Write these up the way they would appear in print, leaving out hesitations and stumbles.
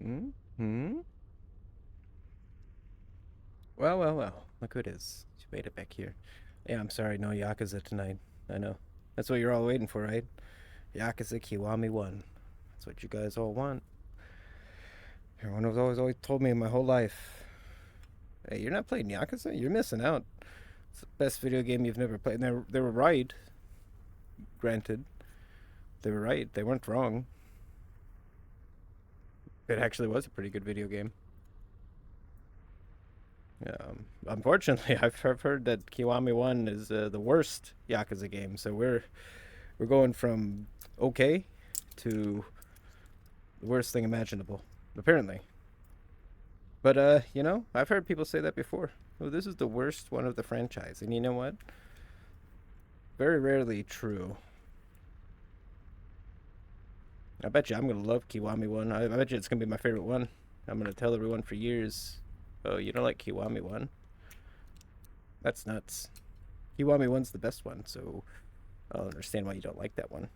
Hmm? Hmm? Well. Look who it is. She made it back here. Yeah, I'm sorry, no Yakuza tonight. I know. That's what you're all waiting for, right? Yakuza Kiwami 1. That's what you guys all want. Everyone has always told me my whole life. Hey, you're not playing Yakuza? You're missing out. It's the best video game you've never played. And they were right, granted. They were right. They weren't wrong. It actually was a pretty good video game. Unfortunately, I've heard that Kiwami 1 is the worst Yakuza game. So we're going from okay to the worst thing imaginable, apparently. But I've heard people say that before. Oh, this is the worst one of the franchise, and you know what? Very rarely true. I bet you I'm gonna love Kiwami 1. I bet you it's gonna be my favorite one. I'm gonna tell everyone for years. Oh, you don't like Kiwami 1? That's nuts. Kiwami 1's the best one, so I don't understand why you don't like that one.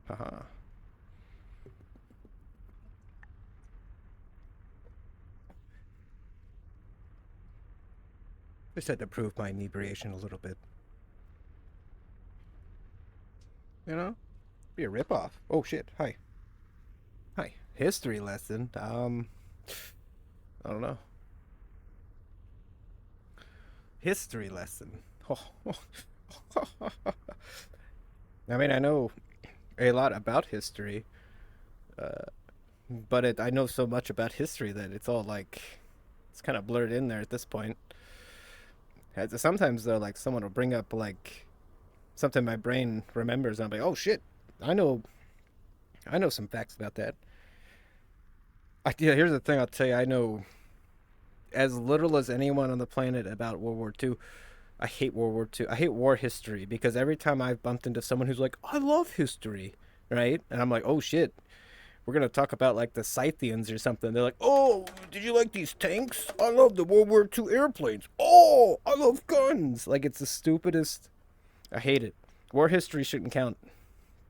Haha. Just had to prove my inebriation a little bit. You know? Be a ripoff. Oh shit. Hi. Hi. History lesson. I don't know. History lesson. I mean, I know a lot about history, uh, but I know so much about history that it's all like it's kind of blurred in there at this point. Sometimes though, like someone will bring up like something my brain remembers, and I'm like, oh shit, I know, I know some facts about that. Yeah, here's the thing. I'll tell you, I know as little as anyone on the planet about World War II. I hate World War II. I hate war history because every time I've bumped into someone who's like, I love history, right? And I'm like, oh shit, we're gonna talk about like the Scythians or something. They're like, oh, did you like these tanks? I love the World War II airplanes. Oh, I love guns. Like it's the stupidest. I hate it. War history shouldn't count.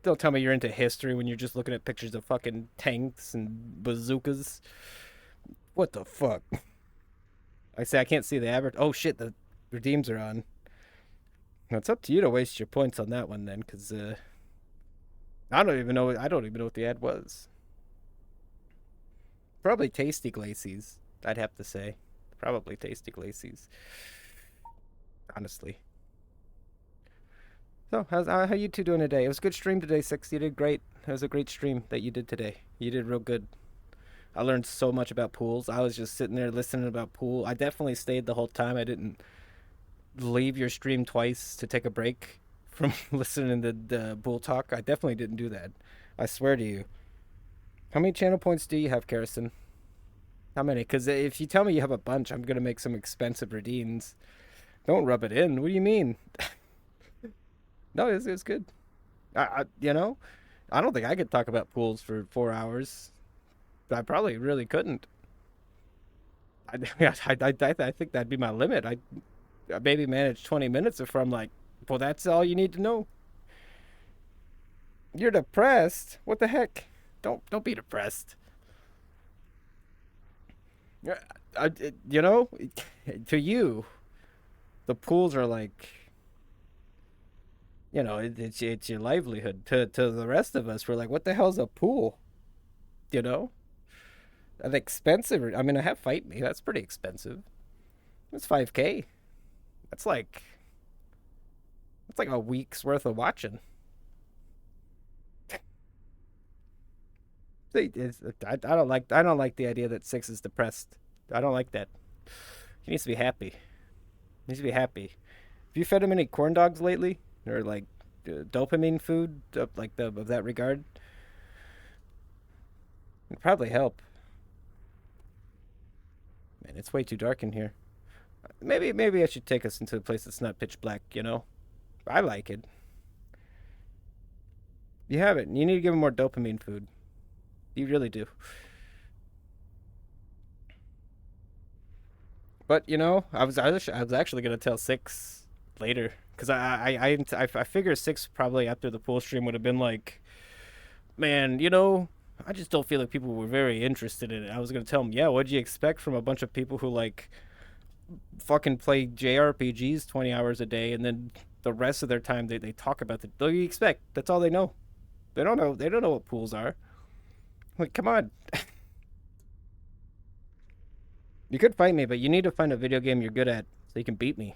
Don't tell me you're into history when you're just looking at pictures of fucking tanks and bazookas. What the fuck? I say I can't see the average. Oh shit, the redeems are on. Now, it's up to you to waste your points on that one then, because I don't even know. I don't even know what the ad was. Probably Tasty Glacies. I'd have to say, probably Tasty Glacies. Honestly. So, how you two doing today? It was a good stream today, Six. You did great. It was a great stream that you did today. You did real good. I learned so much about pools. I was just sitting there listening about pool. I definitely stayed the whole time. I didn't leave your stream twice to take a break from listening to the bull talk. I definitely didn't do that. I swear to you. How many channel points do you have, Karison? How many? Because if you tell me you have a bunch, I'm gonna make some expensive redeems. Don't rub it in. What do you mean? No, it's good. I don't think I could talk about pools for 4 hours. I probably really couldn't. I think that'd be my limit. I maybe manage 20 minutes if I'm like, well, that's all you need to know. You're depressed. What the heck? Don't be depressed. Yeah, you know, to you, the pools are like, it's your livelihood. To the rest of us, we're like, what the hell's a pool? You know, an expensive. I mean, I have Fight Me. That's pretty expensive. It's 5K. That's like that's like a week's worth of watching. I don't like the idea that Six is depressed. I don't like that. He needs to be happy. He needs to be happy. Have you fed him any corn dogs lately, or like dopamine food, like the of that regard? It'd probably help. Man, it's way too dark in here. Maybe I should take us into a place that's not pitch black. I like it. You have it. You need to give him more dopamine food. You really do. But I was actually gonna tell Six later because I figure Six probably after the pool stream would have been like, Man, I just don't feel like people were very interested in it. I was gonna tell them, yeah, what'd you expect from a bunch of people who like fucking play JRPGs 20 hours a day, and then the rest of their time they talk about the. What do you expect? That's all they know. They don't know. They don't know what pools are. Like, come on. You could fight me, but you need to find a video game you're good at so you can beat me.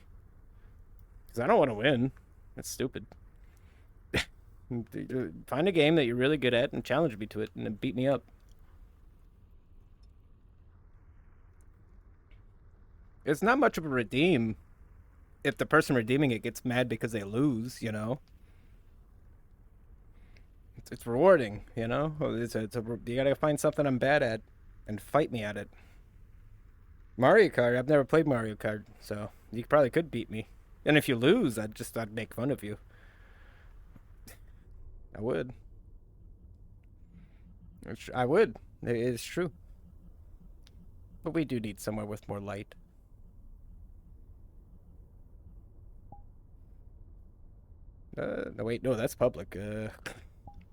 Because I don't want to win. That's stupid. Find a game that you're really good at and challenge me to it, and then beat me up. It's not much of a redeem if the person redeeming it gets mad because they lose. It's rewarding. You gotta find something I'm bad at and fight me at it. Mario Kart, I've never played Mario Kart, so you probably could beat me. And if you lose, I'd make fun of you. I would. I would. It is true. But we do need somewhere with more light. No, wait, no, that's public.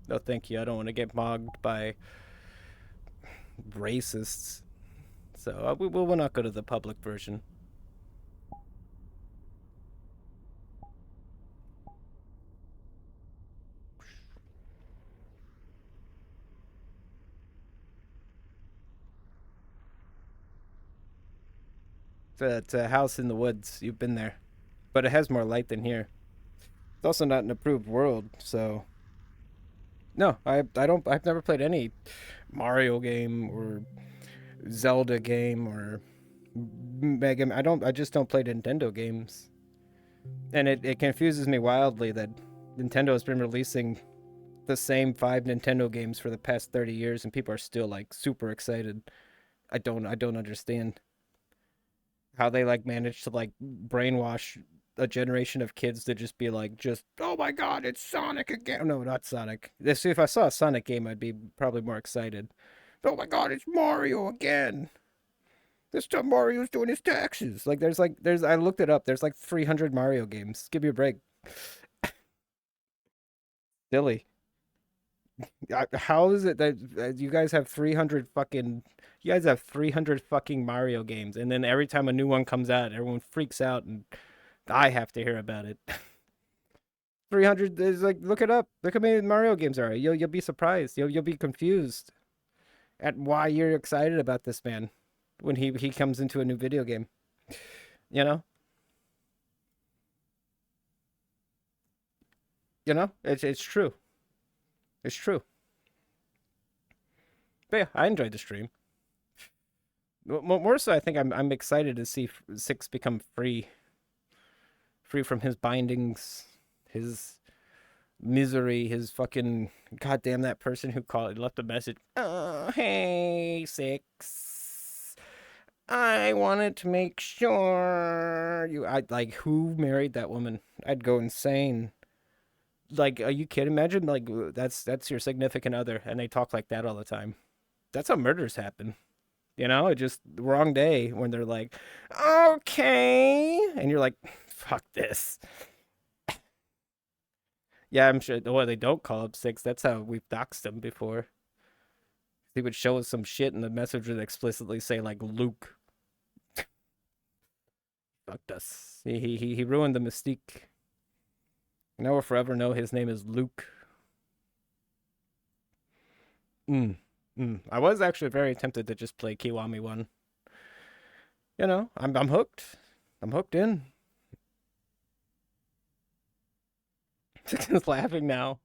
No, thank you. I don't want to get mogged by racists. So we will not go to the public version. It's a house in the woods. You've been there, but it has more light than here. It's also not an approved world, so no, I don't. I've never played any Mario game or Zelda game or Mega. I don't. I just don't play Nintendo games, and it confuses me wildly that Nintendo has been releasing the same 5 Nintendo games for the past 30 years, and people are still like super excited. I don't understand how they like manage to like brainwash a generation of kids to just be like, just oh my god, it's Sonic again. No, not Sonic. See, if I saw a Sonic game, I'd be probably more excited. Oh my god, it's Mario again. This time Mario's doing his taxes. There's I looked it up. There's like 300 Mario games. Give me a break. Silly. How is it that you guys have 300 fucking you guys have 300 fucking Mario games, and then every time a new one comes out, everyone freaks out and I have to hear about it. 300 is like, look it up. Look how many Mario games are. You'll be surprised. You'll be confused at why you're excited about this man when he comes into a new video game. You know? It's true. It's true. But yeah, I enjoyed the stream. More so, I think I'm excited to see Six become free from his bindings, his misery, his fucking goddamn that person who called left a message. Oh, hey, Six. I wanted to make sure I like who married that woman. I'd go insane. Like, are you kidding? Imagine like that's your significant other, and they talk like that all the time. That's how murders happen. It just the wrong day when they're like, okay, and you're like, fuck this. Yeah, I'm sure. Well, they don't call up Six. That's how we've doxed him before. He would show us some shit, and the message would explicitly say like Luke. Fucked us. He ruined the mystique. Now we'll forever know his name is Luke. I was actually very tempted to just play Kiwami 1. I'm hooked. I'm hooked in. Six is laughing now.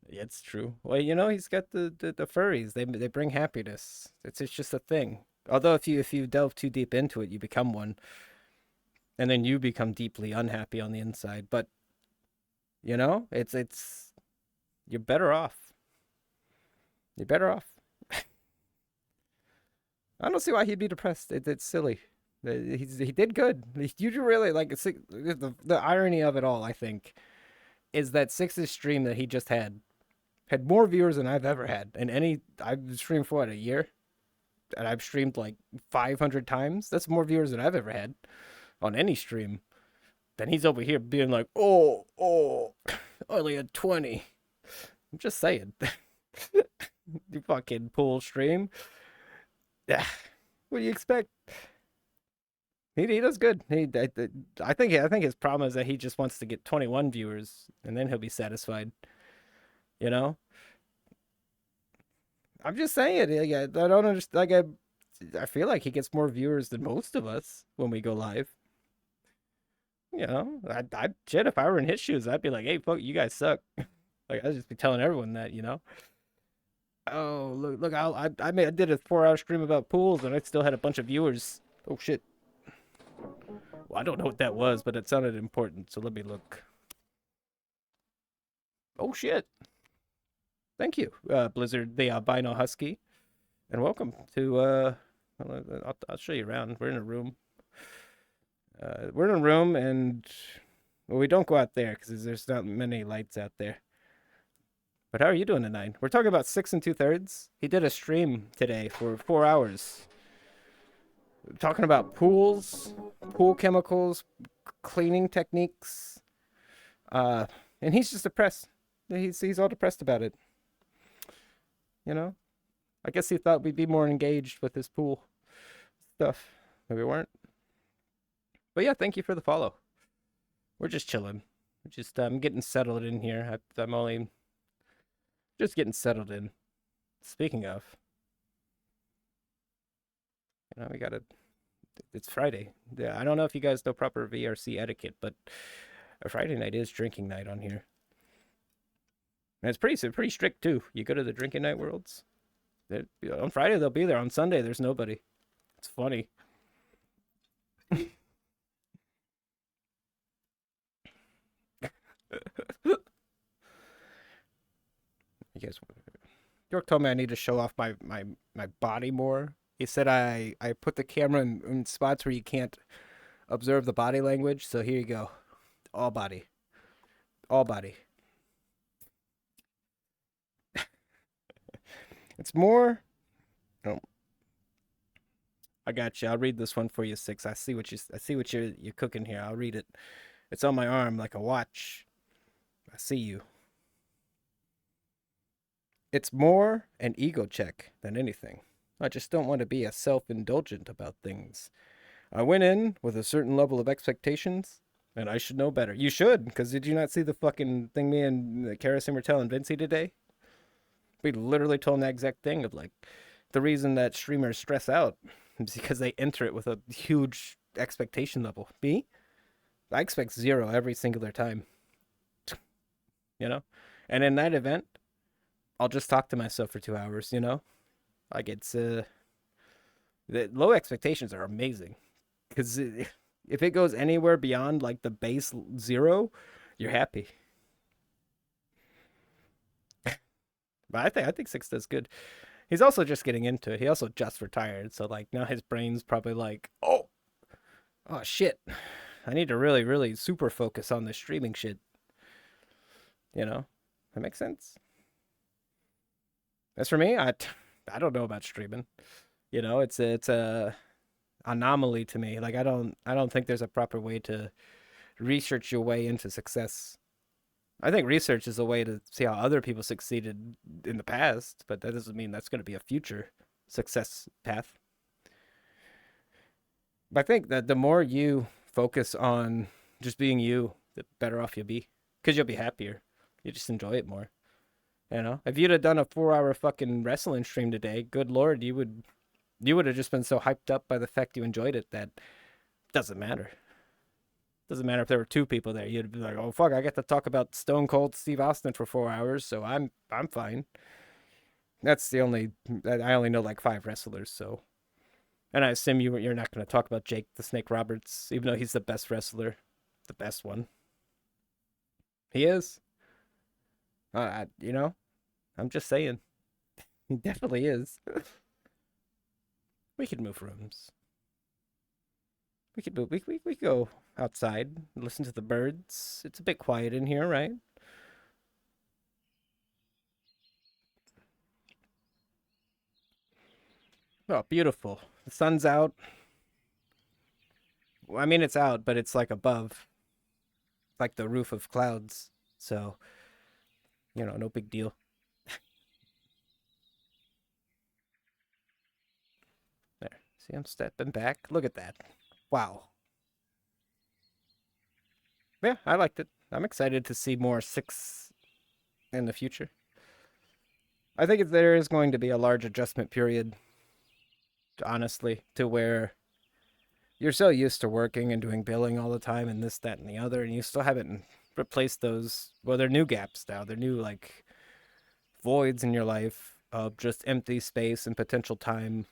Yeah, it's true. Well, he's got the furries. They bring happiness. It's just a thing. Although if you delve too deep into it, you become one, and then you become deeply unhappy on the inside. But it's you're better off. You're better off. I don't see why he'd be depressed. It's silly. He did good. You do really like the irony of it all. I think is that Six's stream that he just had more viewers than I've ever had. And I've streamed for what, a year? And I've streamed like 500 times. That's more viewers than I've ever had on any stream. Then he's over here being like, oh, only had 20. I'm just saying. You fucking pool stream. Yeah. What do you expect? He does good. I think his problem is that he just wants to get 21 viewers and then he'll be satisfied. You know? I'm just saying. I don't understand. I feel like he gets more viewers than most of us when we go live. You know, I shit. If I were in his shoes, I'd be like, "Hey, fuck, you guys suck." Like I'd just be telling everyone that. Oh, look! I did a 4 hour stream about pools and I still had a bunch of viewers. Oh shit. Well, I don't know what that was, but it sounded important. So let me look. Oh shit! Thank you, Blizzard, the albino husky, and welcome to. I'll show you around. We're in a room. And well, we don't go out there because there's not many lights out there. But how are you doing tonight? We're talking about 6 2/3. He did a stream today for 4 hours, talking about pools, pool chemicals, cleaning techniques, and he's just depressed. He's all depressed about it. You know, I guess he thought we'd be more engaged with his pool stuff, but we weren't. But yeah, thank you for the follow. We're just chilling. We're just getting settled in here. I'm only just getting settled in. Speaking of, we gotta. It's Friday. Yeah, I don't know if you guys know proper VRC etiquette, but a Friday night is drinking night on here. And it's pretty strict too. You go to the drinking night worlds. On Friday they'll be there. On Sunday there's nobody. It's funny. You guys, York told me I need to show off my body more. He said I put the camera in spots where you can't observe the body language. So here you go, all body, all body. It's more. Oh, I got you. I'll read this one for you, Six. I see what you're cooking here. I'll read it. It's on my arm like a watch. I see you. It's more an ego check than anything. I just don't want to be as self-indulgent about things. I went in with a certain level of expectations, and I should know better. You should, because did you not see the fucking thing me and Karrasim were telling Vincey today? We literally told him that exact thing of like, the reason that streamers stress out is because they enter it with a huge expectation level. Me? I expect 0 every singular time. You know? And in that event, I'll just talk to myself for 2 hours, Like the low expectations are amazing. Because if it goes anywhere beyond like the base 0, you're happy. But I think Six does good. He's also just getting into it. He also just retired, so like now his brain's probably like, oh shit, I need to really, really super focus on this streaming shit. That makes sense. As for me, I don't know about streaming. It's a anomaly to me. Like I don't think there's a proper way to research your way into success. I think research is a way to see how other people succeeded in the past, but that doesn't mean that's going to be a future success path. But I think that the more you focus on just being you, the better off you'll be, because you'll be happier. You just enjoy it more. If you'd have done a 4 hour fucking wrestling stream today, good lord, you would have just been so hyped up by the fact you enjoyed it that doesn't matter. Doesn't matter if there were 2 people there. You'd be like, oh fuck, I get to talk about Stone Cold Steve Austin for 4 hours, so I'm fine. That's the only I only know like 5 wrestlers, so. And I assume you're not going to talk about Jake the Snake Roberts, even though he's the best wrestler, the best one. He is. I'm just saying. He definitely is. We could move rooms. We could move. We go outside, listen to the birds. It's a bit quiet in here, right? Oh, beautiful. The sun's out. Well, I mean, it's out, but it's like above, like the roof of clouds. So, no big deal. See, I'm stepping back. Look at that. Wow. Yeah, I liked it. I'm excited to see more 6 in the future. I think there is going to be a large adjustment period, honestly, to where you're so used to working and doing billing all the time and this, that, and the other, and you still haven't replaced those. Well, they're new gaps now. They're new, like, voids in your life of just empty space and potential time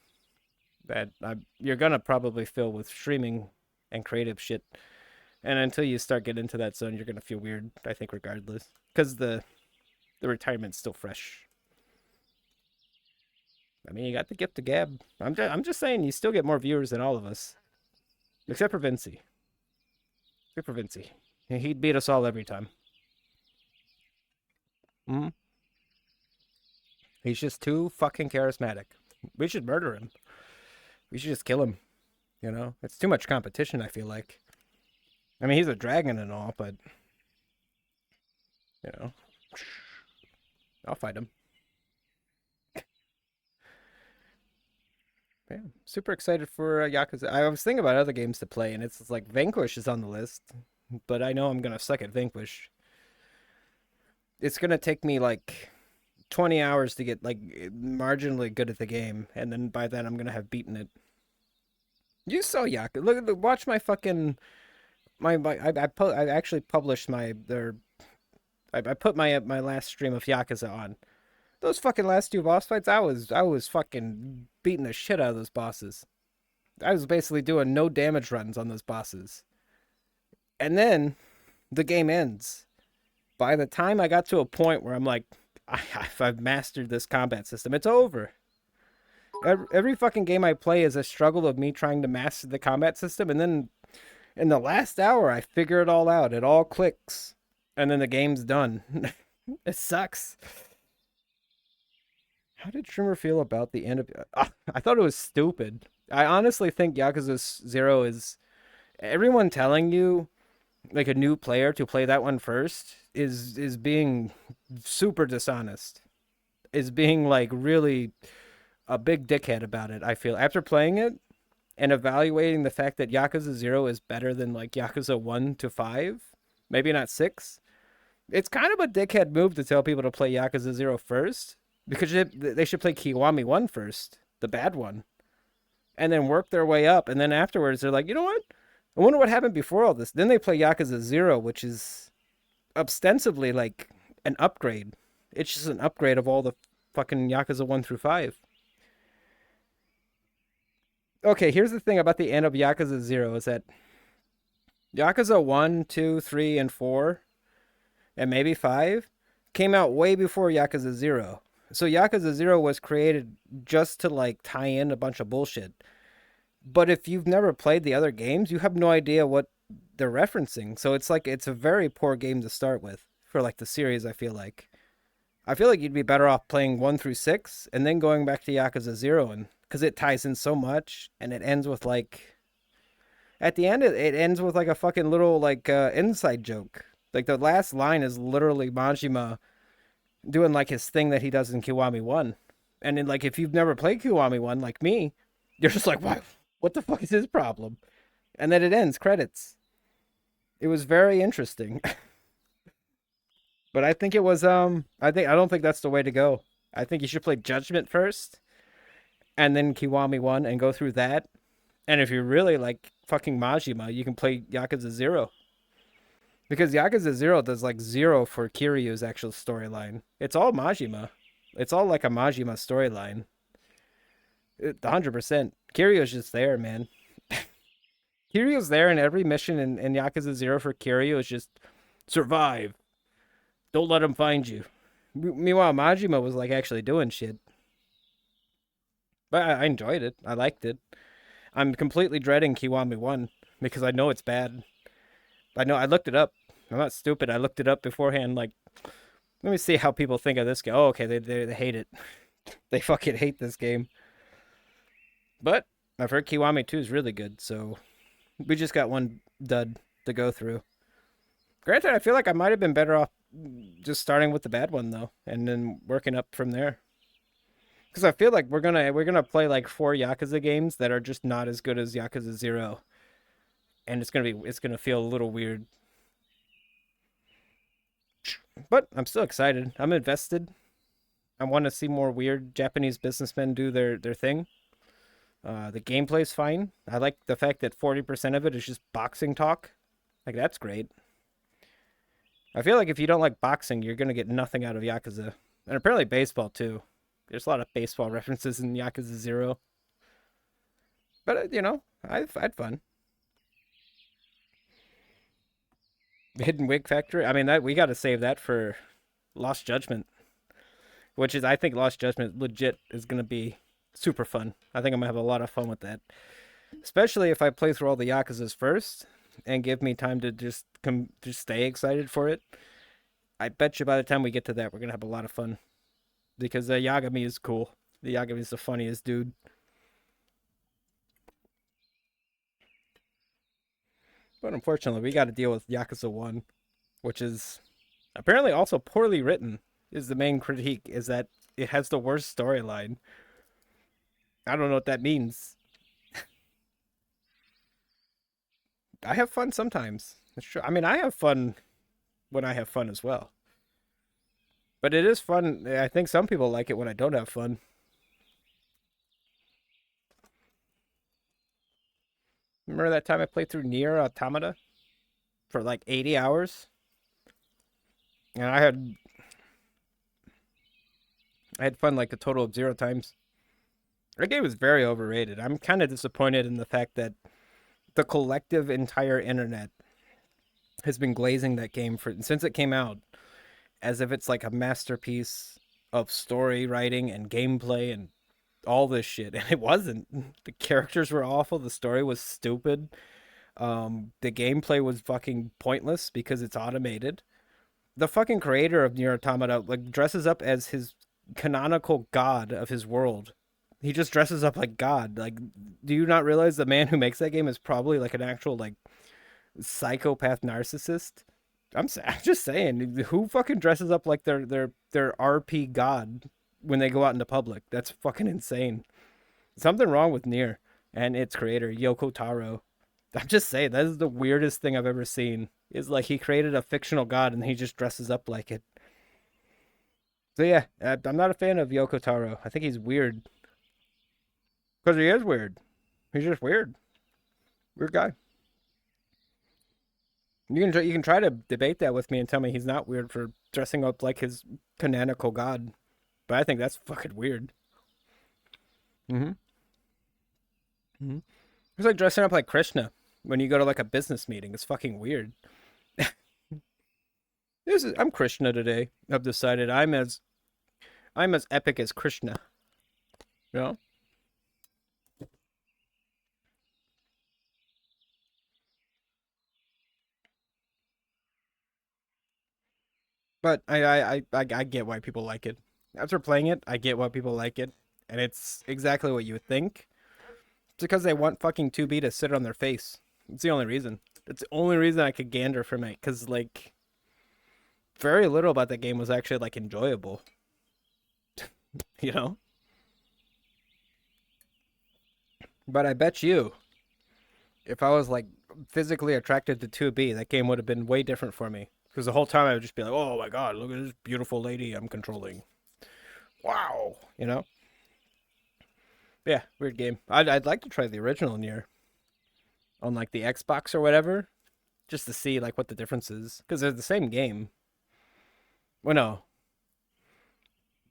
that you're going to probably fill with streaming and creative shit. And until you start getting into that zone, you're going to feel weird, I think, regardless. Because the retirement's still fresh. I mean, you got the gift of gab. I'm just saying, you still get more viewers than all of us. Except for Vinci. Except for Vinci. He'd beat us all every time. Mm-hmm. He's just too fucking charismatic. We should murder him. We should just kill him. You know? It's too much competition, I feel like. I mean, he's a dragon and all, but... You know. I'll fight him. Yeah, super excited for Yakuza. I was thinking about other games to play, and it's like Vanquish is on the list, but I know I'm gonna suck at Vanquish. It's gonna take me like 20 hours to get like marginally good at the game, and then by then I'm gonna have beaten it. You saw Yakuza. Look, watch my fucking I actually published I put my last stream of Yakuza on. Those fucking last 2 boss fights, I was fucking beating the shit out of those bosses. I was basically doing no damage runs on those bosses. And then the game ends. By the time I got to a point where I'm like, I've mastered this combat system, it's over. Every fucking game I play is a struggle of me trying to master the combat system, and then in the last hour, I figure it all out. It all clicks, and then the game's done. It sucks. How did Trimmer feel about the end of... I thought it was stupid. I honestly think Yakuza 0 is... Everyone telling you, like, a new player to play that one first is being super dishonest. Is being, like, really a big dickhead about it, I feel. After playing it and evaluating the fact that Yakuza 0 is better than, like, Yakuza 1 to 5, maybe not 6, it's kind of a dickhead move to tell people to play Yakuza 0 first. Because they should play Kiwami 1 first, the bad one, and then work their way up. And then afterwards, they're like, you know what? I wonder what happened before all this. Then they play Yakuza 0, which is ostensibly like an upgrade. It's just an upgrade of all the fucking Yakuza 1 through 5. Okay, here's the thing about the end of Yakuza 0 is that Yakuza 1, 2, 3, and 4, and maybe 5 came out way before Yakuza 0. So Yakuza 0 was created just to like tie in a bunch of bullshit. But if you've never played the other games, you have no idea what they're referencing. So it's like it's a very poor game to start with for like the series, I feel like. I feel like you'd be better off playing 1 through 6 and then going back to Yakuza 0 and cuz it ties in so much and it ends with like at the end it ends with like a fucking little like inside joke. Like the last line is literally Majima doing like his thing that he does in Kiwami 1. And then like if you've never played Kiwami 1 like me, you're just like, what the fuck is his problem? And then it ends, credits. It was very interesting. But I think it was I don't think that's the way to go. I think you should play Judgment first and then Kiwami 1 and go through that. And if you really like fucking Majima, you can play Yakuza 0. Because Yakuza 0 does like 0 for Kiryu's actual storyline. It's all Majima. It's all like a Majima storyline. 100%. Kiryu's just there, man. Kiryu's there, and every mission in Yakuza 0 for Kiryu is just survive. Don't let him find you. Meanwhile, Majima was like actually doing shit. But I enjoyed it. I liked it. I'm completely dreading Kiwami 1 because I know it's bad. I know I looked it up. I'm not stupid. I looked it up beforehand. Like, let me see how people think of this game. Oh, okay, they hate it. They fucking hate this game. But I've heard Kiwami 2 is really good, so we just got one dud to go through. Granted, I feel like I might have been better off just starting with the bad one though, and then working up from there. Because I feel like we're gonna play like 4 Yakuza games that are just not as good as Yakuza 0, and it's gonna feel a little weird. But I'm still excited. I'm invested. I want to see more weird Japanese businessmen do their thing. The gameplay's fine. I like the fact that 40% of it is just boxing talk. Like that's great. I feel like if you don't like boxing, you're gonna get nothing out of Yakuza, and apparently baseball too. There's a lot of baseball references in Yakuza 0. But I've had fun. The Hidden Wig Factory. I mean, that we got to save that for Lost Judgment, which is I think Lost Judgment legit is gonna be super fun. I think I'm gonna have a lot of fun with that, especially if I play through all the Yakuza's first and give me time to just stay excited for it. I bet you by the time we get to that, we're gonna have a lot of fun because Yagami is cool. The Yagami is the funniest dude. But unfortunately, we got to deal with Yakuza 1, which is apparently also poorly written. Is the main critique is that it has the worst storyline. I don't know what that means. I have fun sometimes. That's true. I mean, I have fun when I have fun as well. But it is fun. I think some people like it when I don't have fun. Remember that time I played through Nier Automata for like 80 hours? And I had fun like a total of 0 times. That game was very overrated. I'm kind of disappointed in the fact that the collective entire internet has been glazing that game for since it came out as if it's like a masterpiece of story writing and gameplay and all this shit. And it wasn't. The characters were awful. The story was stupid. The gameplay was fucking pointless because it's automated. The fucking creator of Nier Automata like dresses up as his canonical god of his world. He just dresses up like God. Like, do you not realize the man who makes that game is probably like an actual like psychopath narcissist? I'm just saying, who fucking dresses up like their RP god when they go out into public? That's fucking insane. Something wrong with Nier and its creator Yoko Taro. I'm just saying that is the weirdest thing I've ever seen. Is like he created a fictional god and he just dresses up like it. So yeah, I'm not a fan of Yoko Taro. I think he's weird because he is weird. He's just weird, weird guy. You can try to debate that with me and tell me he's not weird for dressing up like his canonical god, but I think that's fucking weird. Mm-hmm. Mm-hmm. It's like dressing up like Krishna when you go to like a business meeting. It's fucking weird. I'm Krishna today. I've decided I'm as epic as Krishna. You know? But I get why people like it. After playing it, I get why people like it, and it's exactly what you would think. It's because they want fucking 2B to sit on their face. It's the only reason. It's the only reason I could gander from it, because like very little about that game was actually like enjoyable. You know. But I bet you, if I was like physically attracted to 2B, that game would have been way different for me. Because the whole time I would just be like, "Oh my god, look at this beautiful lady I'm controlling." Wow, you know. Yeah, weird game. I'd like to try the original Nier on like the Xbox or whatever, just to see like what the difference is, because they're the same game. Well, no,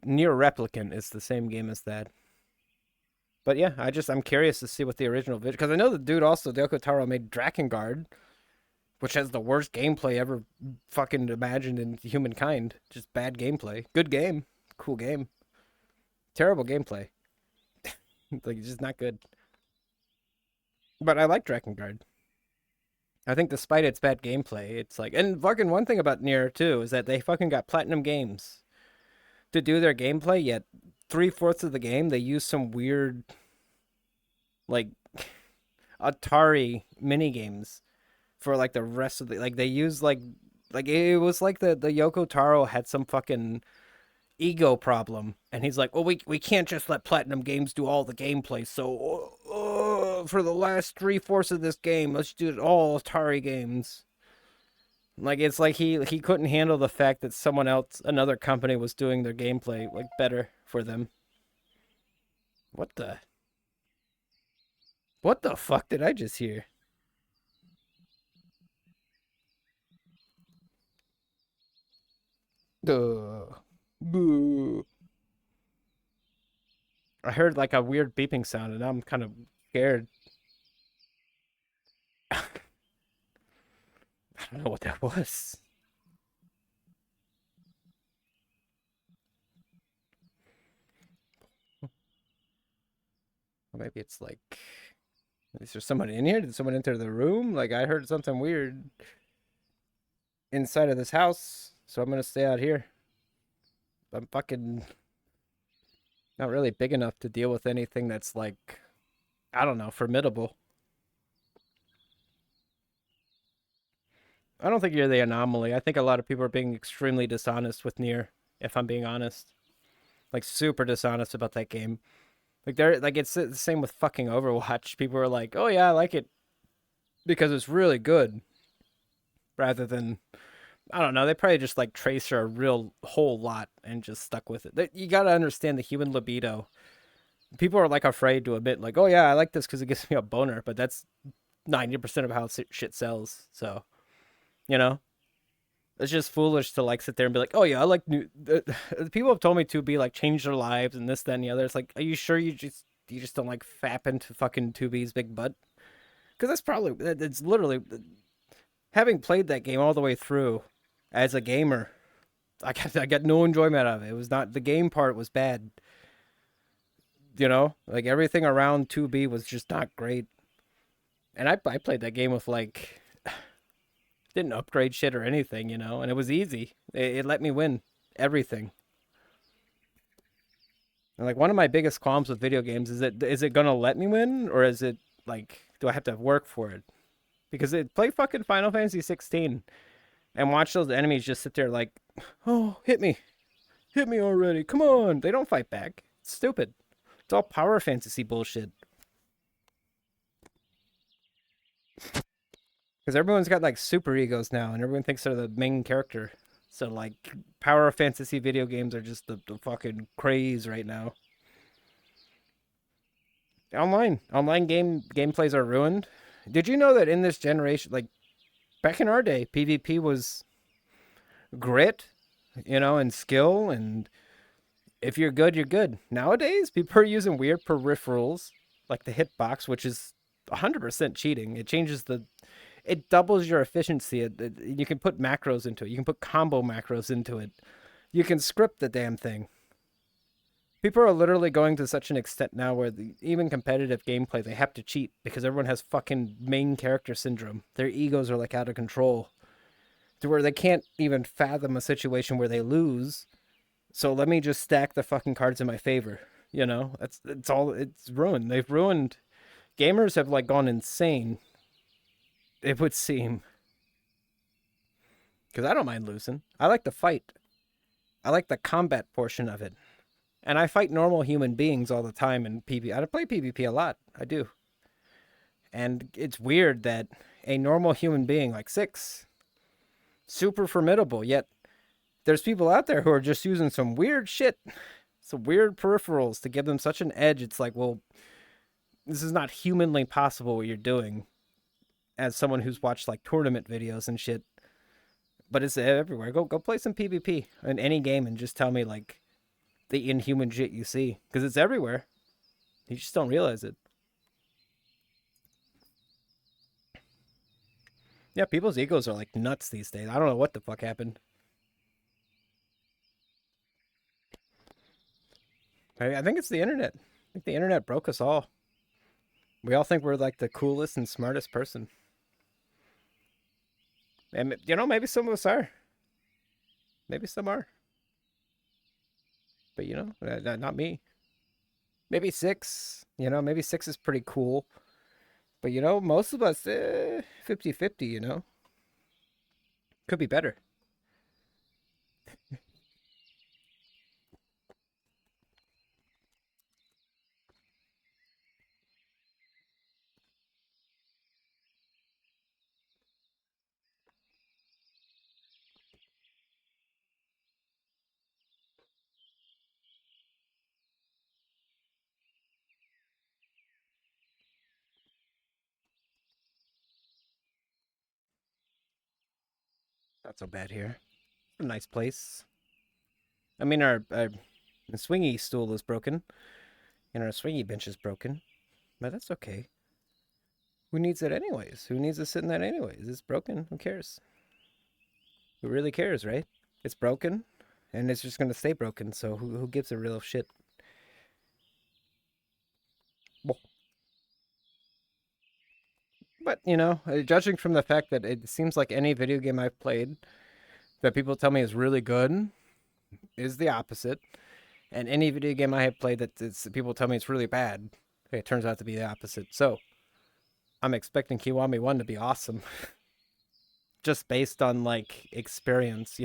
Nier Replicant is the same game as that. But yeah, I'm curious to see what the original video, because I know the dude also Yoko Taro made Drakengard, which has the worst gameplay ever fucking imagined in humankind. Just bad gameplay. Good game, cool game, terrible gameplay. Like it's just not good. But I like Drakengard. I think despite its bad gameplay, it's like, and fucking one thing about Nier too is that they fucking got Platinum Games to do their gameplay. Yet 3/4 of the game they use some weird like Atari mini games for like the rest of the like they use like it was like the Yoko Taro had some fucking ego problem, and he's like, well, we can't just let Platinum Games do all the gameplay, so for the last 3/4 of this game, let's do it all Atari games. Like, it's like he couldn't handle the fact that someone else, another company, was doing their gameplay like better for them. What the fuck did I just hear? Duh. Boo. I heard like a weird beeping sound, and I'm kind of scared. I don't know what that was. Or maybe it's like, is there someone in here? Did someone enter the room? Like, I heard something weird inside of this house, so I'm gonna stay out here. I'm fucking not really big enough to deal with anything that's like, I don't know, formidable. I don't think you're the anomaly. I think a lot of people are being extremely dishonest with Nier, if I'm being honest. Like, super dishonest about that game. Like, they're like, it's the same with fucking Overwatch. People are like, oh yeah, I like it because it's really good, rather than, I don't know, they probably just like Tracer a real whole lot and just stuck with it. You gotta understand the human libido. People are like afraid to admit, like, oh yeah, I like this because it gives me a boner, but that's 90% of how shit sells. So, you know, it's just foolish to like sit there and be like, oh yeah, I like new. People have told me to be like change their lives and this, that, and the other. It's like, are you sure you just don't like fap into fucking 2B's big butt? Because that's probably, it's literally, having played that game all the way through as a gamer, I got no enjoyment out of it. It was not, the game part was bad. You know, like everything around 2B was just not great. And I played that game with like, didn't upgrade shit or anything, you know, and it was easy. It let me win everything. And like, one of my biggest qualms with video games is it gonna let me win, or is it like, do I have to work for it? Because play fucking Final Fantasy 16 and watch those enemies just sit there like, oh, hit me already, come on. They don't fight back. It's stupid. It's all power fantasy bullshit. Because everyone's got like super egos now, and everyone thinks they're the main character. So like, power fantasy video games are just the fucking craze right now. Online gameplays are ruined. Did you know that in this generation, like back in our day, PvP was grit, you know, and skill, and if you're good, you're good. Nowadays, people are using weird peripherals like the hitbox, which is 100% cheating. It doubles your efficiency. You can put macros into it. You can put combo macros into it. You can script the damn thing. People are literally going to such an extent now where even competitive gameplay, they have to cheat because everyone has fucking main character syndrome. Their egos are like out of control to where they can't even fathom a situation where they lose. So let me just stack the fucking cards in my favor. You know, it's ruined. They've ruined. Gamers have like gone insane, it would seem. Because I don't mind losing. I like the fight. I like the combat portion of it. And I fight normal human beings all the time in PvP. I play PvP a lot. I do. And it's weird that a normal human being like Six, super formidable, yet there's people out there who are just using some weird shit, some weird peripherals to give them such an edge. It's like, well, this is not humanly possible what you're doing as someone who's watched like tournament videos and shit. But it's everywhere. Go play some PvP in any game and just tell me like the inhuman shit you see, because it's everywhere. You just don't realize it. Yeah, people's egos are like nuts these days. I don't know what the fuck happened. I think it's the internet. I think the internet broke us all. We all think we're like the coolest and smartest person. And you know, maybe some of us are. Maybe some are. But you know, not me. Maybe Six. You know, maybe Six is pretty cool. But you know, most of us, 50-50, you know. Could be better. Not so bad here. A nice place. I mean, our the swingy stool is broken, and our swingy bench is broken, but that's okay. Who needs it anyways? Who needs to sit in that anyways? It's broken. Who cares? Who really cares, right? It's broken, and it's just gonna stay broken. So who gives a real shit? Well, but judging from the fact that it seems like any video game I've played that people tell me is really good is the opposite, and any video game I have played that people tell me it's really bad, it turns out to be the opposite. So I'm expecting Kiwami 1 to be awesome, just based on like experience.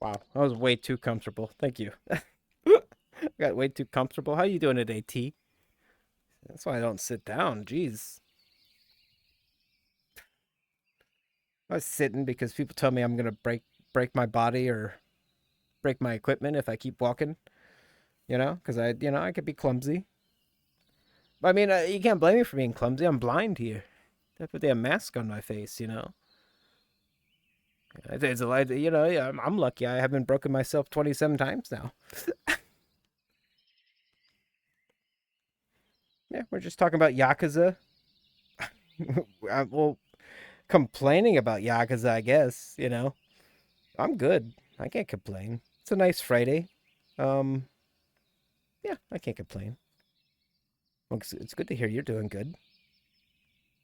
Wow, that was way too comfortable. Thank you. I got way too comfortable. How you doing today, T? That's why I don't sit down. Jeez. I was sitting because people tell me I'm gonna break my body or break my equipment if I keep walking. Because I could be clumsy. But I mean, you can't blame me for being clumsy. I'm blind here. I put the mask on my face. It's a lot, you know. Yeah, I'm lucky. I haven't broken myself 27 times now. Yeah, we're just talking about Yakuza. Well, complaining about Yakuza, I guess. You know, I'm good. I can't complain. It's a nice Friday. Um, yeah, I can't complain. Well, it's good to hear you're doing good.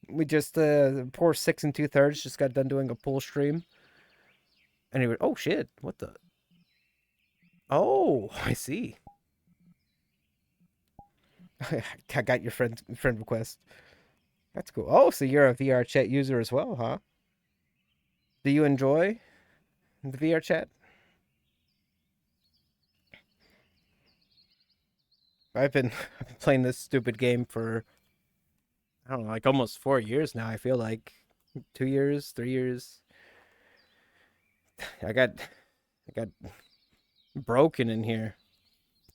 We just poor 6 2/3 just got done doing a pool stream, and he went, "Oh shit, what the? Oh, I see. I got your friend request. That's cool. Oh, so you're a VR chat user as well, huh? Do you enjoy the VR chat? I've been I've been playing this stupid game for I don't know, like almost 4 years now. I feel like 2 years, 3 years. I got I got broken in here.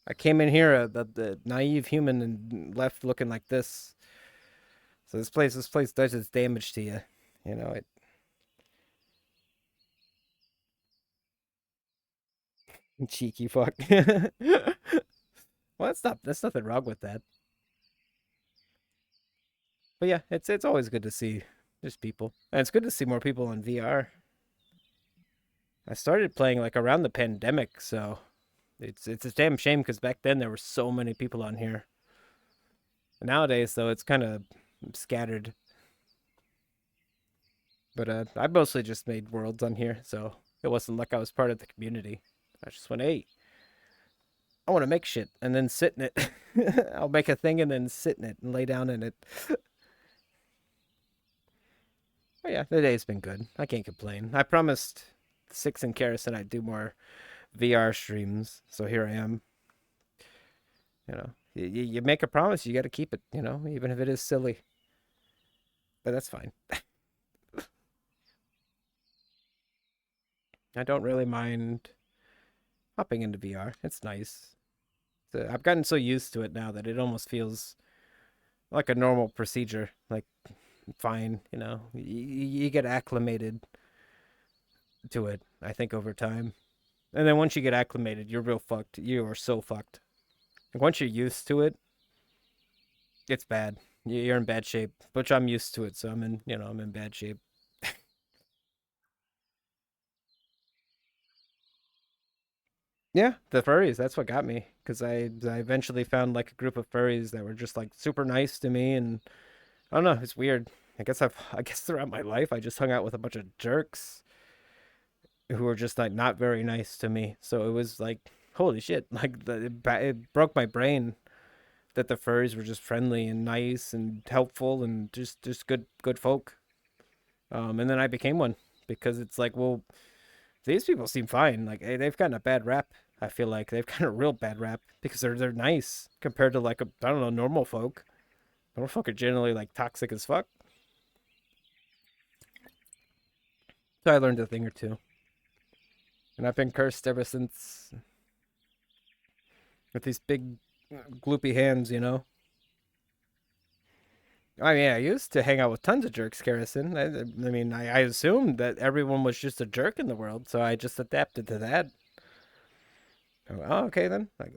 I came in here the naive human and left looking like this. So this place does its damage to you. You know it. Cheeky fuck. Well, that's nothing wrong with that. But yeah, it's always good to see just people, and it's good to see more people in VR. I started playing like around the pandemic, so it's a damn shame because back then there were so many people on here. Nowadays, though, it's kind of scattered. But I mostly just made worlds on here, so it wasn't like I was part of the community. I just went, hey, I want to make shit and then sit in it. I'll make a thing and then sit in it and lay down in it. But yeah, the day's been good. I can't complain. I promised Six and Karis that I'd do more VR streams, so here I am. You know, you make a promise, you got to keep it. You know, even if it is silly, but that's fine. I don't really mind hopping into VR. It's nice. I've gotten so used to it now that it almost feels like a normal procedure. Like fine, you know, you get acclimated to it. I think over time, and then once you get acclimated, you're real fucked. You are so fucked. Like, once you're used to it, it's bad. You're in bad shape. Which I'm used to it, so I'm in bad shape. Yeah, the furries. That's what got me. Because I eventually found like a group of furries that were just like super nice to me, and I don't know. It's weird. I guess throughout my life I just hung out with a bunch of jerks who were just like not very nice to me. So it was like holy shit. Like it broke my brain that the furries were just friendly and nice and helpful and just good folk. And then I became one because it's like, well, these people seem fine. Like, hey, they've gotten a bad rap. I feel like they've gotten a real bad rap because they're nice compared to like I don't know, normal folk. Normal folk are generally like toxic as fuck. So I learned a thing or two, and I've been cursed ever since with these big gloopy hands. You know. I mean, I used to hang out with tons of jerks, Garrison. I mean, I assumed that everyone was just a jerk in the world, so I just adapted to that. Oh, okay then. Like,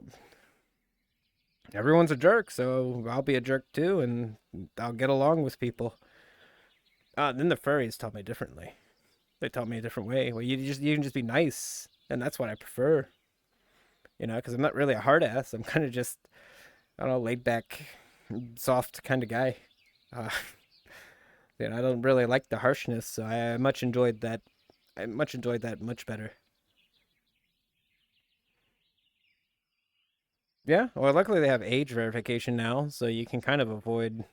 everyone's a jerk, so I'll be a jerk too, and I'll get along with people. Then the furries taught me differently. They taught me a different way. Well, you can just be nice, and that's what I prefer. You know, because I'm not really a hard ass. I'm kind of just I don't know, laid back, soft kind of guy. Uh, I don't really like the harshness, so I much enjoyed that. I much enjoyed that much better. Yeah, well, luckily they have age verification now, so you can kind of avoid.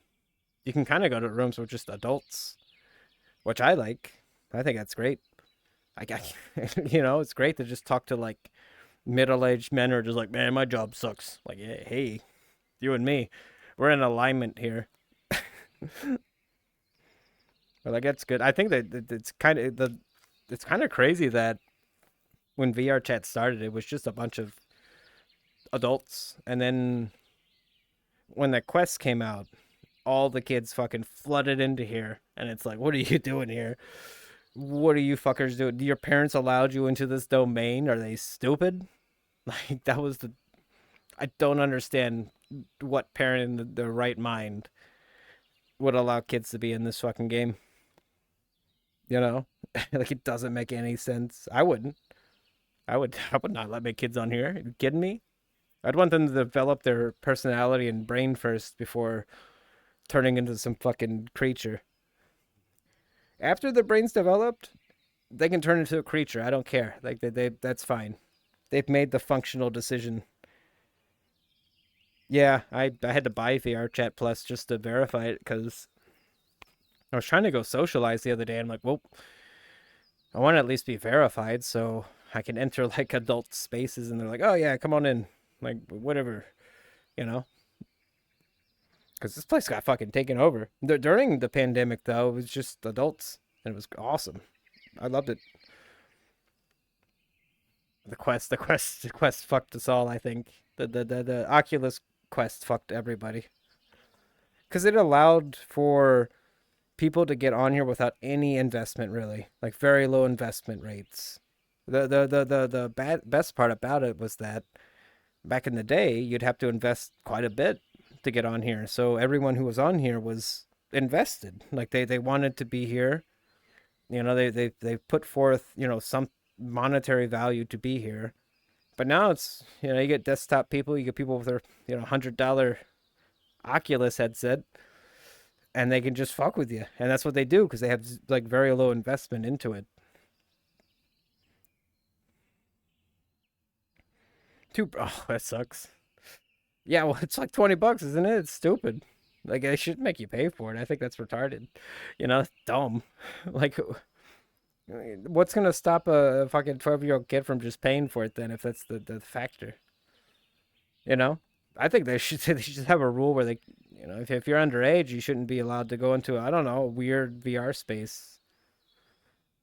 You can kind of go to rooms with just adults, which I like. I think that's great. I got, it's great to just talk to like middle-aged men who are just like, man, my job sucks. Like, hey, you and me, we're in alignment here. But like, that's good. I think that it's kind of crazy that when VR chat started, it was just a bunch of adults, and then when the Quest came out, all the kids fucking flooded into here, and it's like, what are you doing here? What are you fuckers doing? Your parents allowed you into this domain? Are they stupid? Like that was the. I don't understand what parent in the right mind would allow kids to be in this fucking game. You know, like it doesn't make any sense. I wouldn't. I would not let my kids on here. Are you kidding me? I'd want them to develop their personality and brain first before turning into some fucking creature. After the brain's developed, they can turn into a creature. I don't care. Like they that's fine. They've made the functional decision. Yeah, I had to buy VR Chat Plus just to verify it because I was trying to go socialize the other day. And I'm like, well, I want to at least be verified so I can enter like adult spaces. And they're like, oh yeah, come on in, like whatever, you know. Because this place got fucking taken over. During the pandemic, though, it was just adults, and it was awesome. I loved it. The Quest fucked us all. I think the Oculus Quest fucked everybody because it allowed for people to get on here without any investment, really, like very low investment rates. Best part about it was that back in the day, you'd have to invest quite a bit to get on here. So everyone who was on here was invested. Like they wanted to be here. You know, they put forth, you know, some monetary value to be here. But now it's, you know, you get desktop people, you get people with their, you know, $100 Oculus headset and they can just fuck with you. And that's what they do because they have like very low investment into it. Oh, that sucks. Yeah, well, it's like 20 bucks, isn't it? It's stupid. Like they should make you pay for it. I think that's retarded. You know, it's dumb. Like what's gonna stop a fucking 12-year-old kid from just paying for it then if that's the factor? You know? I think they should have a rule where they, you know, if you're underage, you shouldn't be allowed to go into, I don't know, a weird VR space.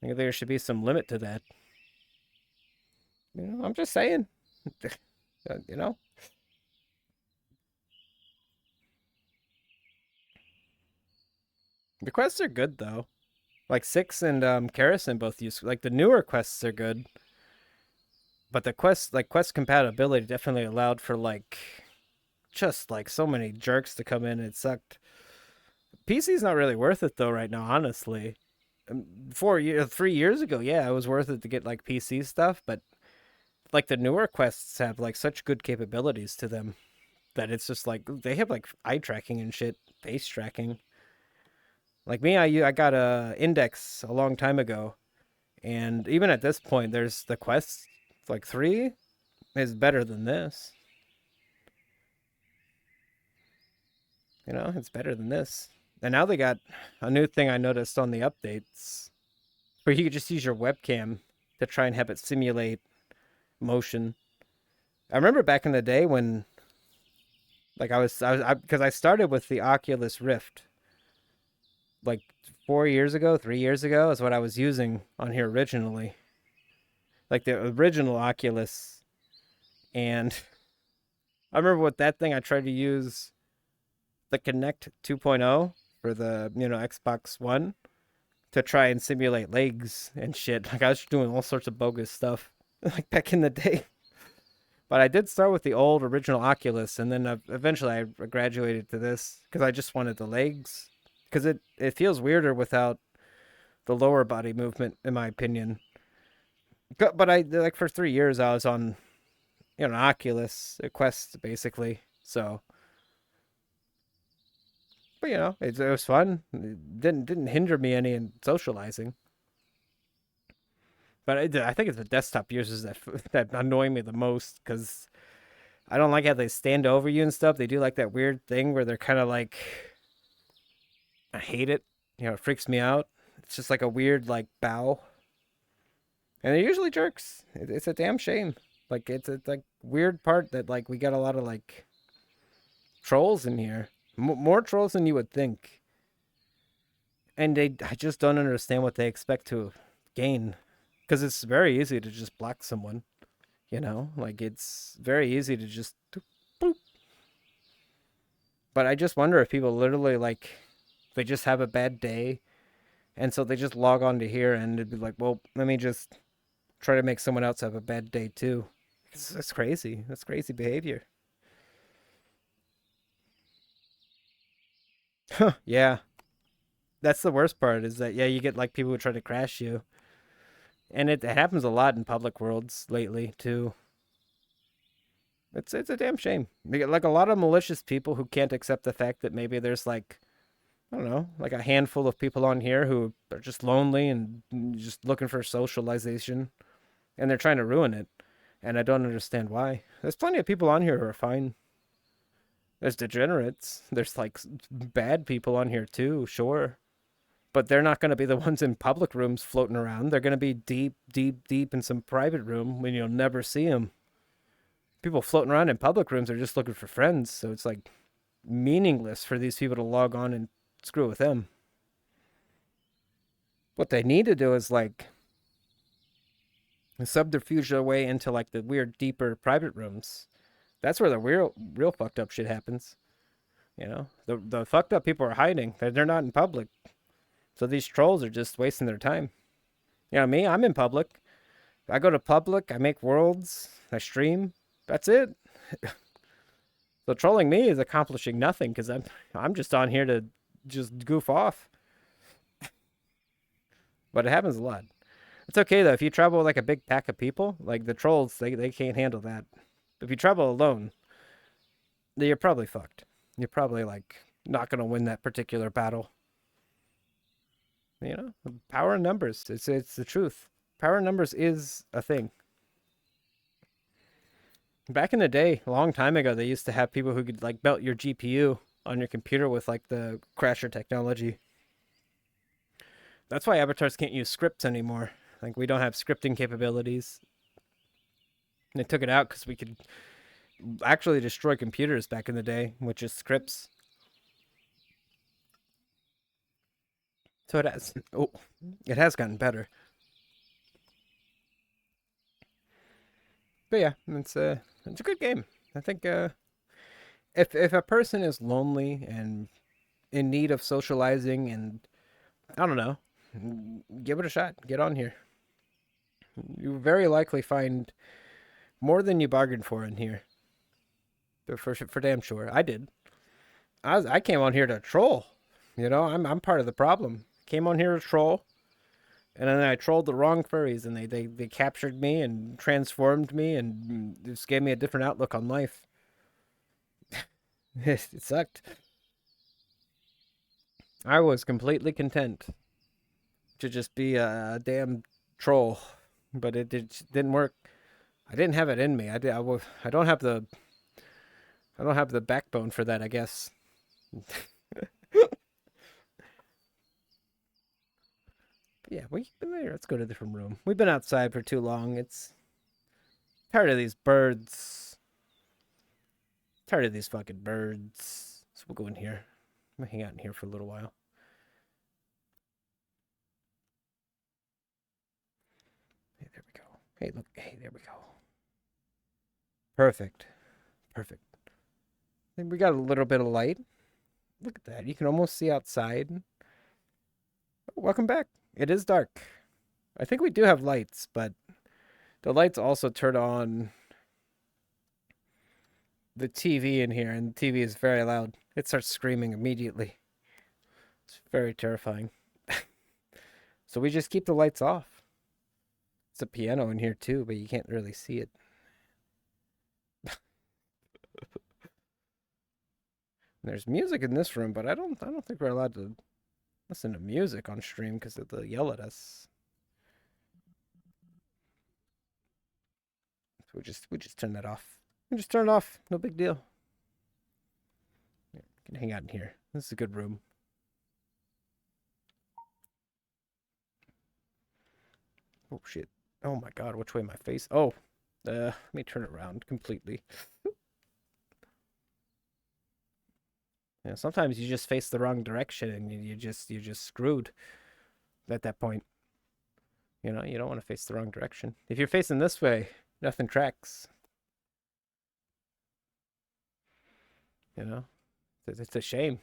I think there should be some limit to that. You know, I'm just saying. You know, the quests are good though. Like Six and Kerrison both use, like the newer quests are good, but the quest compatibility definitely allowed for like just like so many jerks to come in. It sucked. PC's not really worth it though right now, honestly. 4 years, 3 years ago, yeah, it was worth it to get like PC stuff, but like the newer quests have like such good capabilities to them that it's just like they have like eye tracking and shit, face tracking. Like me, I got a Index a long time ago, and even at this point, there's the Quest like 3 is better than this. You know, it's better than this. And now they got a new thing I noticed on the updates where you could just use your webcam to try and have it simulate motion. I remember back in the day when like because I started with the Oculus Rift like 4 years ago, 3 years ago is what I was using on here originally, like the original Oculus. And I remember with that thing, I tried to use the Kinect 2.0 for the, you know, Xbox One to try and simulate legs and shit. Like I was doing all sorts of bogus stuff like back in the day. But I did start with the old original Oculus, and then eventually I graduated to this because I just wanted the legs because it feels weirder without the lower body movement, in my opinion. But I like for 3 years I was on, you know, Oculus Quest basically. So, but you know, it was fun. It didn't hinder me any in socializing. But I think it's the desktop users that that annoy me the most because I don't like how they stand over you and stuff. They do like that weird thing where they're kind of like, I hate it. You know, it freaks me out. It's just like a weird like bow, and they're usually jerks. It's a damn shame. Like it's like weird part that like we got a lot of like trolls in here, more trolls than you would think, and I just don't understand what they expect to gain, because it's very easy to just block someone. You know, like it's very easy to just boop. But I just wonder if people literally like they just have a bad day And so they just log on to here and it'd be like, well, let me just try to make someone else have a bad day too. That's crazy. That's crazy behavior. Yeah, that's the worst part is that, yeah, you get like people who try to crash you. And it happens a lot in public worlds lately too. It's a damn shame. We get like a lot of malicious people who can't accept the fact that maybe there's like, I don't know, like a handful of people on here who are just lonely and just looking for socialization, and they're trying to ruin it. And I don't understand why. There's plenty of people on here who are fine. There's degenerates. There's like bad people on here too, sure. But they're not going to be the ones in public rooms floating around. They're going to be deep, deep, deep in some private room when you'll never see them. People floating around in public rooms are just looking for friends. So it's like meaningless for these people to log on and screw with them. What they need to do is like subterfuge their way into like the weird, deeper private rooms. That's where the real fucked up shit happens. You know, the fucked up people are hiding. They're not in public. So these trolls are just wasting their time. You know me, I'm in public. I go to public, I make worlds, I stream. That's it. So trolling me is accomplishing nothing because I'm just on here to just goof off. But it happens a lot. It's okay though, if you travel with like a big pack of people, like the trolls, they can't handle that. If you travel alone, you're probably fucked. You're probably like not gonna win that particular battle. You know, power in numbers. It's the truth. Power in numbers is a thing. Back in the day, a long time ago, they used to have people who could like melt your GPU on your computer with like the crasher technology. That's why avatars can't use scripts anymore. Like we don't have scripting capabilities. And they took it out because we could actually destroy computers back in the day with just scripts. So it has. Oh, it has gotten better. But yeah, it's a good game. I think if a person is lonely and in need of socializing and I don't know, give it a shot. Get on here. You very likely find more than you bargained for in here. For damn sure, I did. I came on here to troll. You know, I'm part of the problem. Came on here to troll, and then I trolled the wrong furries, and they captured me and transformed me, and just gave me a different outlook on life. It sucked. I was completely content to just be a damn troll, but it didn't work. I didn't have it in me. I don't have the backbone for that, I guess. Yeah, let's go to a different room. We've been outside for too long. It's tired of these birds. Tired of these fucking birds. So we'll go in here. I'm gonna hang out in here for a little while. Hey, there we go. Hey, look. Hey, there we go. Perfect. Perfect. I think we got a little bit of light. Look at that. You can almost see outside. Oh, welcome back. It is dark. I think we do have lights, but the lights also turn on the TV in here, and the TV is very loud. It starts screaming immediately. It's very terrifying. So we just keep the lights off. It's a piano in here too, but you can't really see it. There's music in this room, but I don't think we're allowed to listen to music on stream because they'll yell at us. So we just turn that off. We just turn it off. No big deal. Yeah, we can hang out in here. This is a good room. Oh shit. Oh my god, which way my face? Oh. Let me turn it around completely. Yeah, sometimes you just face the wrong direction and you're just screwed at that point. You know, you don't want to face the wrong direction. If you're facing this way, nothing tracks. You know, it's a shame.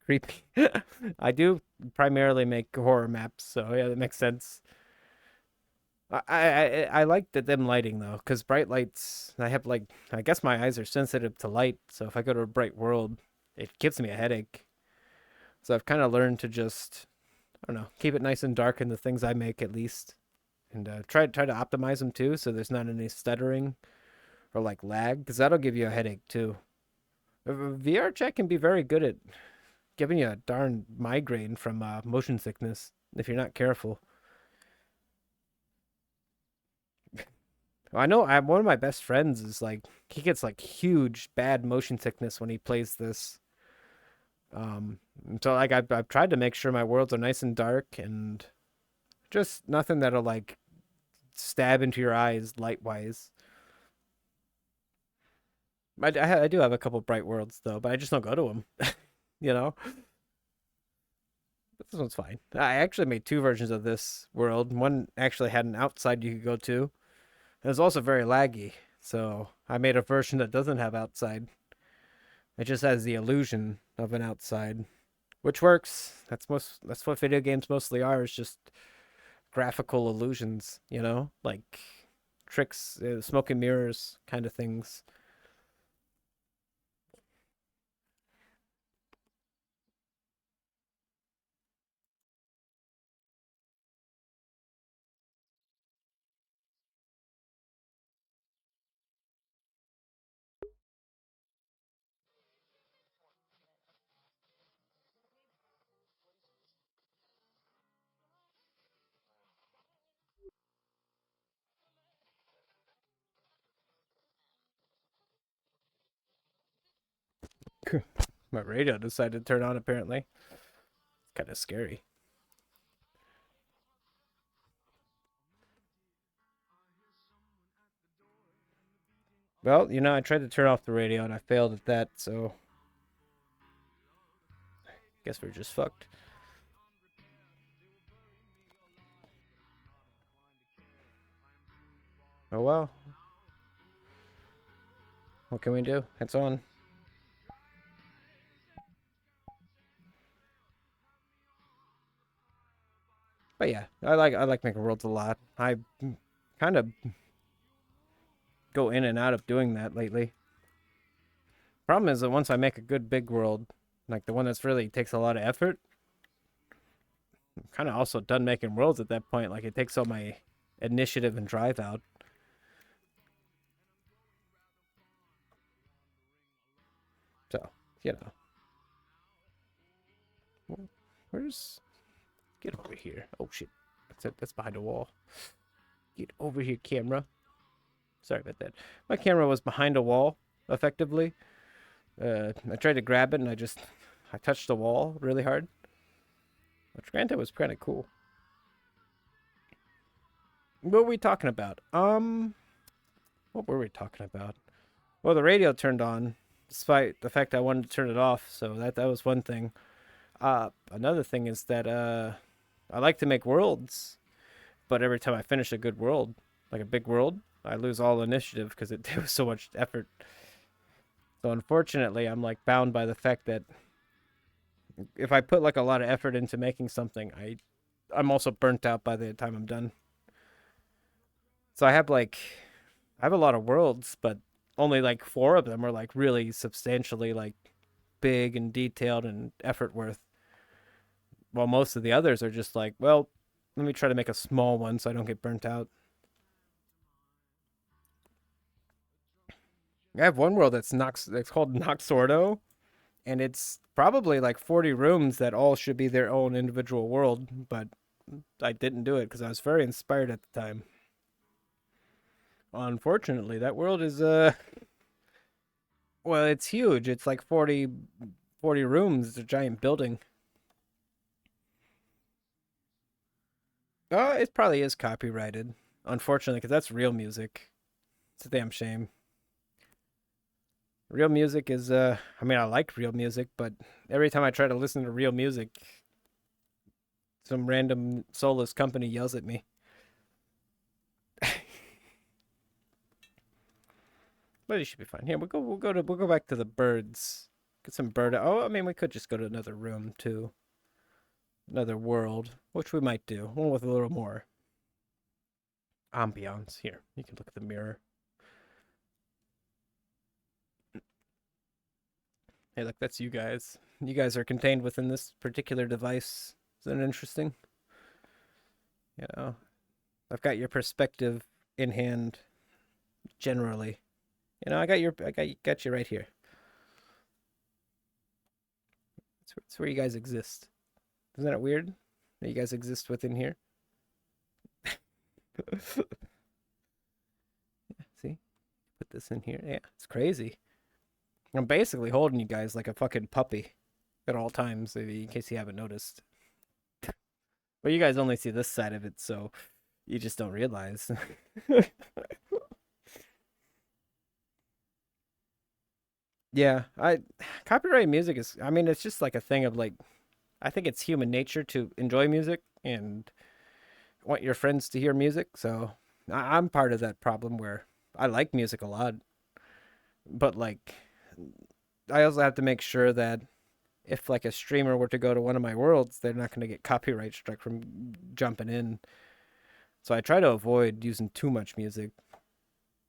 Creepy. I do primarily make horror maps, so yeah, that makes sense. I like the dim lighting though, because bright lights, I have like, I guess my eyes are sensitive to light, so if I go to a bright world, it gives me a headache. So I've kind of learned to just, I don't know, keep it nice and dark in the things I make at least, and try to optimize them too, so there's not any stuttering or like lag, because that'll give you a headache too. VR chat can be very good at giving you a darn migraine from motion sickness if you're not careful. I know one of my best friends is like he gets like huge bad motion sickness when he plays this. Um, so like I've tried to make sure my worlds are nice and dark and just nothing that'll like stab into your eyes light wise. I do have a couple bright worlds though, but I just don't go to them. You know, but this one's fine. I actually made two versions of this world. One actually had an outside you could go to. It was also very laggy, so I made a version that doesn't have outside. It just has the illusion of an outside, which works. That's what video games mostly are, is just graphical illusions, like tricks, smoke and mirrors kind of things. My radio decided to turn on apparently. It's kind of scary. Well, I tried to turn off the radio and I failed at that, so guess we're just fucked. Oh well. What can we do? It's on. But yeah, I like making worlds a lot. I kind of go in and out of doing that lately. Problem is that once I make a good big world, like the one that's really takes a lot of effort, I'm kind of also done making worlds at that point. Like it takes all my initiative and drive out. So, you know, where's get over here? Oh shit, that's behind a wall. Get over here, camera. Sorry about that. My camera was behind a wall, effectively. I tried to grab it and I touched the wall really hard, which granted was kind of cool. What were we talking about? What were we talking about? Well, the radio turned on, despite the fact I wanted to turn it off. So that was one thing. Another thing is that I like to make worlds, but every time I finish a good world, like a big world, I lose all initiative because it was so much effort. So unfortunately, I'm like bound by the fact that if I put like a lot of effort into making something, I'm also burnt out by the time I'm done. So I have a lot of worlds, but only like four of them are like really substantially like big and detailed and effort worth. While most of the others are just like, well, let me try to make a small one so I don't get burnt out. I have one world that's called Noxordo, and it's probably like 40 rooms that all should be their own individual world, but I didn't do it because I was very inspired at the time. Unfortunately, that world is well, it's huge. It's like 40 rooms. It's a giant building. Oh, it probably is copyrighted. Unfortunately, because that's real music. It's a damn shame. Real music is I mean I like real music, but every time I try to listen to real music, some random soulless company yells at me. But it should be fine. Here we'll go back to the birds Get some bird. Oh, I mean, we could just go to another room too. Another world, which we might do. One with a little more ambiance. Here, you can look at the mirror. Hey, look, that's you guys. You guys are contained within this particular device. Isn't it interesting? You know, I've got your perspective in hand. Generally, you know, got you right here. It's where you guys exist. Isn't that weird? That you guys exist within here. See, put this in here. Yeah, it's crazy. I'm basically holding you guys like a fucking puppy at all times, in case you haven't noticed. But you guys only see this side of it, so you just don't realize. Yeah, I copyright music is, I mean, it's just like a thing of like, I think it's human nature to enjoy music and want your friends to hear music. So I'm part of that problem where I like music a lot, but like I also have to make sure that if like a streamer were to go to one of my worlds, they're not going to get copyright struck from jumping in. So I try to avoid using too much music,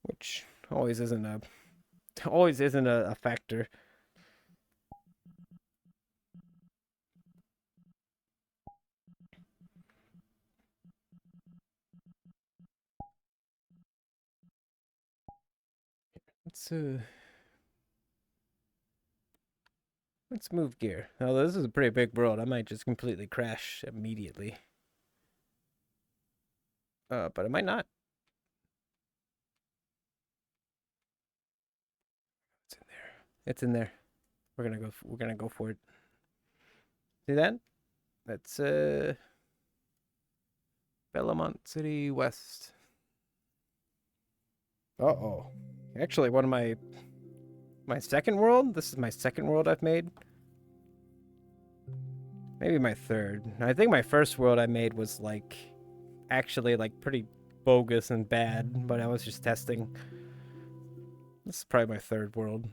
which always isn't a factor. Let's uh let's move gear. Now this is a pretty big world. I might just completely crash immediately. But I might not. It's in there. It's in there. We're gonna go for it. See that? That's Bellamont City West. Uh-oh. Actually, one of my second world? This is my second world I've made. Maybe my third. I think my first world I made was like actually like pretty bogus and bad, but I was just testing. This is probably my third world.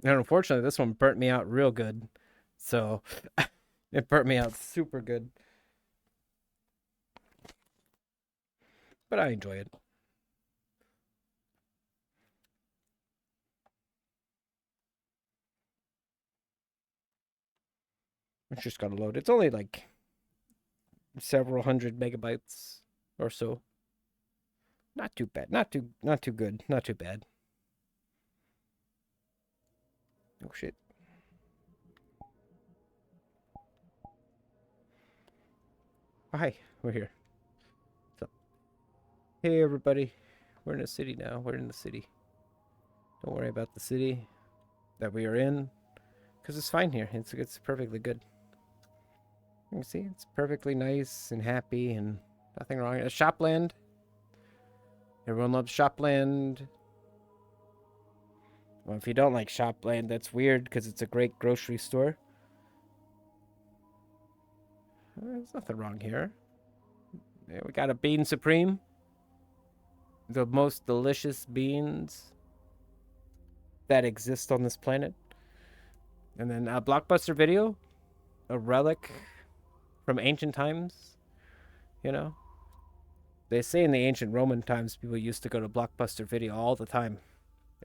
And unfortunately, this one burnt me out real good. So it burnt me out super good. But I enjoy it. It's just gotta load. It's only like several hundred megabytes or so. Not too bad. Not too good. Not too bad. Oh shit. Oh, hi, we're here. What's up? Hey everybody. We're in a city now. We're in the city. Don't worry about the city that we are in, because it's fine here. It's perfectly good. You can see it's perfectly nice and happy and nothing wrong. Shopland. Everyone loves Shopland. Well, if you don't like Shopland, that's weird because it's a great grocery store. There's nothing wrong here. Yeah, we got a Bean Supreme. The most delicious beans that exist on this planet. And then a Blockbuster Video. A relic from ancient times. You know? They say in the ancient Roman times people used to go to Blockbuster Video all the time.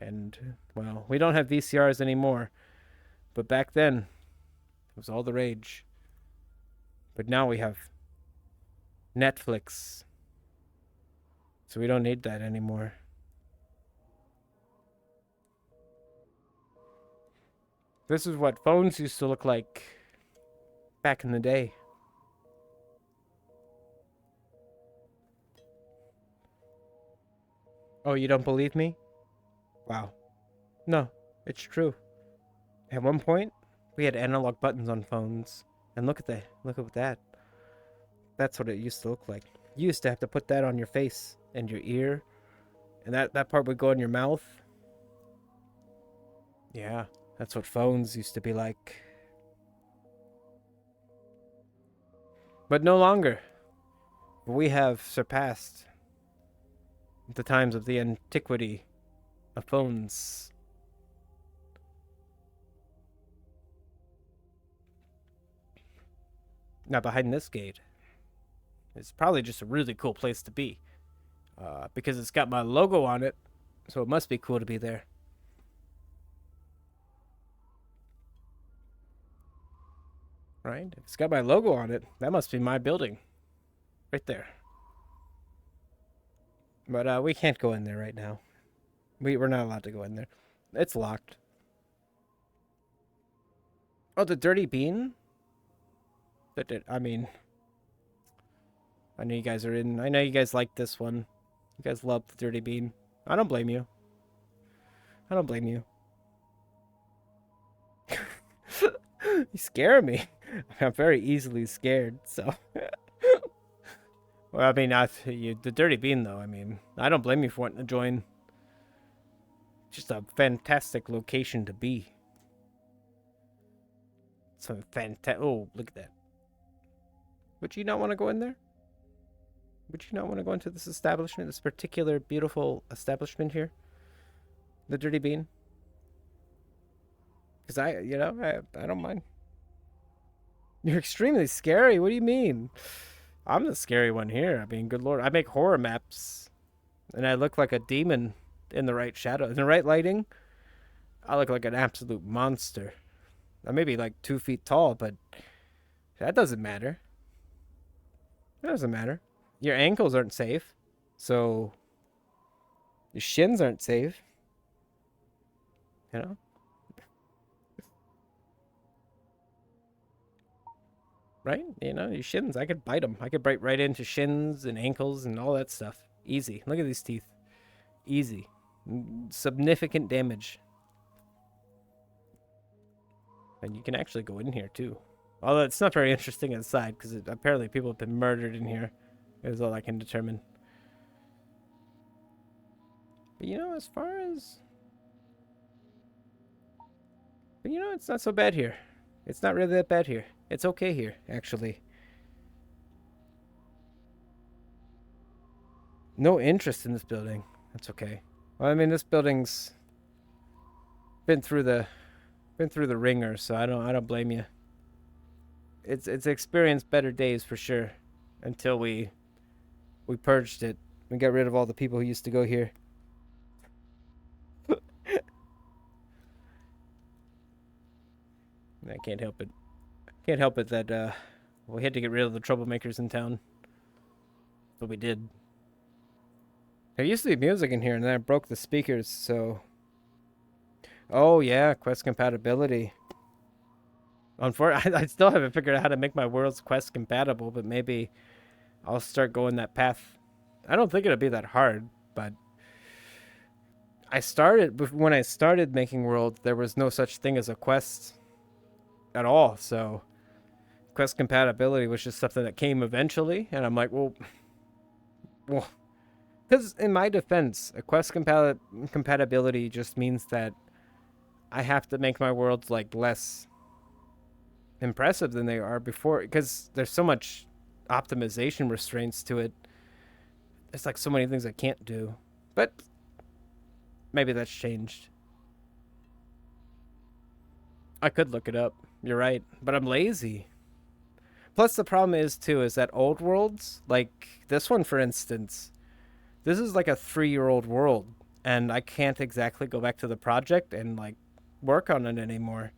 And, well, we don't have VCRs anymore. But back then, it was all the rage. But now we have Netflix. So we don't need that anymore. This is what phones used to look like back in the day. Oh, you don't believe me? Wow. No, it's true. At one point, we had analog buttons on phones. And look at that. That's what it used to look like. You used to have to put that on your face and your ear. And that part would go in your mouth. Yeah, that's what phones used to be like. But no longer. We have surpassed the times of the antiquity of phones. Now, behind this gate is probably just a really cool place to be. Because it's got my logo on it, so it must be cool to be there. Right? If it's got my logo on it, that must be my building. Right there. But we can't go in there right now. We're not allowed to go in there. It's locked. Oh, the dirty bean? I mean, I know you guys are in. I know you guys like this one. You guys love the dirty bean. I don't blame you. I don't blame you. You scare me. I'm very easily scared, so. Well, I mean, the dirty bean, though. I mean, I don't blame you for wanting to join. Just a fantastic location to be. Some fantastic. Oh, look at that. Would you not want to go in there? Would you not want to go into this establishment, this particular beautiful establishment here? The Dirty Bean? Because I don't mind. You're extremely scary. What do you mean? I'm the scary one here. I mean, good lord. I make horror maps. And I look like a demon in the right shadow. In the right lighting, I look like an absolute monster. I may be like 2 feet tall, but that doesn't matter. That doesn't matter. Your ankles aren't safe. So your shins aren't safe. You know? Right? You know, your shins. I could bite them. I could bite right into shins and ankles and all that stuff. Easy. Look at these teeth. Easy. Significant damage. And you can actually go in here too. Although it's not very interesting inside because apparently people have been murdered in here. Is all I can determine. But you know, as far as... But you know, it's not so bad here. It's not really that bad here. It's okay here, actually. No interest in this building. That's okay. Well, I mean, this building's been through the ringer, so I don't blame you. It's experienced better days for sure, until we purged it. We got rid of all the people who used to go here. I can't help it. Can't help it that we had to get rid of the troublemakers in town. But we did. There used to be music in here, and then I broke the speakers, so... Oh, yeah, Quest compatibility. Unfortunately, I still haven't figured out how to make my worlds Quest compatible, but maybe I'll start going that path. I don't think it'll be that hard, but... When I started making worlds, there was no such thing as a Quest at all, so... Quest compatibility was just something that came eventually, and I'm like, well... Because in my defense, a Quest compatibility just means that I have to make my worlds like less impressive than they are before, because there's so much optimization restraints to it. There's like so many things I can't do, but maybe that's changed. I could look it up. You're right, but I'm lazy. Plus, the problem is that old worlds, like this one, for instance. This is like a 3-year-old world, and I can't exactly go back to the project and like work on it anymore.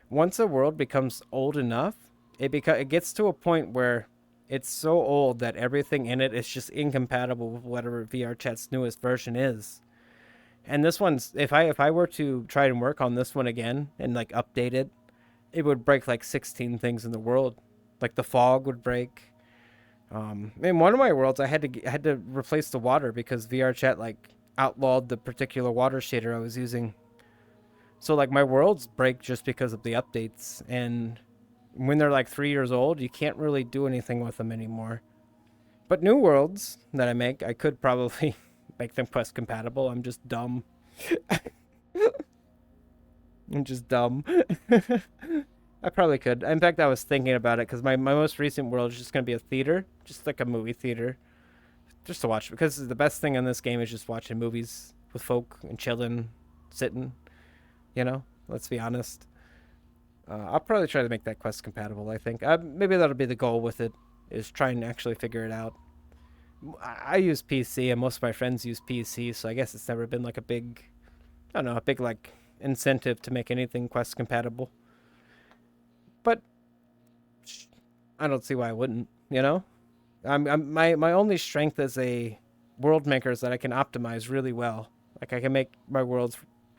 Once a world becomes old enough, it gets to a point where it's so old that everything in it is just incompatible with whatever VRChat's newest version is. And this one's if I were to try and work on this one again and like update it, it would break like 16 things in the world. Like the fog would break. In one of my worlds, I had to replace the water because VRChat like outlawed the particular water shader I was using. So like my worlds break just because of the updates, and when they're like 3 years old, you can't really do anything with them anymore. But new worlds that I make, I could probably make them Quest compatible. I'm just dumb. I'm just dumb. I probably could. In fact, I was thinking about it because my most recent world is just going to be a theater. Just like a movie theater. Just to watch. Because the best thing in this game is just watching movies with folk and chilling, sitting. You know? Let's be honest. I'll probably try to make that quest compatible. I think maybe that'll be the goal with it, is trying to actually figure it out. I use PC, and most of my friends use PC, so I guess it's never been like a big, I don't know, a big like incentive to make anything quest compatible. But I don't see why I wouldn't. You know, my only strength as a world maker is that I can optimize really well. Like I can make my worlds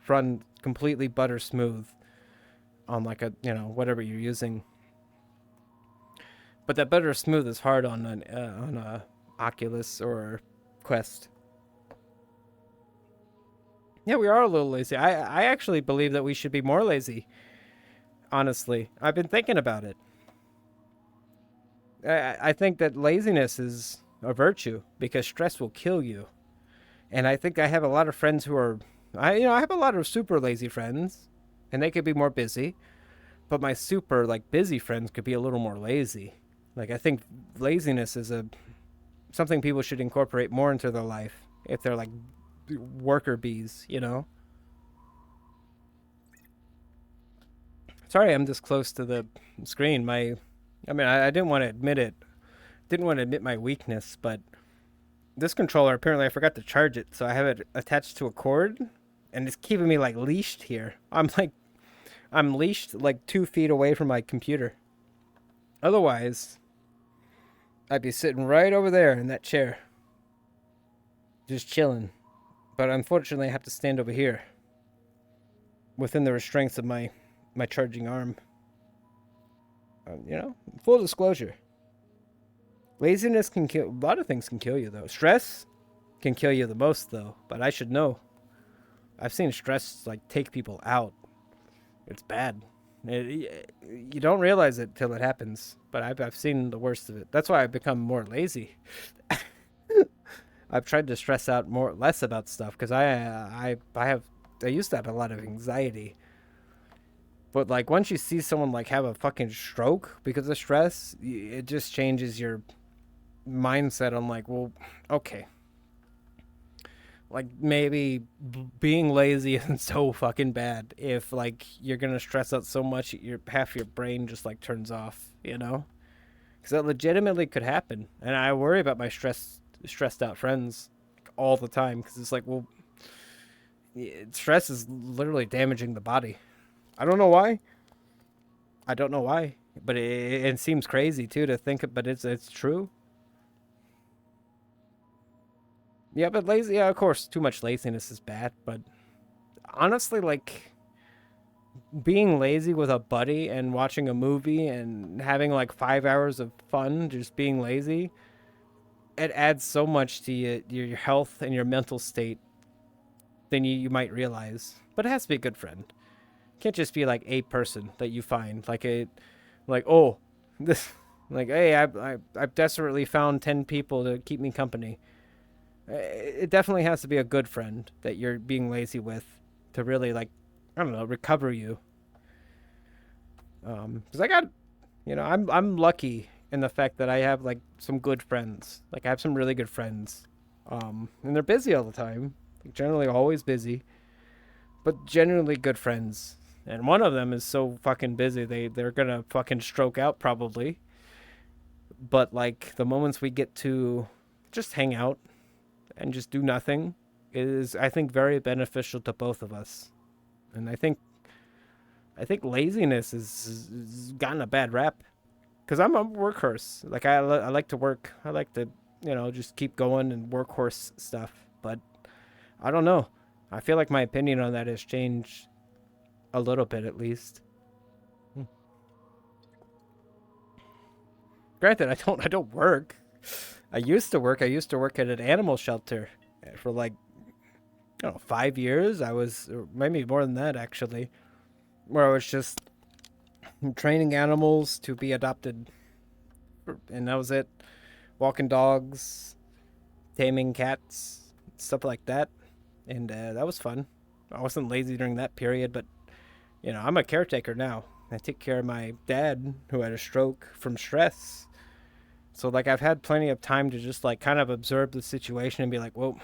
run completely butter smooth on like a, whatever you're using. But that butter smooth is hard on a Oculus or Quest. Yeah, we are a little lazy. I actually believe that we should be more lazy. Honestly, I've been thinking about it. I think that laziness is a virtue because stress will kill you. And I think I have a lot of friends who are, I have a lot of super lazy friends, and they could be more busy. But my super like busy friends could be a little more lazy. Like I think laziness is a something people should incorporate more into their life if they're like worker bees. Sorry, I'm this close to the screen. I didn't want to admit it. Didn't want to admit my weakness, but this controller apparently I forgot to charge it, so I have it attached to a cord, and it's keeping me like leashed here. I'm leashed like 2 feet away from my computer. Otherwise, I'd be sitting right over there in that chair, just chilling. But unfortunately, I have to stand over here within the restraints of my charging arm. Full disclosure. Laziness can kill. A lot of things can kill you, though. Stress can kill you the most, though. But I should know. I've seen stress like take people out. It's bad. You don't realize it till it happens. But I've seen the worst of it. That's why I've become more lazy. I've tried to stress out less about stuff because I used to have a lot of anxiety. But like once you see someone like have a fucking stroke because of stress, it just changes your mindset on like, well, okay, like maybe being lazy isn't so fucking bad if like you're gonna stress out so much your half your brain just like turns off, because that legitimately could happen. And I worry about my stressed out friends all the time because it's like, well, stress is literally damaging the body. I don't know why. I don't know why, but it seems crazy too to think. But it's true. Yeah, but lazy. Yeah, of course, too much laziness is bad. But honestly, like being lazy with a buddy and watching a movie and having like 5 hours of fun, just being lazy, it adds so much to your health and your mental state than you might realize. But it has to be a good friend. It can't just be like a person that you find like oh this like hey I've desperately found 10 people to keep me company. It definitely has to be a good friend that you're being lazy with to really like, I don't know, recover you. Because I got, I'm lucky in the fact that I have like some good friends. Like I have some really good friends, and they're busy all the time. Like, generally always busy, but genuinely good friends. And one of them is so fucking busy they're gonna fucking stroke out probably. But like the moments we get to just hang out and just do nothing is, I think, very beneficial to both of us. And I think laziness is gotten a bad rap because I'm a workhorse. Like I like to work. I like to just keep going and workhorse stuff. But I don't know. I feel like my opinion on that has changed a little bit at least. Hmm. Granted, I don't work. I used to work. I used to work at an animal shelter for like, I don't know, 5 years. I was, or maybe more than that actually, where I was just training animals to be adopted, and that was it. Walking dogs, taming cats, stuff like that, and that was fun. I wasn't lazy during that period, but I'm a caretaker now. I take care of my dad who had a stroke from stress. So like I've had plenty of time to just like kind of observe the situation and be like, well,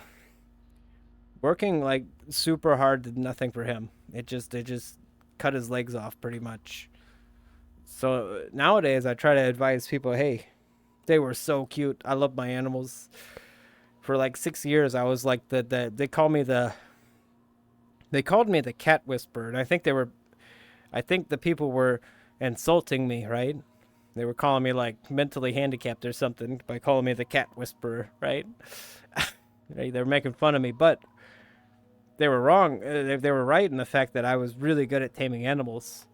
working like super hard did nothing for him. It just cut his legs off pretty much. So nowadays, I try to advise people, hey, they were so cute. I love my animals. For like 6 years, I was like they called me the cat whisperer, and I think the people were insulting me, right? They were calling me like mentally handicapped or something by calling me the cat whisperer, right? They were making fun of me, but they were wrong. They were right in the fact that I was really good at taming animals.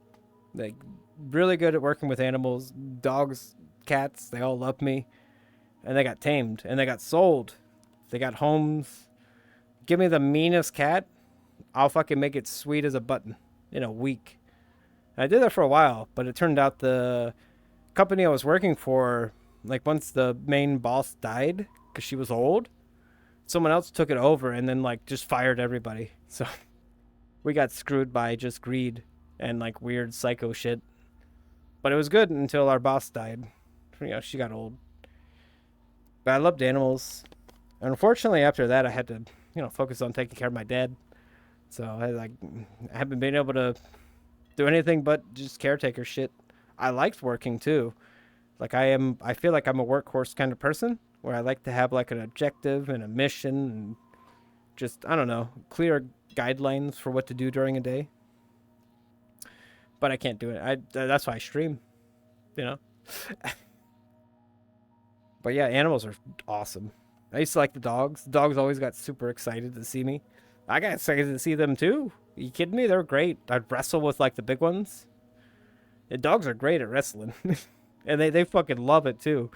Like, really good at working with animals. Dogs, cats, they all loved me. And they got tamed. And they got sold. They got homes. Give me the meanest cat. I'll fucking make it sweet as a button in a week. And I did that for a while, but it turned out the company I was working for, like, once the main boss died, because she was old, someone else took it over and then, like, just fired everybody. So we got screwed by just greed and, like, weird psycho shit. But it was good until our boss died. She got old. But I loved animals. And unfortunately, after that, I had to, focus on taking care of my dad. So I haven't been able to do anything but just caretaker shit. I liked working too. I feel like I'm a workhorse kind of person where I like to have like an objective and a mission and just, I don't know, clear guidelines for what to do during a day. But I can't do it. That's why I stream, you know. But yeah, animals are awesome. I used to like the dogs. The dogs always got super excited to see me. I got excited to see them too. Are you kidding me? They're great. I'd wrestle with like the big ones. The dogs are great at wrestling. And they fucking love it too.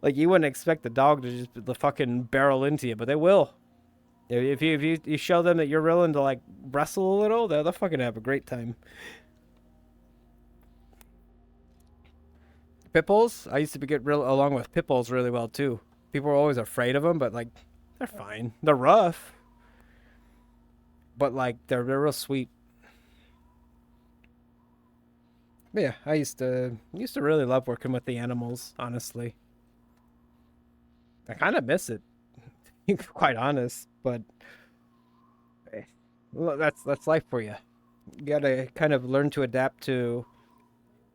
Like, you wouldn't expect the dog to just the fucking barrel into you, but they will. If you show them that you're willing to like wrestle a little, they'll fucking have a great time. Pit bulls, I used to get real along with pit bulls really well too. People were always afraid of them, but like they're fine. They're rough, but like they're real sweet. But yeah, I used to really love working with the animals. Honestly, I kind of miss it. To be quite honest, but eh, well, that's life for you. You gotta kind of learn to adapt to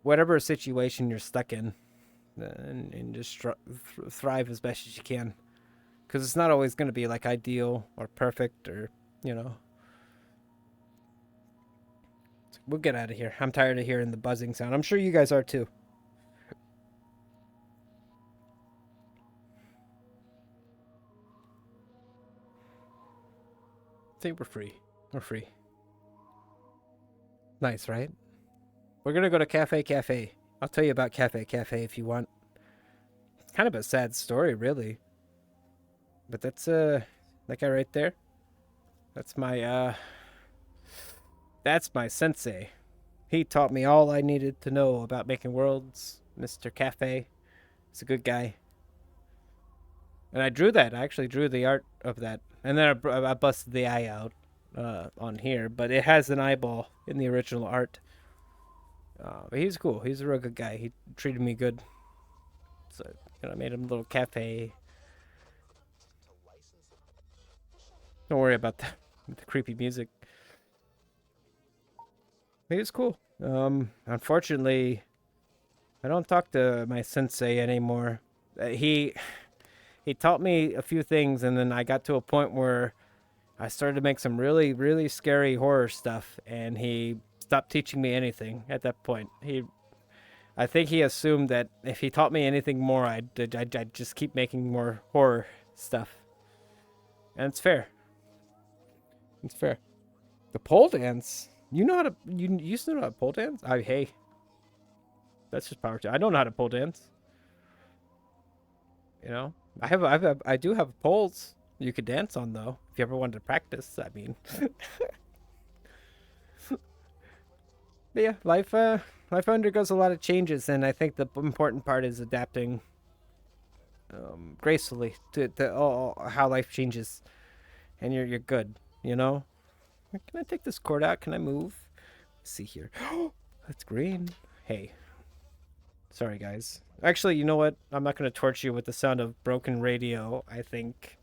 whatever situation you're stuck in, and just thrive as best as you can. Because it's not always going to be like ideal or perfect or you know. We'll get out of here. I'm tired of hearing the buzzing sound. I'm sure you guys are too. I think we're free. We're free. Nice, right? We're gonna go to Cafe Cafe. I'll tell you about Cafe Cafe if you want. It's kind of a sad story, really. But that's that guy right there. That's my sensei. He taught me all I needed to know about making worlds. Mr. Cafe. He's a good guy. And I drew that. I actually drew the art of that. And then I busted the eye out on here, but it has an eyeball in the original art. But he's cool. He's a real good guy. He treated me good. So, I made him a little cafe. Don't worry about the creepy music. He was cool. Unfortunately, I don't talk to my sensei anymore. He taught me a few things, and then I got to a point where I started to make some really, really scary horror stuff, and he stopped teaching me anything at that point. I think he assumed that if he taught me anything more, I'd just keep making more horror stuff. And it's fair. It's fair. The pole dance. You used to know how to pole dance? Hey, that's just power to. I don't know how to pole dance. You know, I do have poles you could dance on though. If you ever wanted to practice, I mean. But yeah, life undergoes a lot of changes, and I think the important part is adapting gracefully to all how life changes, and you're good. You know. Can I take this cord out? Can I move? Let's see here. That's green. Hey, sorry guys. Actually, you know what? I'm not gonna torture you with the sound of broken radio. I think.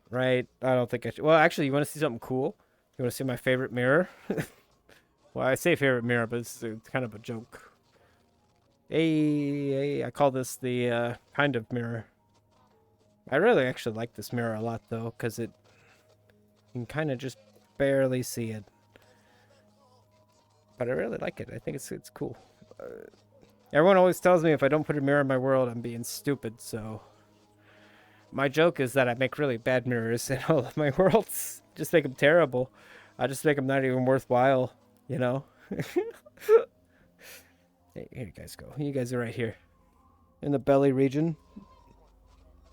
Right? I don't think I should. Well, actually, you want to see something cool? You want to see my favorite mirror? Well, I say favorite mirror, but it's kind of a joke. I call this the kind of mirror. I really actually like this mirror a lot though, because it you can kind of just barely see it. But I really like it. I think it's cool. Everyone always tells me if I don't put a mirror in my world, I'm being stupid. So my joke is that I make really bad mirrors in all of my worlds. Just make them terrible. I just make them not even worthwhile. You know. Hey, here you guys go. You guys are right here in the belly region.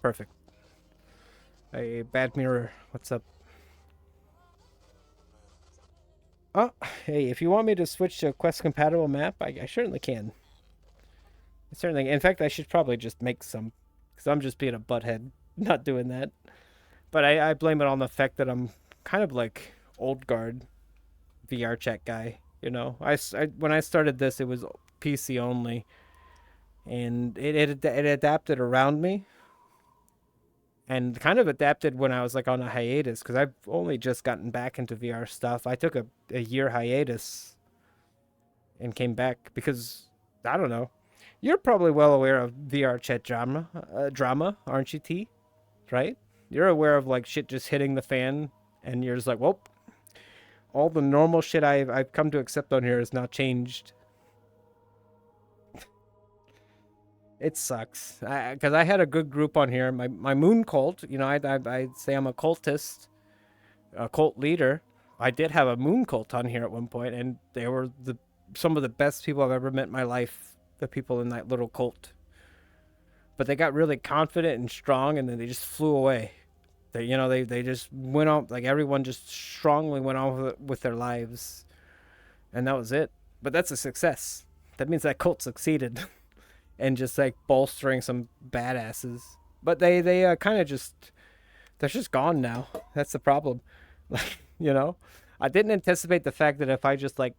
Perfect. A bad mirror. What's up? Oh, hey, if you want me to switch to a quest compatible map, I certainly can. Certainly. In fact, I should probably just make some, because I'm just being a butthead, not doing that. But I blame it on the fact that I'm kind of like old guard VR chat guy. You know, when I started this, it was PC only, and it adapted around me, and kind of adapted when I was like on a hiatus because I've only just gotten back into VR stuff. I took a year hiatus and came back because I don't know. You're probably well aware of VR chat drama, aren't you, T? Right? You're aware of like shit just hitting the fan, and you're just like, well, all the normal shit I've come to accept on here has now changed. It sucks because I had a good group on here. My moon cult, you know, I'd say I'm a cultist, a cult leader. I did have a moon cult on here at one point, and they were some of the best people I've ever met in my life. The people in that little cult, but they got really confident and strong, and then they just flew away. They just went on, like everyone just strongly went on with their lives, and that was it. But that's a success. That means that cult succeeded, and just like bolstering some badasses. But they kind of just they're just gone now. That's the problem. Like I didn't anticipate the fact that if I just like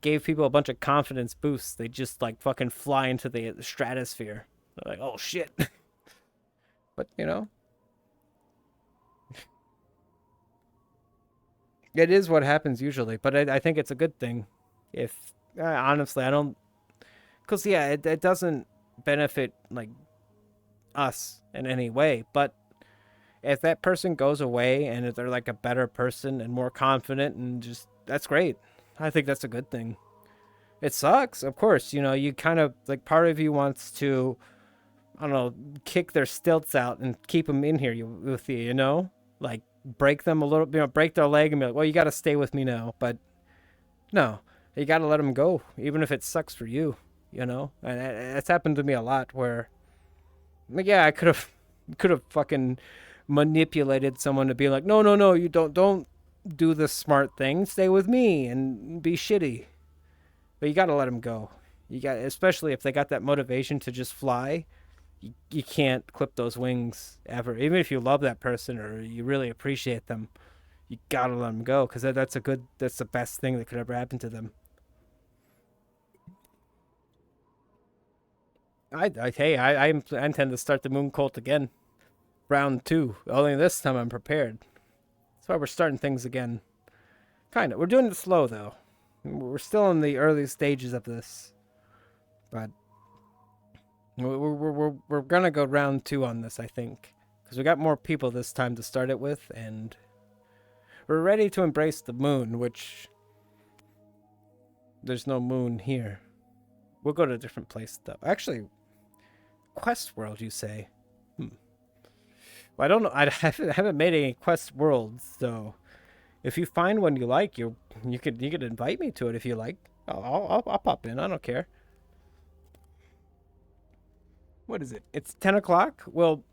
gave people a bunch of confidence boosts, they just like fucking fly into the stratosphere. They're like, oh shit. But it is what happens usually. But I think it's a good thing. If honestly, I don't, because yeah, it doesn't benefit like us in any way. But if that person goes away and if they're like a better person and more confident and just that's great. I think that's a good thing. It sucks, of course. You kind of like part of you wants to, I don't know, kick their stilts out and keep them in here with you. Like break them a little, break their leg and be like, well, you got to stay with me now. But no, you got to let them go, even if it sucks for you. And it's happened to me a lot where, like, yeah, I could have fucking manipulated someone to be like, no, no, no, you don't do the smart thing. Stay with me and be shitty. But you got to let them go. You got, especially if they got that motivation to just fly. You can't clip those wings ever. Even if you love that person or you really appreciate them, you gotta let them go because that's the best thing that could ever happen to them. I intend to start the moon cult again, round two. Only this time I'm prepared. That's why we're starting things again. Kind of. We're doing it slow though. We're still in the early stages of this, but we're gonna go round two on this, I think, because we got more people this time to start it with, and we're ready to embrace the moon. Which there's no moon here. We'll go to a different place though. Actually, Quest World, you say? Well, I don't know. I haven't made any Quest Worlds, so if you find one you like, you could invite me to it if you like. I'll pop in. I don't care. What is it? It's 10 o'clock. Well,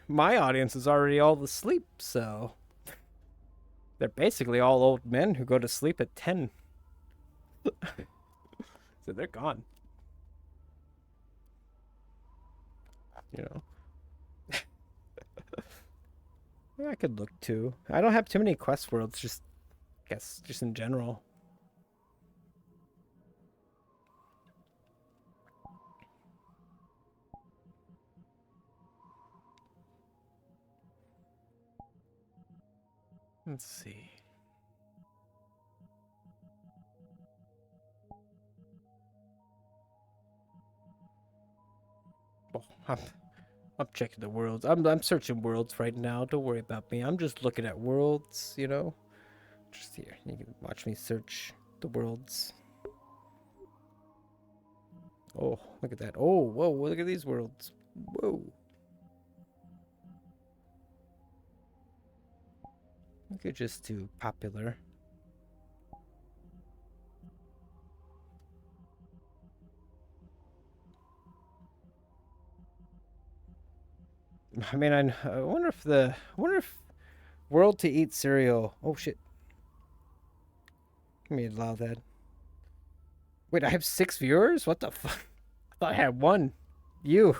my audience is already all asleep, so they're basically all old men who go to sleep at 10. So they're gone. You know. Yeah, I could look too. I don't have too many quest worlds. Just I guess just in general. Let's see. Oh, I'm checking the worlds. I'm searching worlds right now. Don't worry about me. I'm just looking at worlds, you know. Just here. You can watch me search the worlds. Oh, look at that. Oh, whoa, look at these worlds. Whoa. Look at just too popular. I mean, I wonder if world to eat cereal. Oh shit. Let me allow that. Wait, I have 6 viewers? What the fuck? I thought I had one. You.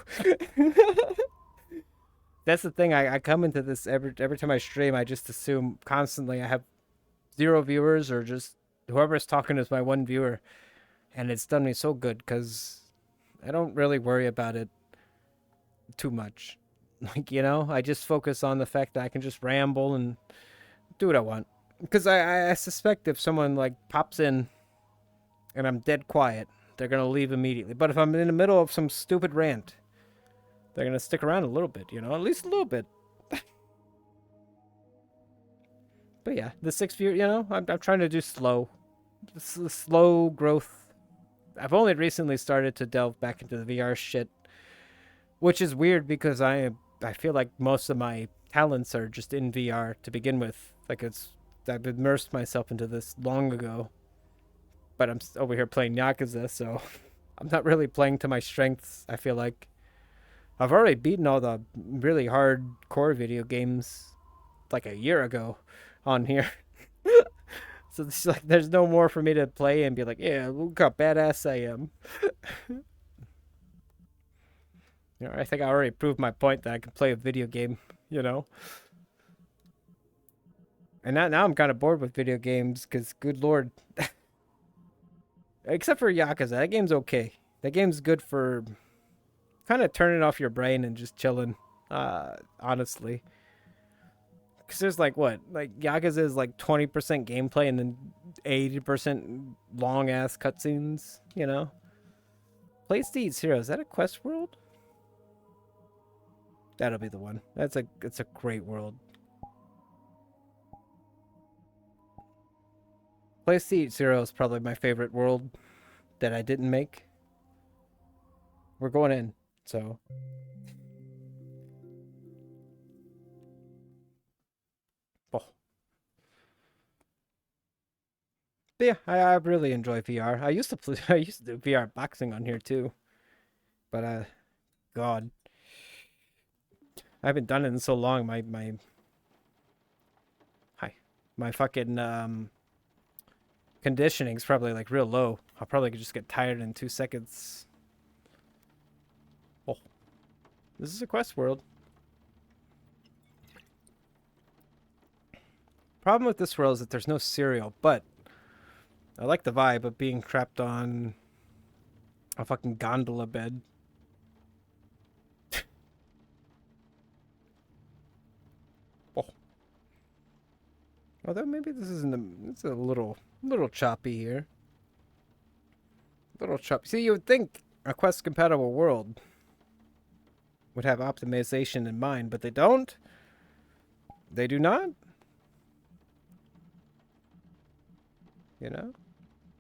That's the thing. I come into this every time I stream. I just assume constantly I have 0 viewers or just whoever's talking is my one viewer, and it's done me so good because I don't really worry about it too much. Like I just focus on the fact that I can just ramble and do what I want. Because I suspect if someone like pops in and I'm dead quiet, they're gonna leave immediately. But if I'm in the middle of some stupid rant, they're gonna stick around a little bit, at least a little bit. But yeah, the 6 viewer, I'm trying to do slow growth. I've only recently started to delve back into the VR shit, which is weird because I feel like most of my talents are just in VR to begin with. Like I've immersed myself into this long ago, but I'm over here playing Yakuza, so I'm not really playing to my strengths. I feel like I've already beaten all the really hardcore video games like a year ago on here. So it's like there's no more for me to play and be like, yeah, look how badass I am. I think I already proved my point that I can play a video game, you know. And now I'm kind of bored with video games because, good lord, except for Yakuza, that game's okay. That game's good for kind of turning off your brain and just chilling. Honestly, because there's like Yakuza is like 20% gameplay and then 80% long ass cutscenes. Place to Eat Zero, is that a quest world? That'll be the one. It's a great world. Place to Eat Zero is probably my favorite world that I didn't make. We're going in, so. Oh. But yeah, I really enjoy VR. I used to do VR boxing on here too, but God, I haven't done it in so long. My fucking conditioning's probably like real low. I'll probably just get tired in 2 seconds. Oh, this is a quest world. Problem with this world is that there's no cereal, but I like the vibe of being trapped on a fucking gondola bed. Oh. Although maybe this isn't it's a little choppy here. A little choppy. See, you would think a quest compatible world would have optimization in mind, but they don't. They do not.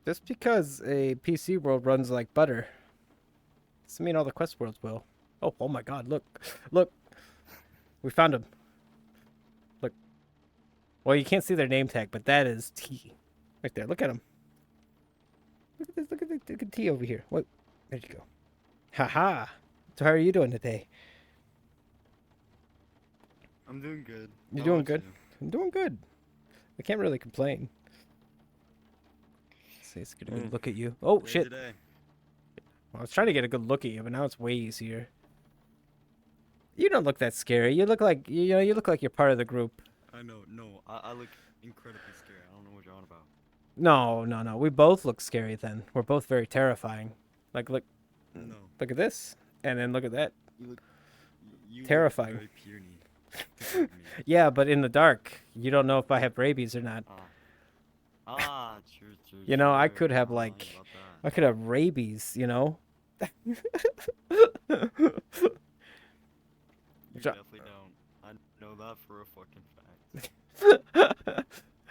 Just because a PC world runs like butter doesn't mean all the quest worlds will. Oh my god, look. We found him. Look. Well, you can't see their name tag, but that is T. Right there, look at him. Look at this, look at T over here. What? There you go. Haha. So how are you doing today? I'm doing good. You're doing good? I'm doing good. I can't really complain. Let's get a good look at you. Oh, shit. Well, I was trying to get a good look at you, but now it's way easier. You don't look that scary. You look like you look like you're part of the group. I know. No, I look incredibly scary. I don't know what you're on about. No. We both look scary then. We're both very terrifying. Like look at this. And then look at that. You terrifying. Look very puny. Yeah, but in the dark, you don't know if I have rabies or not. True. I could have I could have rabies, for a fucking fact.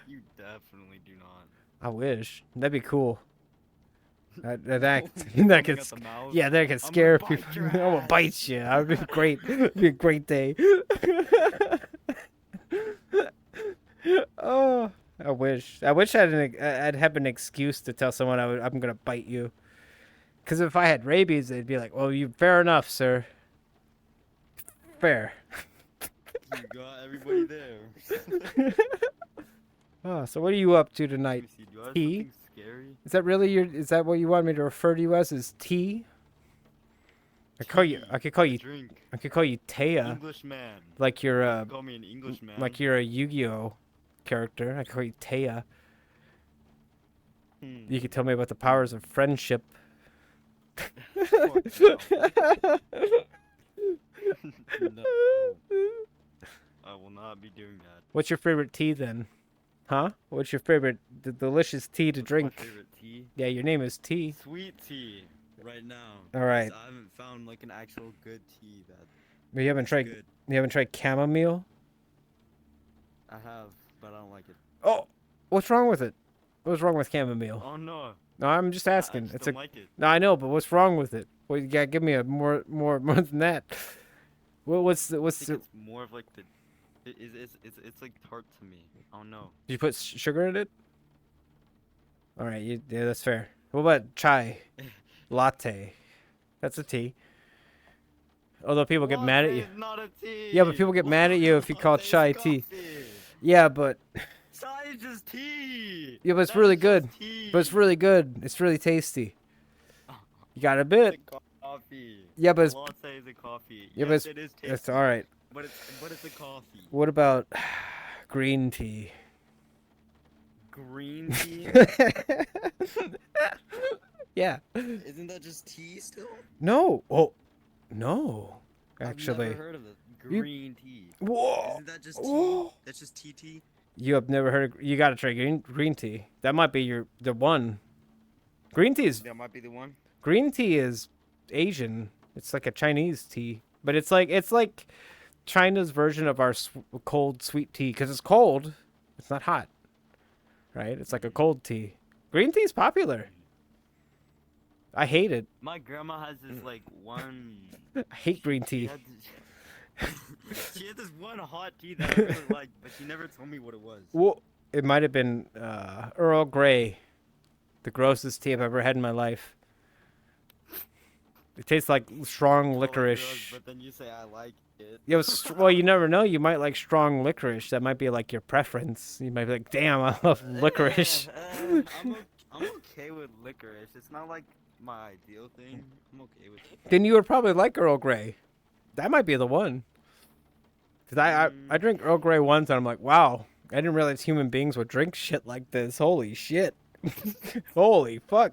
You definitely do not. I wish. That'd be cool. That that Foaming that could at the mouth. yeah, that could gonna scare bite people. your I'm gonna ass. bite you. That'd be great. It'd be a great day. Oh, I wish. I wish I'd have an excuse to tell someone I'm gonna bite you. Because if I had rabies, they'd be like, "Well, you fair enough, sir. Fair." You got everybody there. Oh, so what are you up to Let tonight? me see, do I have Tea? something scary? Is that really your? Is that what you want me to refer to you as? Is tea? I call you. Tea, I could call a you. drink. I could call you Taya, Englishman. like you're You call me an Englishman. like you're a Yu-Gi-Oh character. I could call you Taya. You could tell me about the powers of friendship. Fuck no. I will not be doing that. What's your favorite tea then? Huh? What's your favorite delicious tea to What's drink? My favorite tea? Yeah, your name is Tea. Sweet tea. Right now. All right. 'cause I haven't found like an actual good tea that But you haven't is tried. good. You haven't tried chamomile. I have, but I don't like it. Oh, what's wrong with it? What's wrong with chamomile? Oh no. No, I'm just I asking. just It's a. don't like it. No, I know, but what's wrong with it? Well, you gotta give me a more than that. What's I the? think it's more of like the. It's like tart to me. I don't know. Did you put sugar in it? All right, yeah, that's fair. What about chai, latte? That's a tea. Although people get mad at you. Latte is not a tea. Yeah, but people get mad at you if you call it Latte is chai tea. coffee. Yeah, but Chai is just tea. yeah, but it's That really is good. just tea. But it's really good. It's really tasty. You got a bit. It's a coffee. Yeah, but it's, Latte is a coffee. yeah, but Yes, it's, it is tasty. it's all right. But it's a coffee. What about green tea? Green tea? Yeah. Isn't that just tea still? No. Oh, no. I've Actually. never heard of it. You- Green tea. Whoa. Isn't that just tea? Whoa. That's just TT? You have never heard of, you gotta try green tea. That might be the one. Green tea is That might be the one. green tea is Asian. It's like a Chinese tea, but it's like China's version of our cold sweet tea because it's cold. It's not hot, right? It's like a cold tea. Green tea is popular. I hate it. My grandma has this like one. I hate green She tea. had, she had this one hot tea that I really liked, but she never told me what it was. Well, it might have been Earl Grey, the grossest tea I've ever had in my life. It tastes like strong Oh, like yours, licorice. but then you say I like it. Yeah, well, you never know. You might like strong licorice. That might be like your preference. You might be like, damn, I love licorice. I'm okay with licorice. It's not like my ideal thing. I'm okay with it. Then you would probably like Earl Grey. That might be the one. Cause I drink Earl Grey once and I'm like, wow, I didn't realize human beings would drink shit like this. Holy shit. Holy fuck.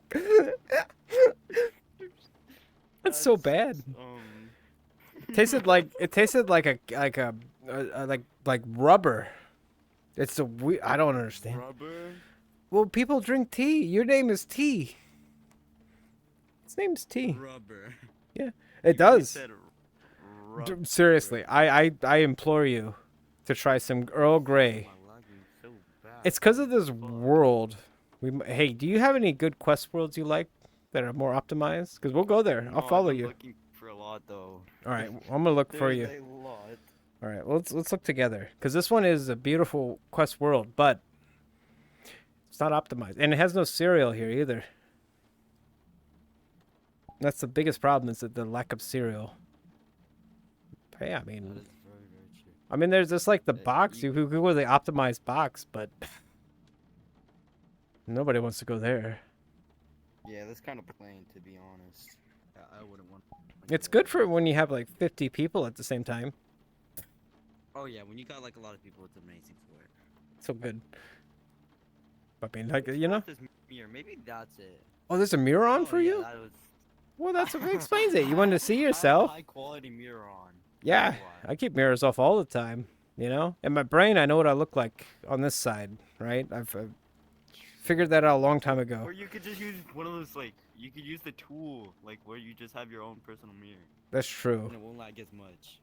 That's so bad. It tasted like like rubber. It's a I don't understand. Rubber. Well, people drink tea. Your name is Tea. His name's Tea. Rubber. It does. Said Seriously, I implore you to try some Earl Grey. It's because of this world. Hey, do you have any good quest worlds you like that are more optimized? Because we'll go there. I'll follow you. Looking for a lot though. All right, I'm gonna look for you. There's a lot. All right, let's look together because this one is a beautiful quest world, but it's not optimized, and it has no cereal here either. That's the biggest problem is that the lack of cereal. Hey, I That mean, is very, very true. there's just like the Yeah, box. You could go with the optimized box, but nobody wants to go there. Yeah, that's kind of plain to be honest. I wouldn't want. It's good for when you have like 50 people at the same time. Oh yeah, when you got like a lot of people, it's amazing for it. So good. I mean, like you know. This mirror, maybe that's it. Oh, there's a mirror on Oh, for yeah, you. That was... Well, that's what explains it. You wanted to see I have a yourself. high quality mirror on. Yeah, That's why. I keep mirrors off all the time. You know, in my brain, I know what I look like on this side, right? I've figured that out a long time ago. Or you could just use one of those like you could use the tool like where you just have your own personal mirror That's true. and it won't lag as much.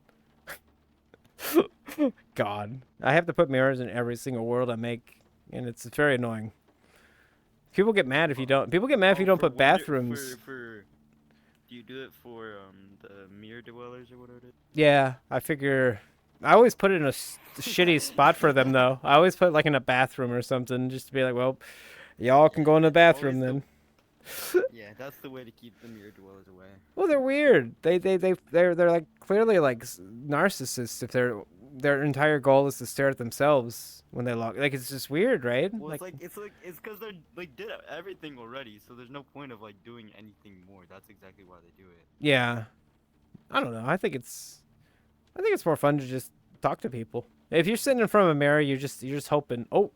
God, I have to put mirrors in every single world I make, and it's very annoying. People get mad if you don't. People get mad if you don't for put bathrooms. Do you do it for the mirror dwellers or whatever it is? Yeah, I figure. I always put it in a shitty spot for them though. I always put like in a bathroom or something, just to be like, well, y'all can go in the That's bathroom always then. Yeah, that's the way to keep the mirror dwellers away. Well, they're weird. They're like clearly like narcissists if their entire goal is to stare at themselves when they log. Like it's just weird, right? Well, it's because they're like did everything already, so there's no point of like doing anything more. That's exactly why they do it. Yeah. I don't know. I think it's more fun to just talk to people. If you're sitting in front of a mirror, you're just hoping. Oh,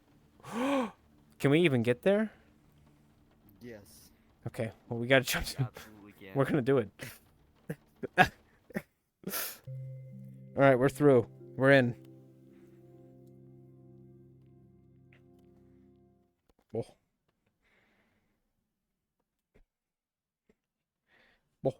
can we even get there? Yes, Okay. Well, we gotta jump. absolutely can. We're gonna do it. All right, we're through. We're in. Oh. Oh.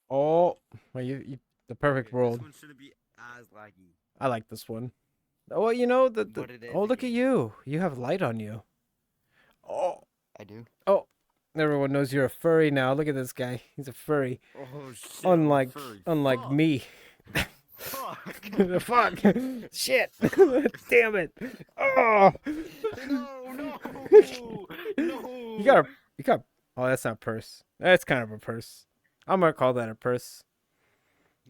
Oh. Well, you the perfect Okay, world. This one shouldn't be as laggy. I like this one. Oh, well, you know the But it is oh, look at again. you. You have light on you. Oh. I do. Oh. Everyone knows you're a furry now. Look at this guy. He's a furry. Oh shit! Unlike furry. Fuck. me. Fuck. Fuck. Shit. Damn it. Oh. No, no, no. You got oh, that's not a purse. That's kind of a purse. I'm gonna call that a purse.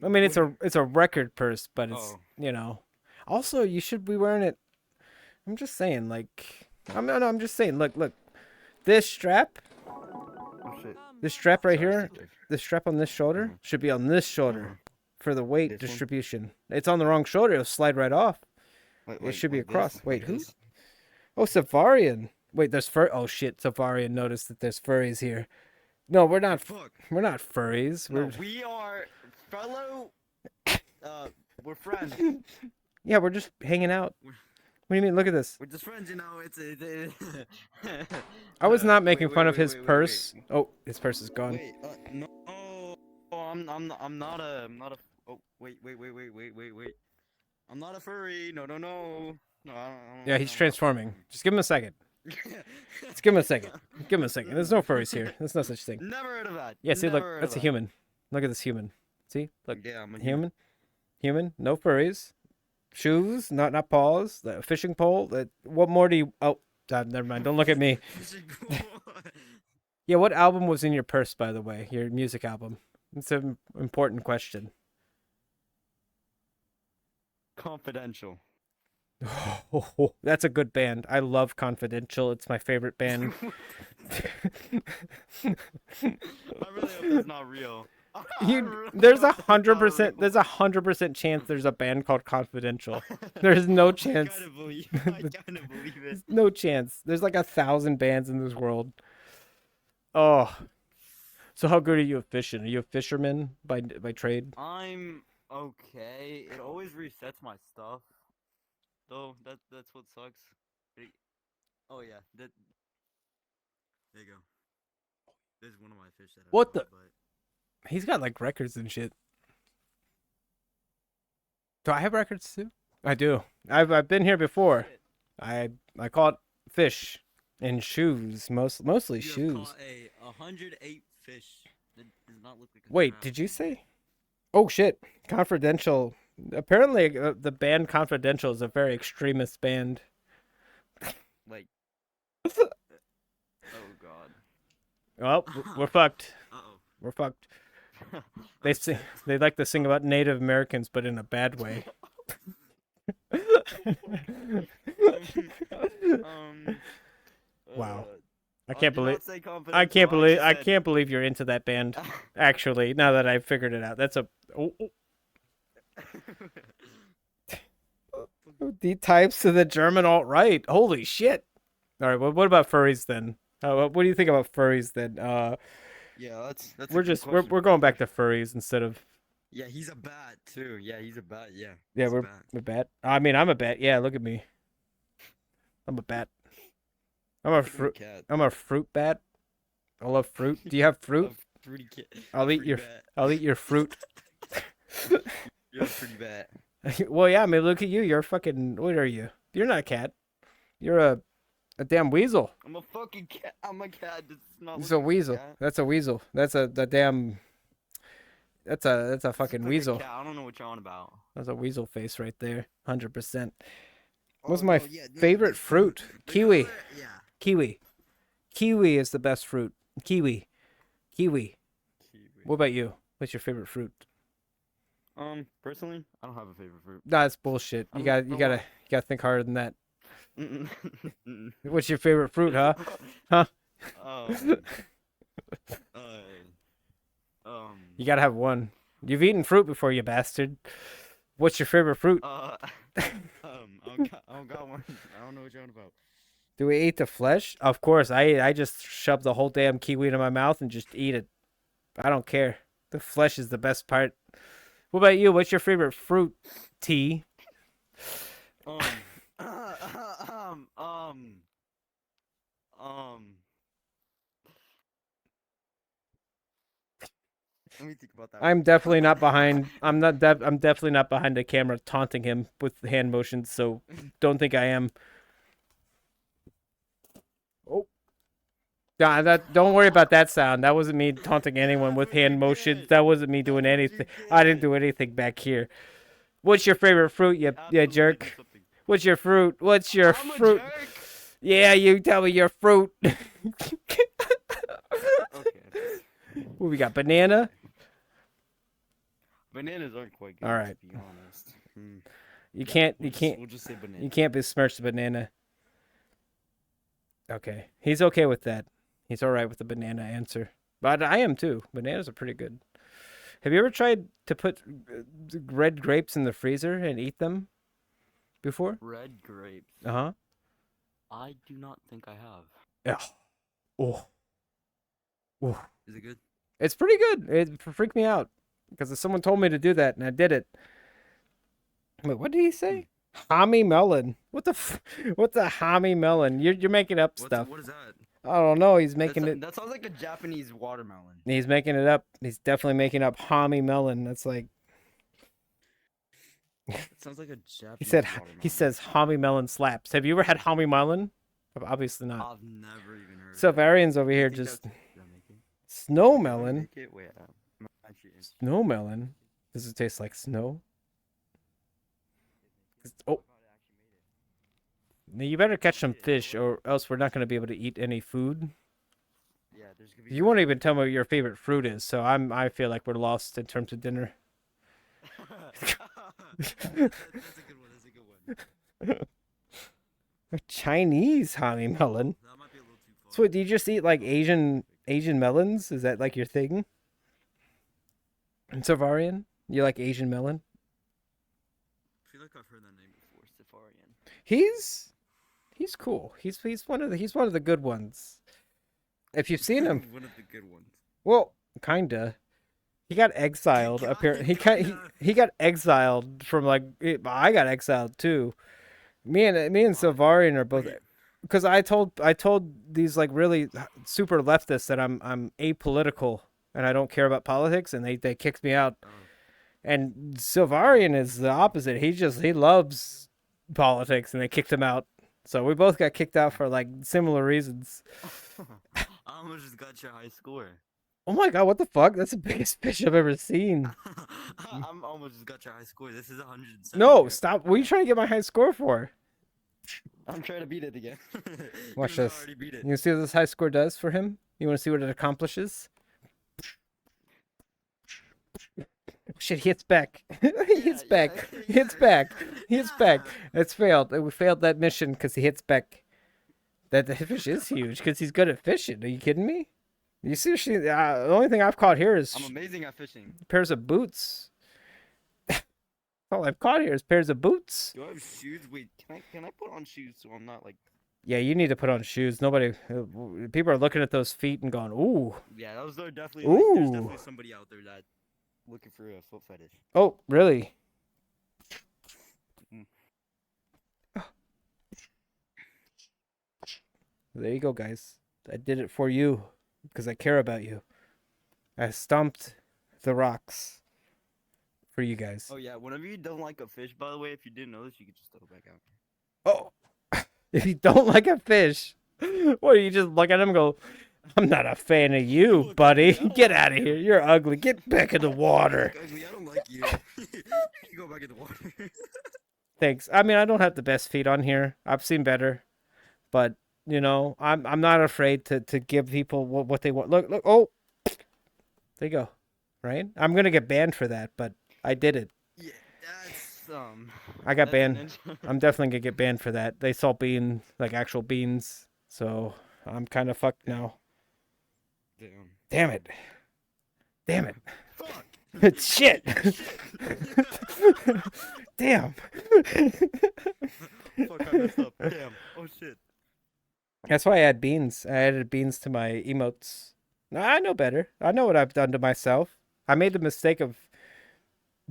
I mean, it's a record purse, but it's Oh. you know. Also, you should be wearing it. I'm just saying, like, I'm just saying. Look, this strap, Oh shit. this strap right Sorry, here, Steve. this strap on this shoulder should be on this shoulder for the weight This one? distribution. It's on the wrong shoulder; it'll slide right off. Wait, should be like across. this, Wait, like who? this? Oh, Savarian. Wait, there's Oh shit, Savarian noticed that there's furries here. No, we're not. Fuck. We're not furries. No, We're we are fellow. We're friends. yeah, we're just hanging out. What do you mean? Look at this. We're just friends, you know. I was not Wait, making wait, fun of wait, his wait, wait, purse. Oh, his purse is gone. Wait, no. Oh, I'm not a. Oh, wait. I'm not a furry. No. No, I don't, Yeah, he's I'm not transforming. a Just give him a second. furry. Just give him a second. Give him a second. There's no furries here. There's no such thing. Never heard of that. Yeah, see, Never look, heard that's a of that. human. Look at this human. See, look, Yeah, I'm a human, no furries, shoes, not paws, the fishing pole. What more do you? Oh, never mind. Don't look at me. Yeah, what album was in your purse, by the way? Your music album. It's an important question. Confidential. Oh, that's a good band. I love Confidential. It's my favorite band. I really hope that's not real. There's 100%. There's 100% chance there's a band called Confidential. There's no chance. I kind of believe it. There's no chance. There's like 1,000 bands in this world. Oh, so how good are you at fishing? Are you a fisherman by trade? I'm okay. It always resets my stuff. Though that's what sucks. Oh yeah, there you go. There's one of my fish that I What bought, the- but He's got like records and shit. Do I have records too? I do. I've been here before. I caught fish and shoes, mostly You have shoes. caught a 108 fish. That does not look like a Wait, crab. did you say? Oh shit, Confidential. Apparently, the band Confidential is a very extremist band. like, oh god. Well, we're fucked. Uh-oh. We're fucked. They sing. They like to sing about Native Americans, but in a bad way. Um. Wow. I I can't did believe. not say I confidential, can't believe. just I said- can't believe you're into that band. Actually, now that I've figured it out, that's a. Oh, the types of the German alt right. Holy shit! All right. Well, what about furries then? What do you think about furries then? Yeah, that's. We're going back to furries instead of Yeah, he's a bat too. Yeah, he's a bat. Yeah. Yeah, he's a we're bat. a bat. I mean, I'm a bat. Yeah, look at me. I'm a bat. I'm a Look at my fruit. cat. I'm a fruit bat. I love fruit. Do you have fruit? A fruity cat. I'll a eat fruity your. bat. I'll eat your fruit. You're a pretty bat. Well, yeah. I mean, look at you. You're a fucking. What are you? You're not a cat. You're a damn weasel. I'm a fucking cat. I'm a cat. It's not. It's a weasel. That's a weasel. That's a the damn. That's a fucking weasel. I don't know what you're on about. That's a weasel face right there. 100%. Oh, What's my favorite fruit? Kiwi. Yeah. Kiwi. Kiwi is the best fruit. Kiwi. Kiwi. What about you? What's your favorite fruit? Personally, I don't have a favorite fruit. That's bullshit. You I'm- gotta think harder than that. Mm-mm. What's your favorite fruit, huh? Huh? Um, You gotta have one. You've eaten fruit before, you bastard. What's your favorite fruit? I don't got one. I don't know what you're on about. Do we eat the flesh? Of course. I just shove the whole damn kiwi into my mouth and just eat it. I don't care. The flesh is the best part. What about you? What's your favorite fruit? Tea. Um, um, um, um. Let me think about that. I'm definitely not behind. I'm definitely not behind the camera taunting him with hand motions. So don't think I am. Oh. Nah, don't worry about that sound. That wasn't me taunting anyone with hand motions. That wasn't me doing anything. I didn't do anything back here. What's your favorite fruit, you Absolutely do jerk? something. What's your fruit? What's your I'm a fruit? jerk. Yeah, you tell me your fruit. Okay. What we got? Banana? Bananas aren't quite good. All right. To be honest. Hmm. You Yeah, can't we'll you just- can't We'll just say banana. you can't besmirch the banana. Okay. He's okay with that. He's all right with the banana answer. But I am too. Bananas are pretty good. Have you ever tried to put red grapes in the freezer and eat them before? Red grapes. Uh-huh. I do not think I have. Yeah. Oh. Oh. Is it good? It's pretty good. It freaked me out because someone told me to do that and I did it. Wait, what did he say? Hami melon. What the what's a hami melon? You're making up stuff. What is that? I don't know. He's making it. That sounds like a Japanese watermelon. He's making it up. He's definitely making up hami melon. That's like It sounds like a Japanese he said. watermelon. He says hami melon slaps. Have you ever had hami melon? Obviously not. I've never even heard. So of that. Varians over here I think just that's- did I make it? snow Did I melon. make it? Wait, I'm actually interested. Snow melon. Does it taste like snow? Oh. Now you better catch some fish, or else we're not going to be able to eat any food. Yeah, there's gonna be. You won't even tell me what your favorite fruit is, so I feel like we're lost in terms of dinner. That's a good one. That's a good one. A Chinese honey melon. That might be a little too far. So what, do you just eat like Asian melons? Is that like your thing? And Savarian, you like Asian melon? I feel like I've heard that name before. Safarian. He's cool. He's one of the good ones. If you've seen him, One of the good ones. well, kinda. He got exiled. Apparently, he got exiled from like. I got exiled too. Me and Savarian are both. Because I told these like really super leftists that I'm apolitical and I don't care about politics, and they kicked me out. Oh. And Silvarian is the opposite. He loves politics, and they kicked him out. So we both got kicked out for like similar reasons. I almost just got your high score. Oh my god, what the fuck? That's the biggest fish I've ever seen. I'm almost just got your high score. This is 107. No, stop. What are you trying to get my high score for? I'm trying to beat it again. Watch Even though I this. already beat it. You see what this high score does for him? You want to see what it accomplishes? Shit, he hits back. He hits Yeah, back. yeah, He hits back. He hits back. It's failed. We failed that mission because he hits back. That the fish is huge because he's good at fishing. Are you kidding me? You seriously? The only thing I've caught here is I'm amazing at fishing. pairs of boots. All I've caught here is pairs of boots. Do I have shoes? Wait, can I put on shoes so I'm not like? Yeah, you need to put on shoes. Nobody, people are looking at those feet and going, "Ooh, Yeah, those are definitely. Like, there's Ooh. definitely somebody out there that looking for a foot fetish. Oh, really? Mm. There you go, guys. I did it for you because I care about you. I stomped the rocks for you guys. Oh yeah, whenever you don't like a fish, by the way, if you didn't know this, you could just throw it back out. Oh, if you don't like a fish, what do you just look at him and go, I'm not a fan of you, Look, buddy. I don't Get like out of you." here. You're ugly. Get back in the water. Look, ugly, I don't like you. You go back in the water. Thanks. I mean, I don't have the best feet on here. I've seen better, but you know, I'm not afraid to give people what they want. Look. Oh, there you go. Right? I'm gonna get banned for that, but I did it. Yeah, that's I got that's banned. an int- I'm definitely gonna get banned for that. They saw bean like actual beans, so I'm kind of fucked now. damn. Damn it. Damn it. Fuck. Shit. Damn. Fuck, I messed up. Damn. Oh shit. That's why I add beans. I added beans to my emotes. No, I know better. I know what I've done to myself. I made the mistake of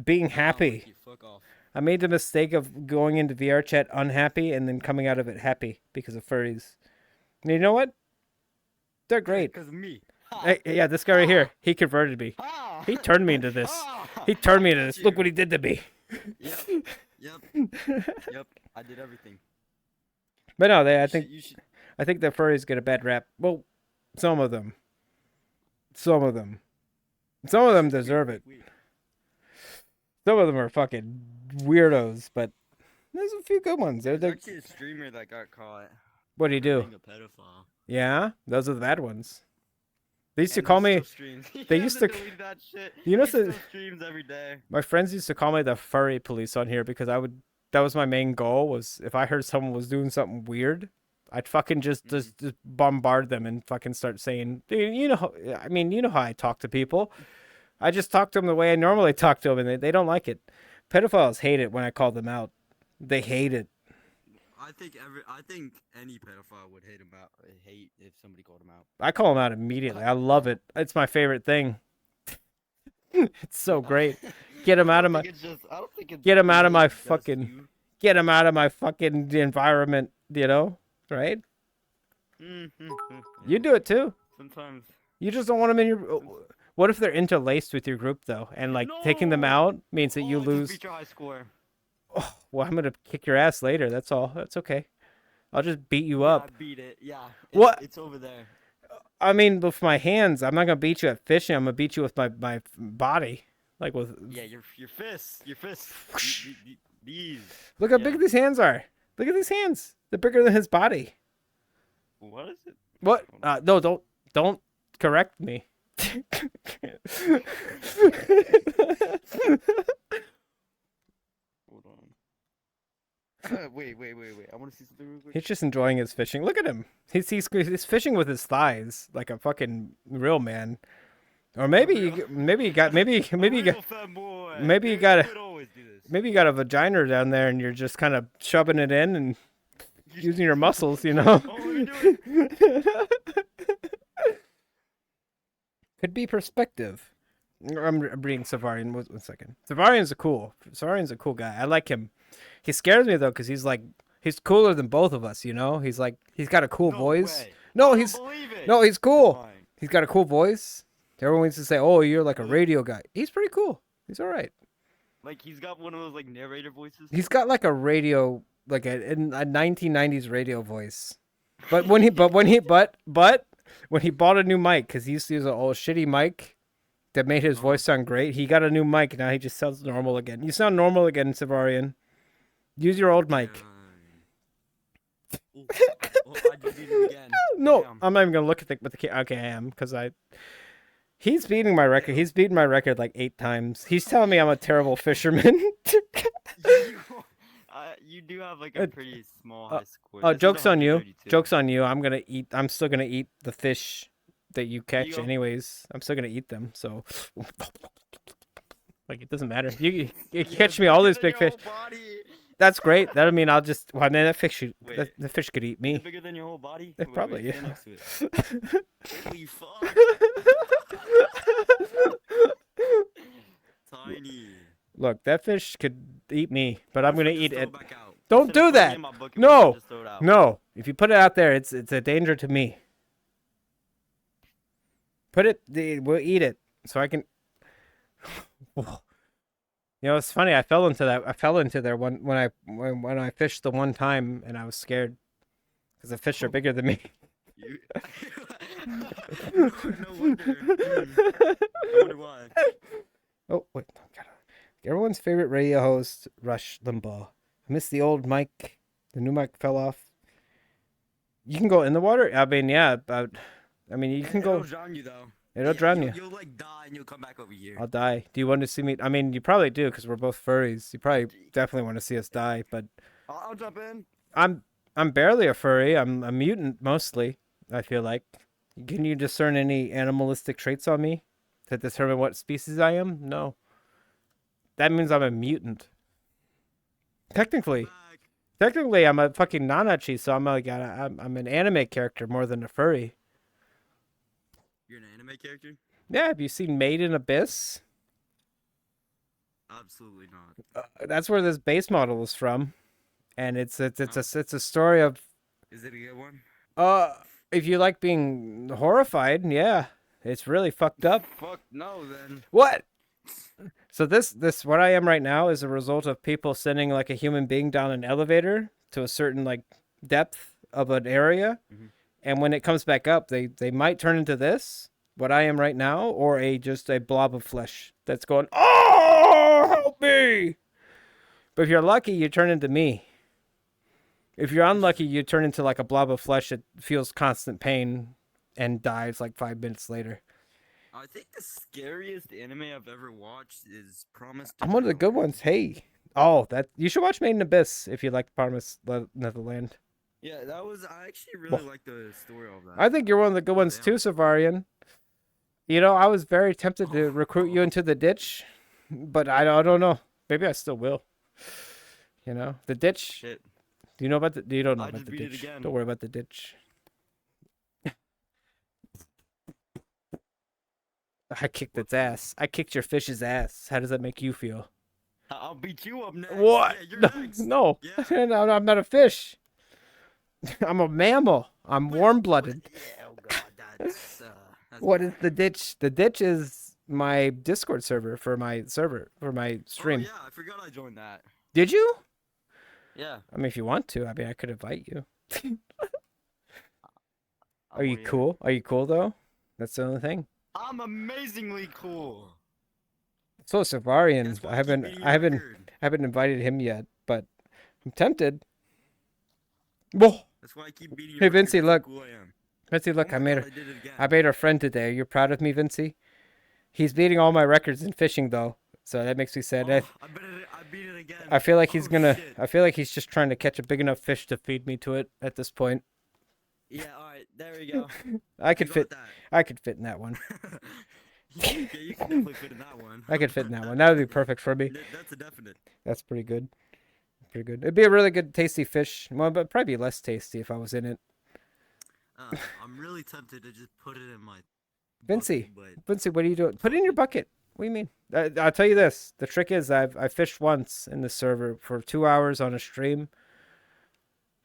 being I don't like happy. you, Fuck off. I made the mistake of going into VR chat unhappy and then coming out of it happy because of furries. And you know what? They're great. Cause of me. Hey, yeah, this guy right here, he converted me. He turned me into this. He turned me into this. Look what he did to me. Yep. Yep. Yep. I did everything. But no, I You think should- you should. I think the furries get a bad rap. Well, some of them. Some of them. Some of them deserve it. Wait. Some of them are fucking weirdos, but there's a few good ones. There's They're, actually a streamer that got caught what do you do? being a pedophile. Yeah, those are the bad ones. They used to And call he me. still streams. He they used hasn't to- deleted that shit. You know He still the- streams every day. My friends used to call me the furry police on here because I would. That was my main goal. Was if I heard someone was doing something weird, I'd fucking just bombard them and fucking start saying, "Dude, you know, I mean, you know how I talk to people. I just talk to them the way I normally talk to them, and they don't like it. Pedophiles hate it when I call them out. They hate it. I think any pedophile would hate if somebody called him out. I call them out immediately. I love it. It's my favorite thing. It's so great. Get them out of my. I don't think it's Get 'em out of my just fucking- you. Get them out of my fucking environment. You know, right? You do it too. Sometimes. You just don't want them in your. What if they're interlaced with your group though, and like taking them No! out means that you Just lose? beat your high score. Oh, well, I'm gonna kick your ass later. That's all. That's okay. I'll just beat you Yeah, up. I beat it. Yeah. What? It's over there. I mean, with my hands, I'm not gonna beat you at fishing. I'm gonna beat you with my body, like with. Yeah, your fists. Your fists. These. Look how yeah. big these hands are. Look at these hands. They're bigger than his body. What is it? What? No, don't correct me. Hold on. Wait. I want to see something real quick. He's just enjoying his fishing. Look at him. He's fishing with his thighs like a fucking real man. Or maybe you got maybe you got maybe you got maybe you got a vagina down there and you're just kind of shoving it in and using your muscles, you know. Oh, you're doing. Could be perspective. I'm reading Savarian. One second. Savarian's a cool guy. I like him. He scares me though because he's cooler than both of us. You know. He's got a cool No voice. way. No, I he's don't believe it. no, he's cool. Fine. He's got a cool voice. Everyone used to say, "Oh, you're like a radio guy." He's pretty cool. He's all right. Like he's got one of those like narrator voices. He's got like a radio, like a 1990s radio voice. But when he bought a new mic, because he used to use an old shitty mic that made his voice sound great, he got a new mic. Now he just sounds normal again. You sound normal again, Savarian. Use your old mic. Ooh. Oh, I just did it again. No, Damn. I'm not even gonna look at the okay, I am because he's beating my record. He's beaten my record like 8 times. He's telling me I'm a terrible fisherman. You do have like a pretty small high score. Oh, This is joke's on you. 132. Joke's on you. I'm still gonna eat the fish that you catch go. anyways. I'm still gonna eat them. So, like, it doesn't matter. You You catch have me all bigger these than big your fish. whole body. That's great. That'll mean I'll just. Well, man, that fish should. Wait. The fish could eat Is me. it bigger than your whole body? Yeah, probably, stand yeah. next to it. Holy fuck. tiny. Look, that fish could eat me, but I'm What gonna if I just eat throw it. back out? Don't Instead of do putting it that. in my bucket, No. we should just throw it out. No, if you put it out there, it's a danger to me. Put it. We'll eat it, so I can. You know, it's funny. I fell into that. I fell into there when I fished the one time, and I was scared because the fish are bigger than me. You... no wonder. I wonder why. Oh wait, God. Everyone's favorite radio host, Rush Limbaugh. I miss the old mic. The new mic fell off. You can go in the water. I mean, yeah, but I mean, you can It'll go. drown you though. It'll drown you. You'll like die and you'll come back over here. I'll die. Do you want to see me? I mean, you probably do because we're both furries. You probably definitely want to see us die. But I'll jump in. I'm barely a furry. I'm a mutant mostly. I feel like. Can you discern any animalistic traits on me to determine what species I am? No. That means I'm a mutant. Technically, Back. I'm a fucking Nanachi, so I'm like I'm an anime character more than a furry. You're an anime character? Yeah, have you seen Made in Abyss? Absolutely not. That's where this base model is from, and it's a story of Is it a good one? if you like being horrified, yeah, it's really fucked up. Fuck no, then. What? So this what I am right now is a result of people sending like a human being down an elevator to a certain like depth of an area, Mhm. and when it comes back up, they might turn into this, what I am right now, or just a blob of flesh that's going, oh, help me. But if you're lucky, you turn into me. If you're unlucky, you turn into like a blob of flesh that feels constant pain and dies like 5 minutes later. I think the scariest anime I've ever watched is Promise. I'm one of the good ones. Hey. Oh, that you should watch Made in Abyss if you like Promise Neverland. Yeah, that was. I actually really like the story of that. I think you're one of the good ones too, Savarian. You know, I was very tempted to recruit you into the ditch, but I don't know. Maybe I still will. You know, the ditch. Shit. Do you know about the? You don't know I about just the beat it ditch. again. Don't worry about the ditch. I kicked its ass. I kicked your fish's ass. How does that make you feel? I'll beat you up next. What? Yeah, you're No, next. no. Yeah. No, I'm not a fish. I'm a mammal. I'm warm-blooded. Yeah, oh god, that's What is the ditch? The ditch is my Discord server for my stream. Oh, yeah, I forgot I joined that. Did you? Yeah. I mean, if you want to, I mean, I could invite you. I'm Are you weird. cool? Are you cool though? That's the only thing. I'm amazingly cool. So Savarian, That's why I keep beating your haven't record. invited him yet, but I'm tempted. Whoa, That's why I keep beating your Hey, record. Vincey, That's how look. cool I am. Vincey, look, Oh I my made God, a, I did it again. I made a friend today. Are you proud of me, Vincey? He's beating all my records in fishing though, so that makes me sad. Oh, I beat it again. I feel like he's Oh, gonna. shit. I feel like he's just trying to catch a big enough fish to feed me to it at this point. Yeah, alright, there we go. I could You fit. got I could fit in that one. that. you can definitely fit in that one. I could fit in that one. That would be perfect for me. That's a definite. That's pretty good. Pretty good. It'd be a really good, tasty fish. Well, but probably be less tasty if I was in it. I'm really tempted to just put it in my Vincey, bucket, Vincey, what are you doing? Put it in your bucket. What do you mean? I'll tell you this. The trick is I fished once in the server for 2 hours on a stream,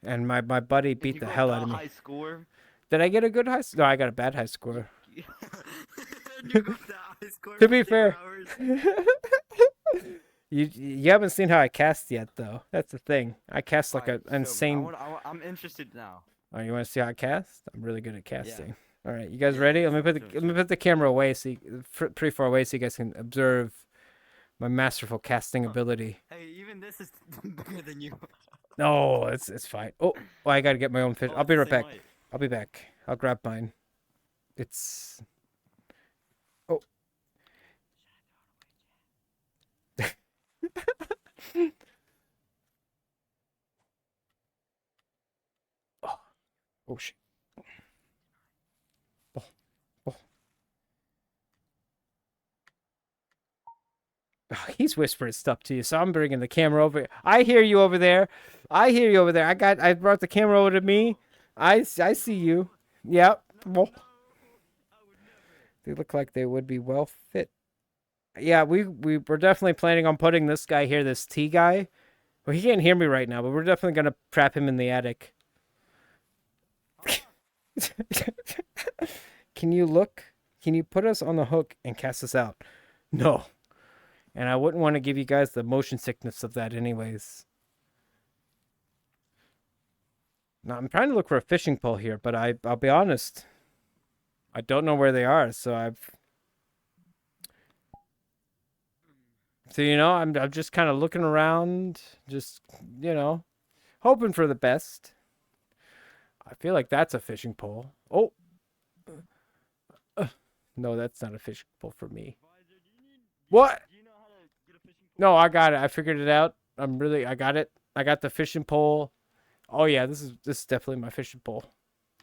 and my buddy beat You the got hell the out of me. High score. Did I get a good high? No, I got a bad high score. but you got the high score To for be 2 fair. hours. You haven't seen how I cast yet, though. That's the thing. I cast like Alright, an show me. insane. I'm interested now. Oh, you want to see how I cast? I'm really good at casting. All right, you guys Yeah, ready? yeah, Let me sure, let me put the camera away so pretty far away so you guys can observe my masterful casting ability. Hey, even this is bigger than you. No, it's fine. Oh, well, I gotta get my own fish. Oh, I'll be it's right the same back. height. I'll be back. I'll grab mine. It's. Oh. Oh. Oh shit. Oh. Oh. Oh, he's whispering stuff to you, so I'm bringing the camera over. I hear you over there. I hear you over there. I brought the camera over to me. I see you. Yep. Well, I would never. they look like they would be well fit. Yeah, we're definitely planning on putting this guy here, this T guy. Well, he can't hear me right now, but we're definitely gonna trap him in the attic. Can you look? Can you put us on the hook and cast us out? No. And I wouldn't want to give you guys the motion sickness of that anyways. Now, I'm trying to look for a fishing pole here, but I'll be honest. I don't know where they are, so I'm just kind of looking around, just, hoping for the best. I feel like that's a fishing pole. Oh. No, that's not a fishing pole for me. What? Do you know how to get a fishing pole? No, I got it. I figured it out. I got it. I got the fishing pole. Oh yeah, this is definitely my fishing pole.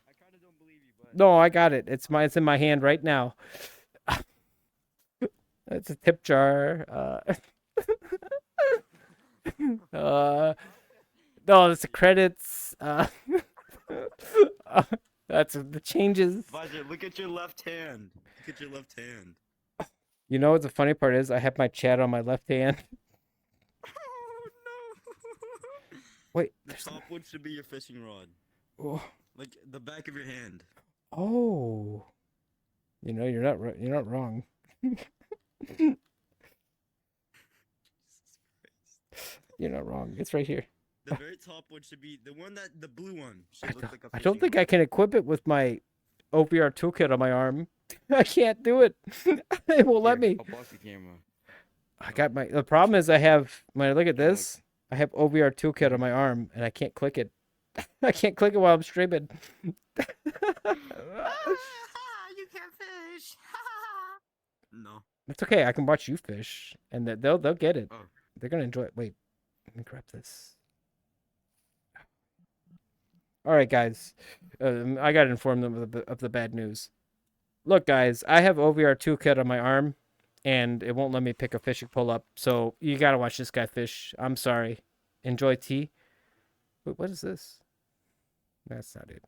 I kind of don't believe you, but No, I got it. It's in my hand right now. It's a tip jar. No, it's the credits. That's the changes. Visor, look at your left hand. Look at your left hand. You know what the funny part is? I have my chat on my left hand. Oh no! Wait, The top one should be your fishing rod, oh, like the back of your hand. oh. You're not right. You're not wrong. You're not wrong. It's right here. The very top one should be the one the blue one should look like a I don't fishing think I rod. can equip it with my OVR toolkit on my arm. I can't do it. It won't let Here, me. I'll pause the camera. I got the problem is I have when I look at Here, look. this, I have OVR toolkit on my arm and I can't click it. I can't click it while I'm streaming. You can't fish. No. It's okay. I can watch you fish, and they'll get it. Oh. They're gonna enjoy it. Wait, let me grab this. All right, guys. I gotta inform them of the bad news. Look, guys, I have OVR toolkit on my arm, and it won't let me pick a fishing pole up. So you gotta watch this guy fish. I'm sorry. Enjoy tea. Wait, what is this? That's not it.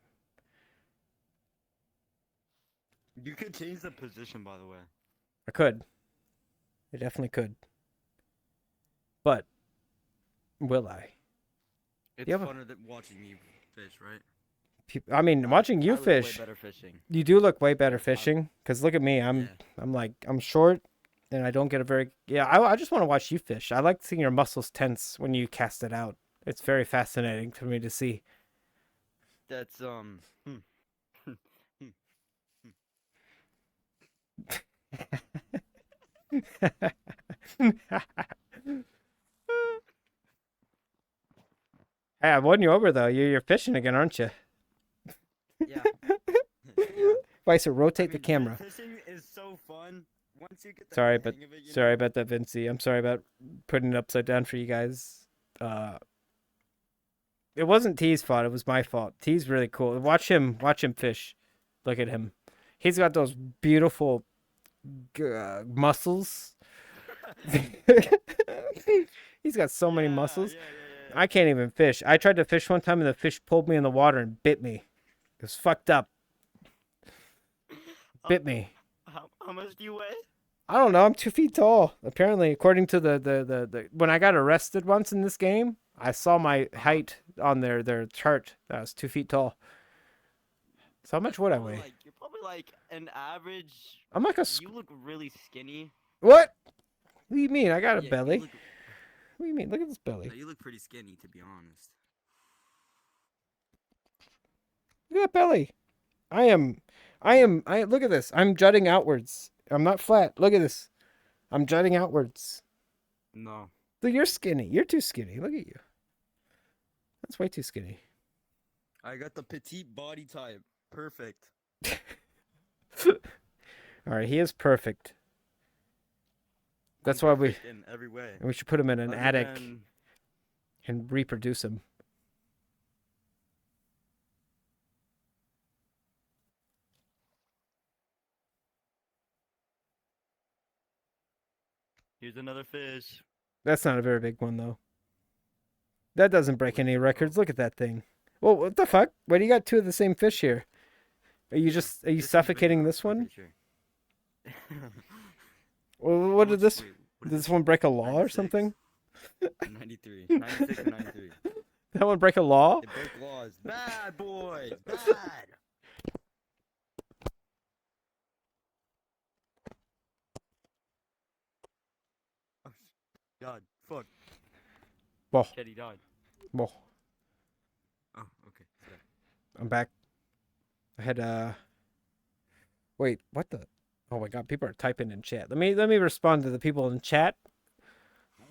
You could change the position, by the way. I could. I definitely could. But will I? It's You have a- funner than watching you fish, right? I mean, watching you I look way fish, better fishing. you do look way better fishing. Cause look at me, Yeah. I'm short, and I don't get a very I just want to watch you fish. I like seeing your muscles tense when you cast it out. It's very fascinating for me to see. That's Hey, I won you over though. You're fishing again, aren't you? Yeah. Yeah. Vice, rotate I the mean, camera. Fishing is so fun. Once you get the Sorry, hang but of it, you sorry know? about that, Vincey. I'm sorry about putting it upside down for you guys. It wasn't T's fault. It was my fault. T's really cool. Watch him fish. Look at him. He's got those beautiful muscles. He's got so many Yeah, muscles. yeah. I can't even fish. I tried to fish one time and the fish pulled me in the water and bit me. It was fucked up. Bit me. how much do you weigh? I don't know. I'm 2 feet tall. Apparently, according to the when I got arrested once in this game, I saw my height on their chart. That I was 2 feet tall. So how much would I weigh? You're probably like an average. I'm like a You look really skinny. what? What do you mean? I got a Yeah, belly. You look, What do you mean? Look at this belly. no, you look pretty skinny, to be honest. Look at that belly. I look at this. I'm jutting outwards. I'm not flat. Look at this. I'm jutting outwards. No. Look, you're skinny. You're too skinny. Look at you. That's way too skinny. I got the petite body type. Perfect. All right, he is perfect. That's why we In every way. should put him in an Other attic than- and reproduce him. Here's another fish. That's not a very big one though. That doesn't break any records. Look at that thing. Well, what the fuck? Why do you got two of the same fish here? Are you Yeah, are you this one's bigger, suffocating this I'm one? pretty sure. Well, what How did much- this? wait, what Did is this one break a law or 96. something? 93. 96 or 93. That one break a law? They break laws. Bad boys. Bad. Oh, God. Fuck. Well, Teddy died. well, Oh, okay. Yeah. I'm back. I had Wait, what the? Oh my God, people are typing in chat. Let me respond to the people in chat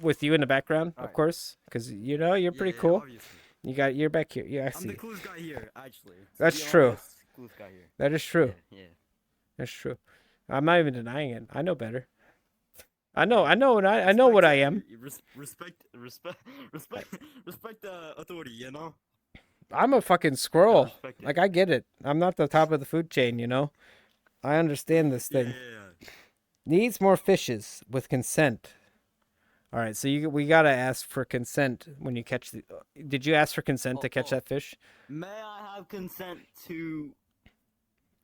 with you in the background, of Alright. course, because you know you're pretty Yeah, cool. obviously. You're back here. Yeah, I I'm see. the coolest guy here, actually. To That's be true. honest. Coolest guy here. That is true. Yeah. That's true. I'm not even denying it. I know better. I know what I am. Respect the authority, you know? I'm a fucking squirrel. Respect it. Like, I get it. I'm not the top of the food chain, you know? I understand this thing. Yeah. Needs more fishes with consent. All right, so we gotta ask for consent when you catch the. Did you ask for consent to catch Oh. that fish? May I have consent to?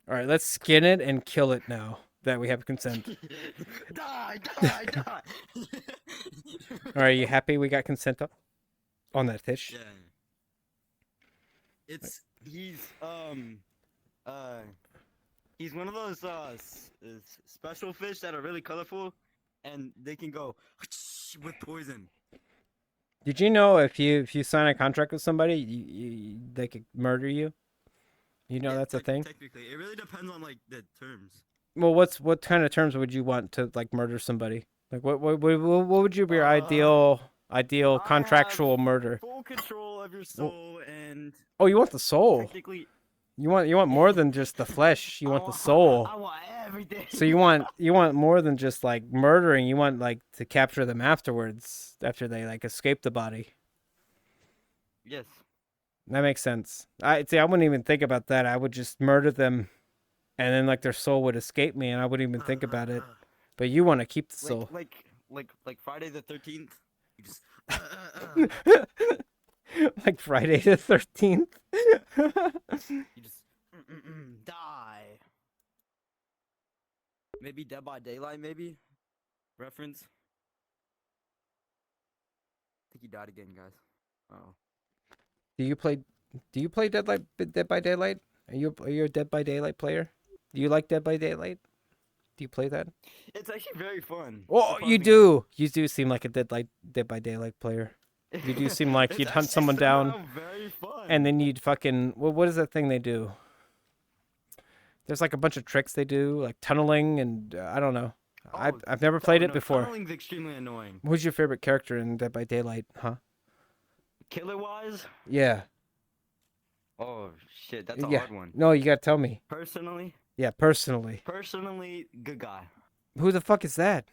All right, let's skin it and kill it now that we have consent. Die! All right, you happy we got consent up on that fish? Yeah. He's one of those special fish that are really colorful, and they can go with poison. Did you know if you sign a contract with somebody, they could murder you? You know Yeah, that's a thing. Technically, it really depends on like the terms. Well, what kind of terms would you want to like murder somebody? Like what would you be your ideal I contractual murder? Full control of your soul, and Oh, you want the soul. technically, You want more than just the flesh. You want the soul. I want everything. So you want more than just like murdering. You want like to capture them afterwards after they like escape the body. Yes. That makes sense. I wouldn't even think about that. I would just murder them, and then like their soul would escape me, and I wouldn't even think about it. But you want to keep the soul. Like Friday the 13th. You just Like Friday the 13th. you just die. Maybe Dead by Daylight, maybe reference. I think he died again, guys. Oh. Do you play Dead by Daylight? Are you a Dead by Daylight player? Do you like Dead by Daylight? Do you play that? It's actually very fun. Oh, you surprisingly. do. You do seem like a Dead by Daylight player. You do seem like It's you'd hunt actually someone down, somehow very fun. and then you'd fucking what is that thing they do? There's like a bunch of tricks they do, like tunneling, and I don't know. Oh, I've never played it no, before. Tunneling's extremely annoying. Who's your favorite character in Dead by Daylight? Huh? Killer wise, Yeah. oh shit, that's a Yeah. hard one. No, you gotta tell me. Personally, Yeah, personally. good guy. Who the fuck is that?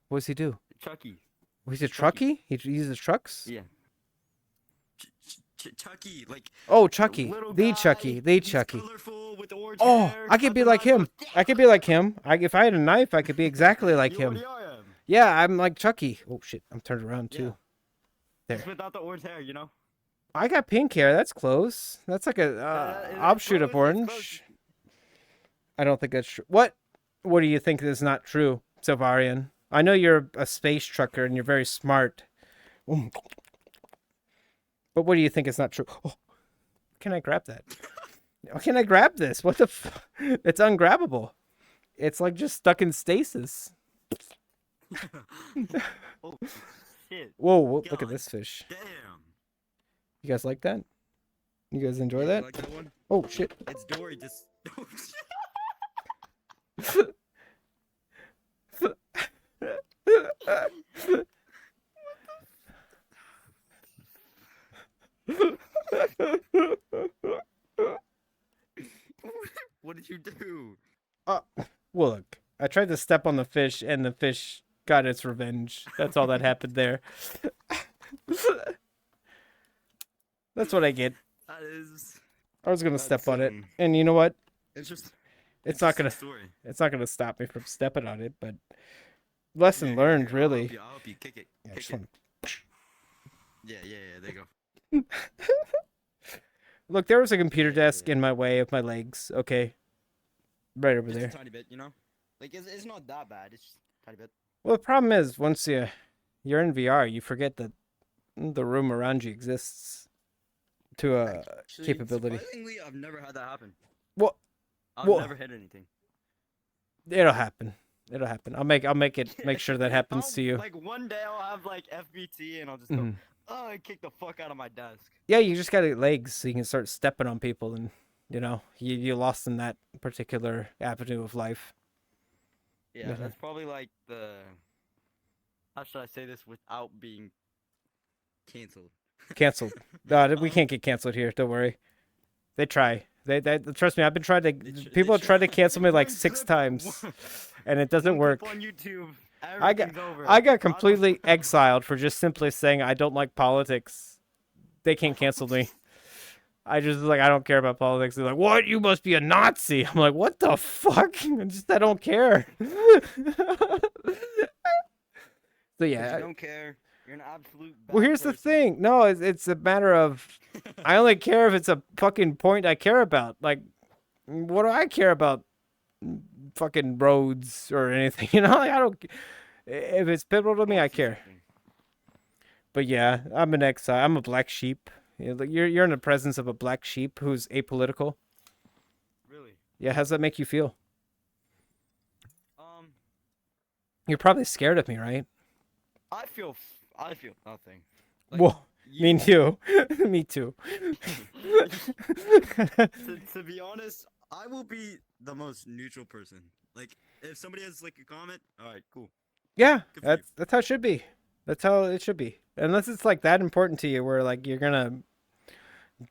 What does he do? Chucky. He's a Chucky. trucky? He uses trucks? Yeah. Chucky, like Oh, Chucky. little The guy, Chucky. The he's Chucky. colorful with orange Oh, hair, I could be nothing like him. I could be like him. If I had a knife, I could be exactly like You him. already are him. Yeah, I'm like Chucky. Oh shit, I'm turned around too. There. Just without the orange hair, you know. I got pink hair. That's close. That's like a it's offshoot of close, it's orange. I don't think that's true. What do you think is not true, Silvarian? I know you're a space trucker and you're very smart. But what do you think is not true? Oh, can I grab that? How can I grab this? What the It's ungrabbable. It's like just stuck in stasis. Oh shit. Whoa, look at God. this fish. Damn. You guys like that? You guys enjoy Yeah, that? you like that one? Oh shit. It's Dory just. What did you do? Well, look, I tried to step on the fish, and the fish got its revenge. That's all that happened there. That's what I get. That is. I was gonna That's, step on it, um, and you know what? It's just. It's not interesting gonna. Story. It's not gonna stop me from stepping on it. But lesson Yeah, learned, I'll really. help you. Kick it. Yeah, Kick just it. wanna- Yeah. There you go. Look, there was a computer desk in my way of my legs. Okay, right over Just there. a tiny bit, you know. Like it's not that bad. It's just a tiny bit. Well, the problem is once you're in VR, you forget that the room around you exists to a Actually, capability. surprisingly, I've never had that happen. Well, I've well, never hit anything. it'll happen. It'll happen. Make sure that happens to you. Like one day I'll have like FBT and I'll just go, Mhm. oh, and kick the fuck out of my desk. Yeah, you just gotta get legs so you can start stepping on people, and you lost in that particular avenue of life. Yeah, Mhm. that's probably like the. How should I say this without being canceled? Canceled. No, we Um, can't get canceled here. Don't worry. They try. They trust me. I've been trying to. they People have tried to cancel me like one 6 clip- times, one- and it doesn't one work. clip on YouTube. I got Everything's over. I got don't- completely exiled for just simply saying I don't like politics. They can't cancel me. I just like I don't care about politics. They're like, "What? You must be a Nazi." I'm like, "What the fuck?" I don't care. So If yeah. you don't care. You're an absolute. Well, bad here's the person. thing. No, it's a matter of I only care if it's a fucking point I care about. Like, what do I care about? Fucking roads or anything, Like, I don't. If it's pivotal to me, I care. But yeah, I'm an exile. I'm a black sheep. Like you're in the presence of a black sheep who's apolitical. Really? Yeah, how's that make you feel? Um, You're probably scared of me, right? I feel nothing. Well, me too. Me too. To be honest, I will be the most neutral person. Like, if somebody has like a comment, all right, cool. Yeah, Good for you. that's how it should be. That's how it should be. Unless it's like that important to you, where like you're gonna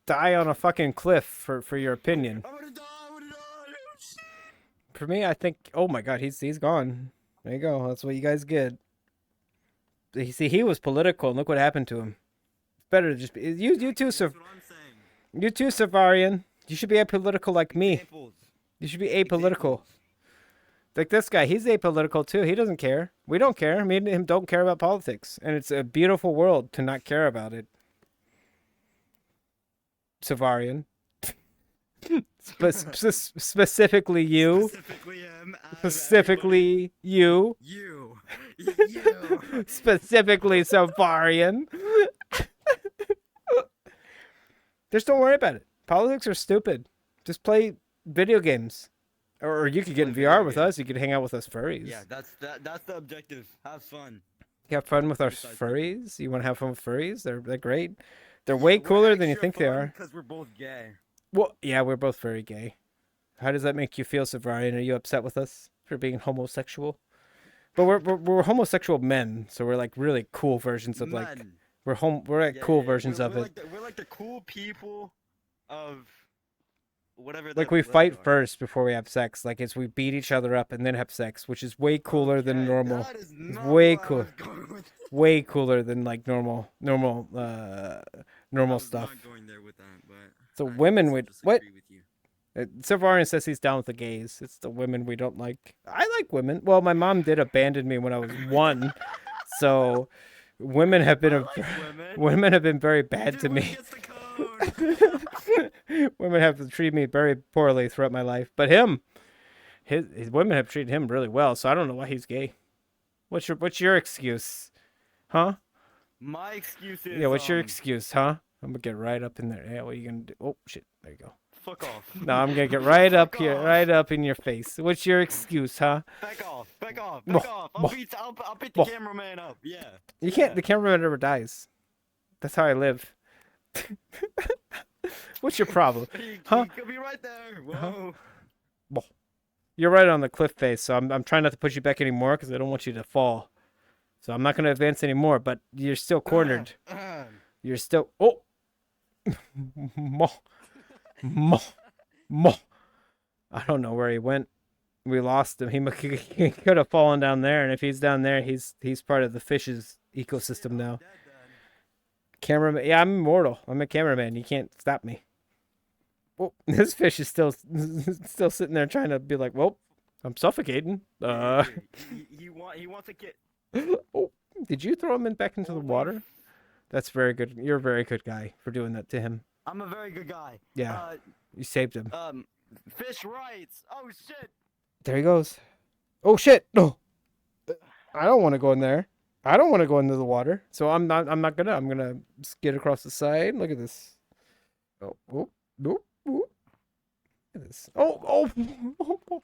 die on a fucking cliff for your opinion. I'm gonna die. I'm gonna die. For me, I think. Oh my God, he's gone. There you go. That's what you guys get. You see, he was political, and look what happened to him. It's better to just be you too, That's Sir. what I'm saying. You too, Savarian. You should be apolitical like me. Examples. You should be apolitical. Examples. Like this guy, he's apolitical too. He doesn't care. We don't care. Me and him don't care about politics, and it's a beautiful world to not care about it. Savarian. Specifically you. Specifically him. out of Specifically you. everybody. You. Specifically Savarian. Just don't worry about it. Politics are stupid. Just play video games. Or you could get in Play VR video with games. us. You could hang out with us furries. Yeah, that's the objective. Have fun. You have fun with our Besides furries? You want to have fun with furries? They're great. They're way cooler than you think they are. Because we're both gay. Well, yeah, we're both very gay. How does that make you feel, Savarian? Are you upset with us for being homosexual? But we're homosexual men, so we're like really cool versions of like Men. we're like Yeah, cool yeah, versions we're of it. We're like the cool people of whatever. Like the- we whatever fight they are. first before we have sex. Like it's we beat each other up and then have sex, which is way cooler than Okay, normal. that is It's not way where I cool. was going with that. Way cooler than like normal I was stuff. not going there with that, but So I women guess I'll would just what? agree with you. Savarian says he's down with the gays. It's the women we don't like. I like women. Well, my mom did abandon me when I was 1, so women have been I a, like women. women have been very bad Dude, to women me. gets the code. Women have treated me very poorly throughout my life, but his women have treated him really well. So I don't know why he's gay. What's your excuse, huh? My excuse is Yeah, what's your excuse, huh? I'm gonna get right up in there. Yeah, what are you gonna do? Oh shit, there you go. Fuck off. No, I'm gonna get right up Fuck here, off. right up in your face. What's your excuse, huh? Back off. Back off. Mwah, Back off. mwah, I'll beat mwah. the cameraman up. Yeah. You can't. Yeah. The cameraman never dies. That's how I live. What's your problem? He Huh? could be right there. Whoa. You're right on the cliff face, so I'm trying not to push you back anymore because I don't want you to fall. So I'm not gonna advance anymore. But you're still cornered. You're still. Oh. Mo. Mo. Mo. I don't know where he went. We lost him. He could have fallen down there, and if he's down there, he's part of the fish's ecosystem now. Cameraman, yeah, I'm immortal. I'm a cameraman. You can't stop me. Oh, this fish is still sitting there trying to be like, well, I'm suffocating. He wants to get. Oh, did you throw him back into the water? That's very good. You're a very good guy for doing that to him. I'm a very good guy. Yeah, you saved him. Fish rights. Oh shit. There he goes. Oh shit! No. I don't want to go in there. I don't want to go into the water. So I'm not gonna. I'm gonna skid across the side. Look at this. Oh, oh, oh, oh. Look at this. Oh, oh.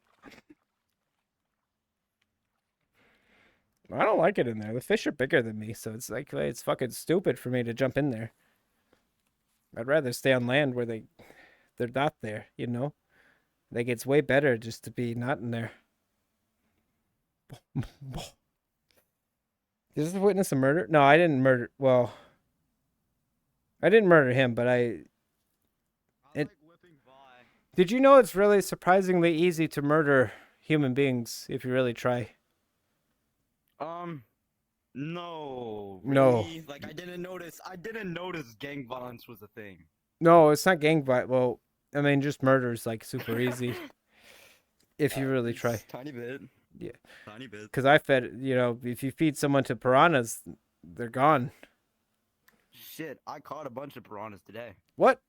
I don't like it in there. The fish are bigger than me, so it's like it's fucking stupid for me to jump in there. I'd rather stay on land where they're not there, you know? Like it's way better just to be not in there. Did this witness a murder? No, I didn't murder. Well, I didn't murder him, but I It- like whipping by. did you know it's really surprisingly easy to murder human beings if you really try? No. No. Really? Like I didn't notice. I didn't notice gang violence was a thing. No, it's not gang violence. Well, I mean, just murder is like super easy if you really Just try. Tiny bit. Yeah. Tiny bit. Because I fed, if you feed someone to piranhas, they're gone. Shit, I caught a bunch of piranhas today. What?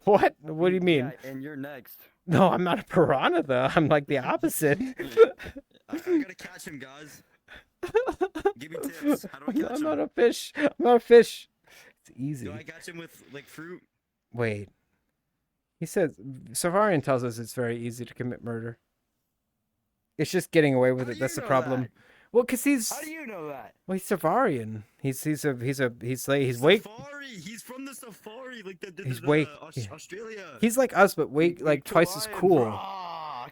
What? What do you mean? Yeah, and you're next. No, I'm not a piranha though. I'm like the opposite. I gotta catch him, guys. Give me tips. How do I catch I'm him? not a fish. I'm not a fish. It's easy. Do I catch him with like fruit? Wait. He says Savarian tells us it's very easy to commit murder. It's just getting away with How it. do That's you the know problem. that? Well, cause he's How do you know that? Savarian. He's way Safari. He's from the safari, like the He's way- Australia. he's like us, but way like twice as cool.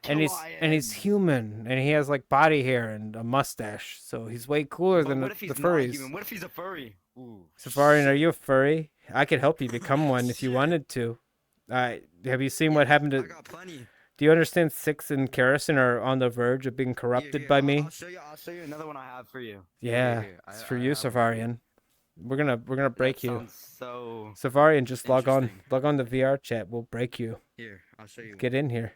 And he's Kauaian. human, and he has like body hair and a mustache, so he's way cooler But than what the if he's furries. not human? What if he's a furry? Ooh. Safarian, are you a furry? I could help you become one if you Shit. wanted to. Have you seen what happened I to? got plenty. Do you understand Six and Karrison are on the verge of being corrupted Here, by I'll- me? I'll show you another one I have for you. Yeah, Here. it's for I you, have one for Savarian. We're gonna break That you. sounds so. Savarian, just log on Interesting. the VR chat. We'll break you. Here, I'll show you. Get in here.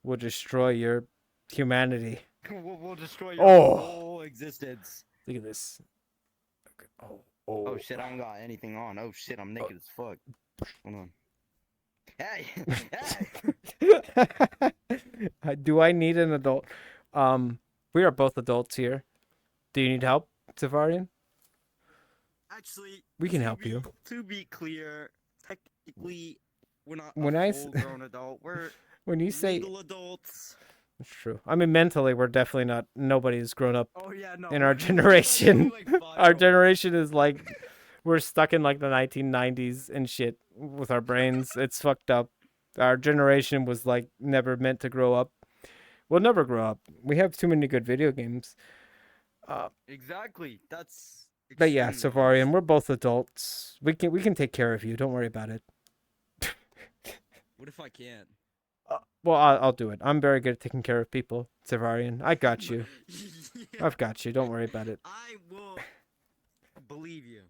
We'll destroy your humanity. We'll destroy your Oh. whole existence. Look at this. Oh, Oh shit, I don't got anything on. Oh shit, I'm naked as fuck. Hold on. Hey! Hey! Do I need an adult? We are both adults here. Do you need help, Savarian? Actually, We can to help be- you. To be clear, technically, we're not When a I s- full-grown adult. We're When you say legal adults. it's true. I mean, mentally, we're definitely not. Nobody's grown up Oh yeah, no. in our we're generation. like Our 5-year-olds. generation is like we're stuck in like the 1990s and shit with our brains. It's fucked up. Our generation was like never meant to grow up. We'll never grow up. We have too many good video games. Exactly. That's. But yeah, extremely Savarian, honest. we're both adults. We can take care of you. Don't worry about it. What if I can't? Well, I'll do it. I'm very good at taking care of people, Savarian. I got you. Yeah, I've got you. Don't worry about it. I will believe you.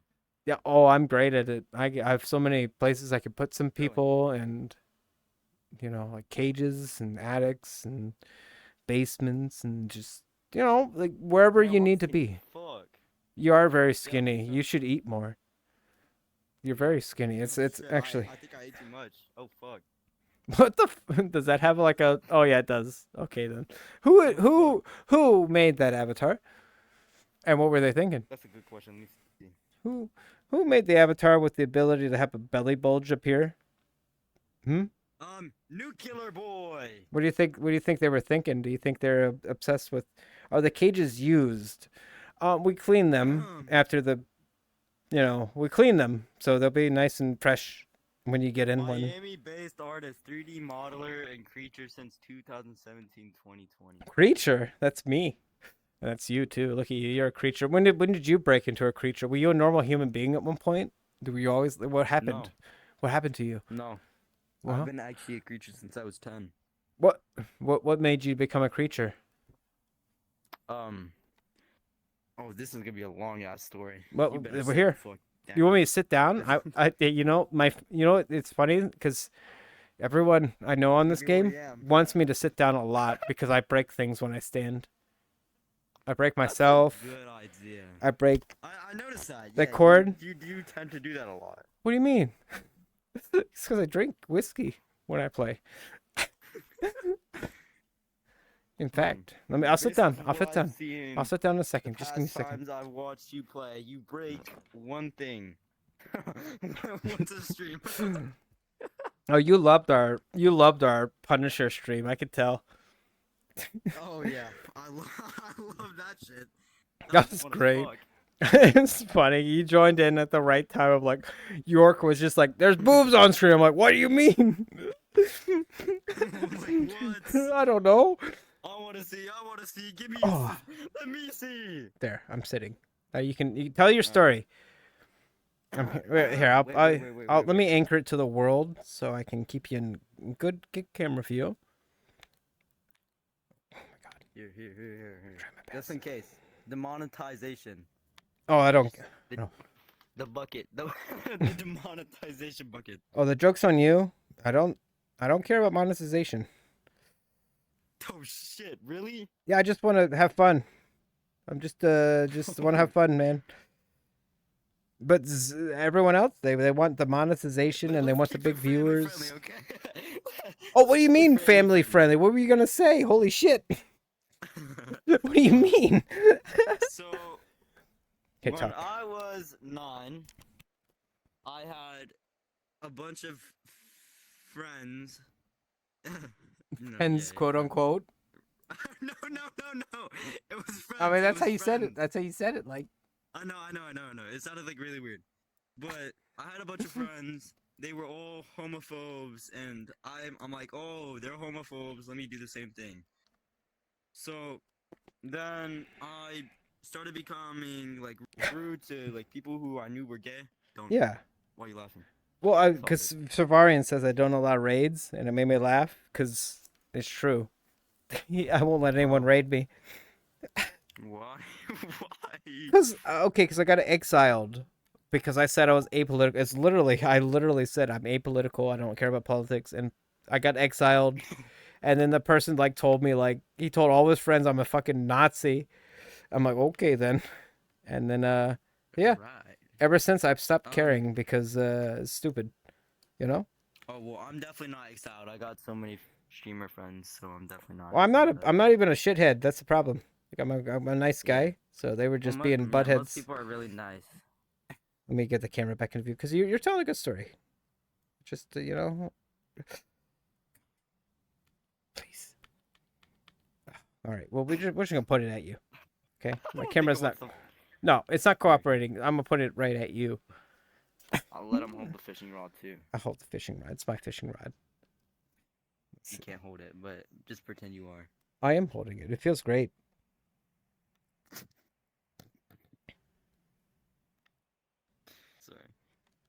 Yeah. Oh, I'm great at it. I have so many places I could put some people, and like cages and attics and basements and just like wherever Damn, you I'm need to skinny be. as Fuck. You are very so- skinny. You should eat more. You're very skinny. It's Shit, actually. I think I ate too much. Oh fuck. What the does that have like a? Oh yeah, it does. Okay then. Who made that avatar? And what were they thinking? That's a good question. Let me see. Who made the avatar with the ability to have a belly bulge appear? Nuclear boy. What do you think? What do you think they were thinking? Do you think they're obsessed with? Are the cages used? We clean them after the. We clean them so they'll be nice and fresh when you get in one. Miami-based artist, 3D modeler, and creature since 2017-2020. Creature, that's me. And that's you too. Look at you. You're a creature. When did you break into a creature? Were you a normal human being at one point? Were you always? What happened? No. What happened to you? No. Well, I've been actually a creature since I was 10. What made you become a creature? Oh, this is gonna be a long ass story. Well, You better we're sit here. the fuck You down. want me to sit down? It's funny because everyone I know on this Give me where game I am. wants me to sit down a lot because I break things when I stand. I break That's a myself. good idea. I break. I noticed that. The yeah, cord? You tend to do that a lot. What do you mean? It's because I drink whiskey when I play. In Come on. fact, I'll sit Based down. off of I'll what sit I've down. seen I'll sit down in a the second. Just give me a past second. times I've watched you play, you break one thing. Once a stream. Oh, you loved our Punisher stream. I could tell. Oh yeah, I love that shit. That was fun as great. fuck. It's funny. You joined in at the right time. Of like, York was just like, "There's boobs on stream." I'm like, "What do you mean?" Like, what? I don't know. I want to see. I want to see. Give me. Oh. Let me see. There, I'm sitting. You can tell your story. Here. Let me anchor it to the world so I can keep you in good camera view. Oh my god. Here. Try my Just best. in case. The monetization. Oh, I don't. The bucket. The demonetization bucket. Oh, the joke's on you. I don't care about monetization. Oh shit! Really? Yeah, I just want to have fun. I'm just want to have fun, man. But everyone else, they want the monetization and they want the big viewers. Friendly, okay? Oh, what do you mean Family family friendly? What were you gonna say? Holy shit! What do you mean? So Okay, when talk. I was 9, I had a bunch of friends. No, Friends, yeah, quote friends. unquote. No. It was friends. I mean, that's it how was you said it. friends. That's how you said it. Like, I know. It sounded like really weird, but I had a bunch of friends. They were all homophobes, and I'm like, oh, they're homophobes. Let me do the same thing. So then I started becoming like rude to like people who I knew were gay. Don't. yeah. Why are you laughing? Well, because Savarian says I don't allow raids, and it made me laugh because it's true. I won't let anyone raid me. Why? Why? Because because I got exiled because I said I was apolitical. I literally said I'm apolitical. I don't care about politics, and I got exiled. And then the person like told me like he told all his friends I'm a fucking Nazi. I'm like, okay then. And then yeah. Right. Ever since I've stopped Um, caring because it's stupid, you know. Oh well, I'm definitely not exiled. I got so many streamer friends, so I'm definitely not. Well, exiled at I'm all. not even a shithead. That's the problem. Like I'm a nice Yeah. guy, so they were just Well, being most buttheads. people are really nice. Let me get the camera back in view because you're telling a good story. Just you know, please. All right. Well, we're just gonna put it at you. Okay. I My don't camera's think I not. want No, it's not cooperating. I'm gonna put it right at you. I'll let him hold the fishing rod too. I hold the fishing rod. It's my fishing rod. You can't hold it, but just pretend you are. I am holding it. It feels great. Sorry.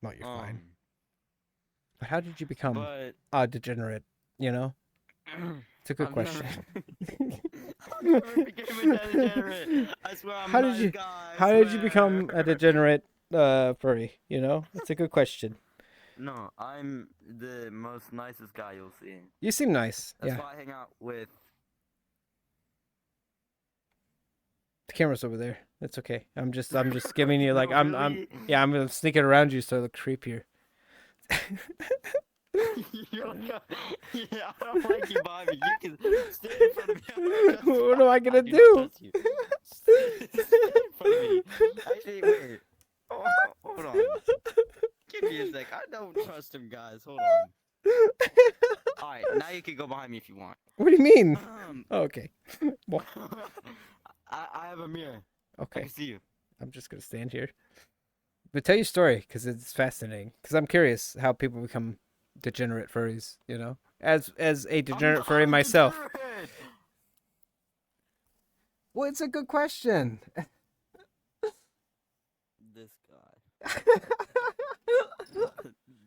No, you're fine. Um, But how did you become but a degenerate? You know, it's a good I've question. I never became a degenerate. I swear I'm How a did nice you- guy. I How did you become swear. a degenerate furry? You know, it's a good question. No, I'm the most nicest guy you'll see. You seem nice. That's Yeah, why I hang out with. the camera's over there. It's okay. I'm just giving you like No, I'm really? I'm sneaking around you so I look creepier. You're like yeah, I don't like you behind me. You can stay in front of me. I'm not gonna What am I gonna do not do? trust you. Stay in front of me. Actually, wait. Oh, hold on. Give me a sec. I don't trust him, guys. Hold on. Alright, now you can go behind me if you want. What do you mean? Um, Oh, okay. Well, I have a mirror. I okay. can see you. I'm just gonna stand here. But tell your story because it's fascinating. Because I'm curious how people become degenerate furries. You know, as a degenerate furry I'm myself. degenerate. Well, it's a good question. This guy.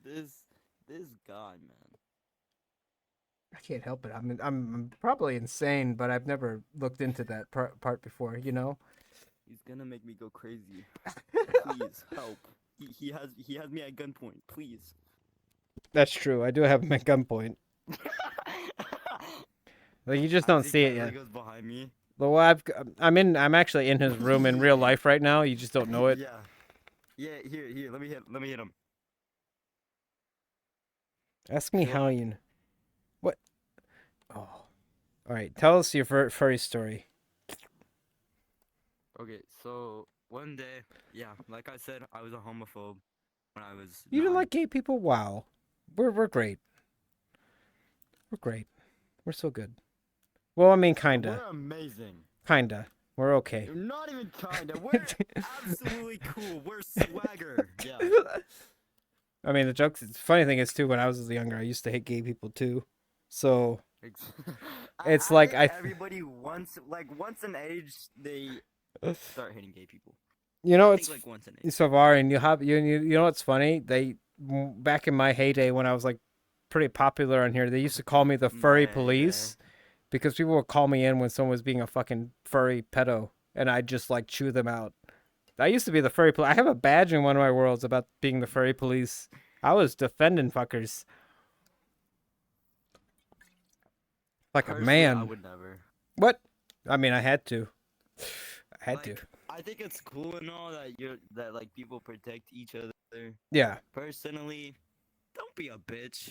this guy, man. I can't help it. I'm probably insane, but I've never looked into that part before. You know. He's gonna make me go crazy. Please help. He has me at gunpoint. Please. That's true. I do have him at gunpoint. Like you just don't see it He yet. goes behind me. Well, I'm actually in his room in real life right now. You just don't know it. Yeah. Yeah. Here. Let me hit him. Ask me Feel how it? you. What? Oh. All right, tell us your furry story. Okay, so one day, yeah, like I said, I was a homophobe when I was You didn't 9. like gay people? Wow. We're great. We're great. We're so good. Well, I mean, kinda. We're amazing. Kinda. We're okay. Not even kinda. We're absolutely cool. We're swagger. Yeah. I mean, the funny thing is, too, when I was younger, I used to hate gay people, too. So, It's I like, think I- everybody once an age they start hating gay people. you know, I it's think like once an age. Savar, and you know what's funny? Back in my heyday when I was like pretty popular on here, they used to call me the furry My police because people would call me in when someone was being a fucking furry pedo, and I'd just like chew them out. I used to be the furry police. I have a badge in one of my worlds about being the furry police. I was defending fuckers like a Personally, I man. would never. What? I mean, I had to. I had to. Like, I think it's cool and all that like people protect each other. Yeah. Personally, don't be a bitch.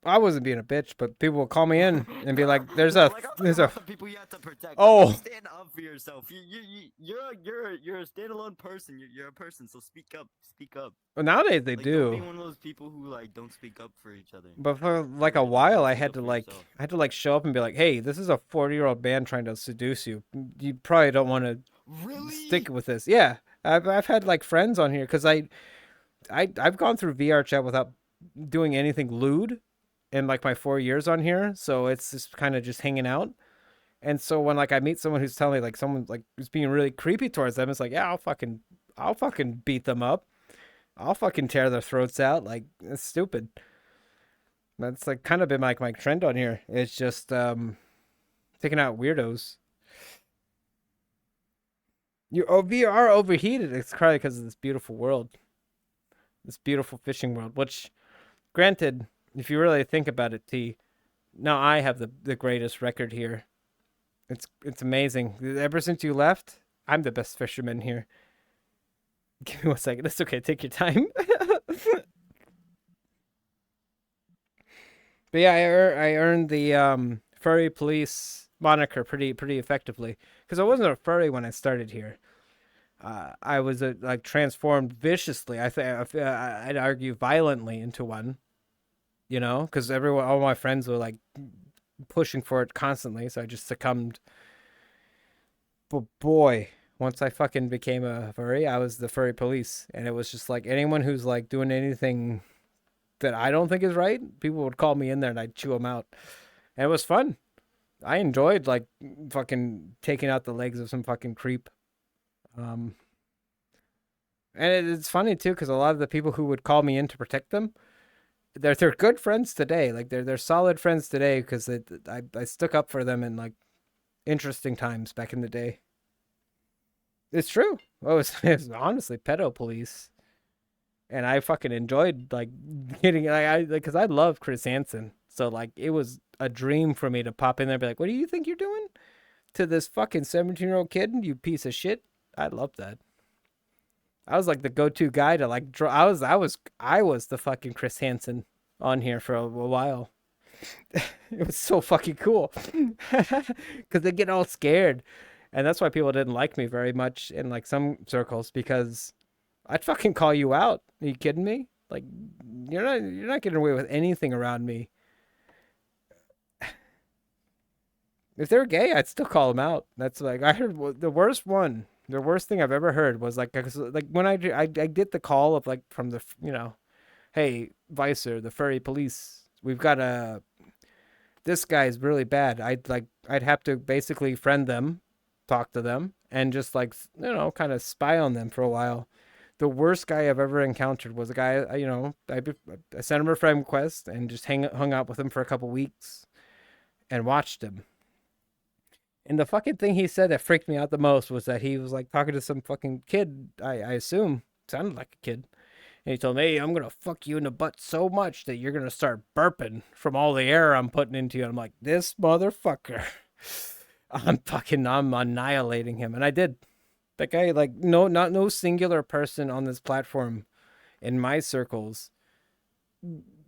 I wasn't being a bitch, but people would call me in and be like, "There's No, a, like, I'm talking there's a." about the people you have to protect. Oh. Like, stand up for yourself. You're a standalone person. You're a person. So speak up. Speak up. Well, nowadays they Like, don't be do, one of those people who like don't speak up for each other. but for like a Really, while, I speak had up to for like, yourself. I had to like show up and be like, "Hey, this is a 40-year-old man trying to seduce you. You probably don't want to Really? stick with this." Yeah, I've had like friends on here because I've gone through VR chat without doing anything lewd in like my 4 years on here, so it's just kind of just hanging out. And so when like I meet someone who's telling me like someone like who's being really creepy towards them, it's like, yeah, I'll fucking beat them up. I'll fucking tear their throats out. Like, it's stupid. That's like kind of been like my trend on here. It's just taking out weirdos. VR overheated. It's probably because of this beautiful world, this beautiful fishing world. Which, granted, if you really think about it, T, now I have the greatest record here. It's amazing. Ever since you left, I'm the best fisherman here. Give me 1 second. It's okay. Take your time. But yeah, I earned the furry police moniker pretty effectively because I wasn't a furry when I started here. I was like transformed viciously. I'd argue violently into one. You know, because all my friends were like pushing for it constantly, so I just succumbed. But boy, once I fucking became a furry, I was the furry police, and it was just like anyone who's like doing anything that I don't think is right, people would call me in there and I'd chew them out. And it was fun. I enjoyed like fucking taking out the legs of some fucking creep. And it's funny too because a lot of the people who would call me in to protect them, they're good friends today. Like they're solid friends today because I stuck up for them in like interesting times back in the day. It's true. Oh, it was honestly pedo police, and I fucking enjoyed like getting because I love Chris Hansen, so like it was a dream for me to pop in there and be like, "What do you think you're doing to this fucking 17-year-old kid? You piece of shit." I love that. I was like the go-to guy to like draw. I was the fucking Chris Hansen on here for a while. It was so fucking cool because they get all scared, and that's why people didn't like me very much in like some circles because I'd fucking call you out. Are you kidding me? Like you're not getting away with anything around me. If they're gay, I'd still call them out. That's like I heard the worst one. The worst thing I've ever heard was like when I did the call of like from the hey Vicer, the furry police, we've got this guy's really bad. I'd have to basically friend them, talk to them, and just like kind of spy on them for a while. The worst guy I've ever encountered was a guy I sent him a friend request and just hung out with him for a couple weeks and watched him. And the fucking thing he said that freaked me out the most was that he was like talking to some fucking kid, I assume, sounded like a kid. And he told me, "Hey, I'm going to fuck you in the butt so much that you're going to start burping from all the air I'm putting into you." And I'm like, this motherfucker. I'm annihilating him. And I did. That guy, like, no singular person on this platform in my circles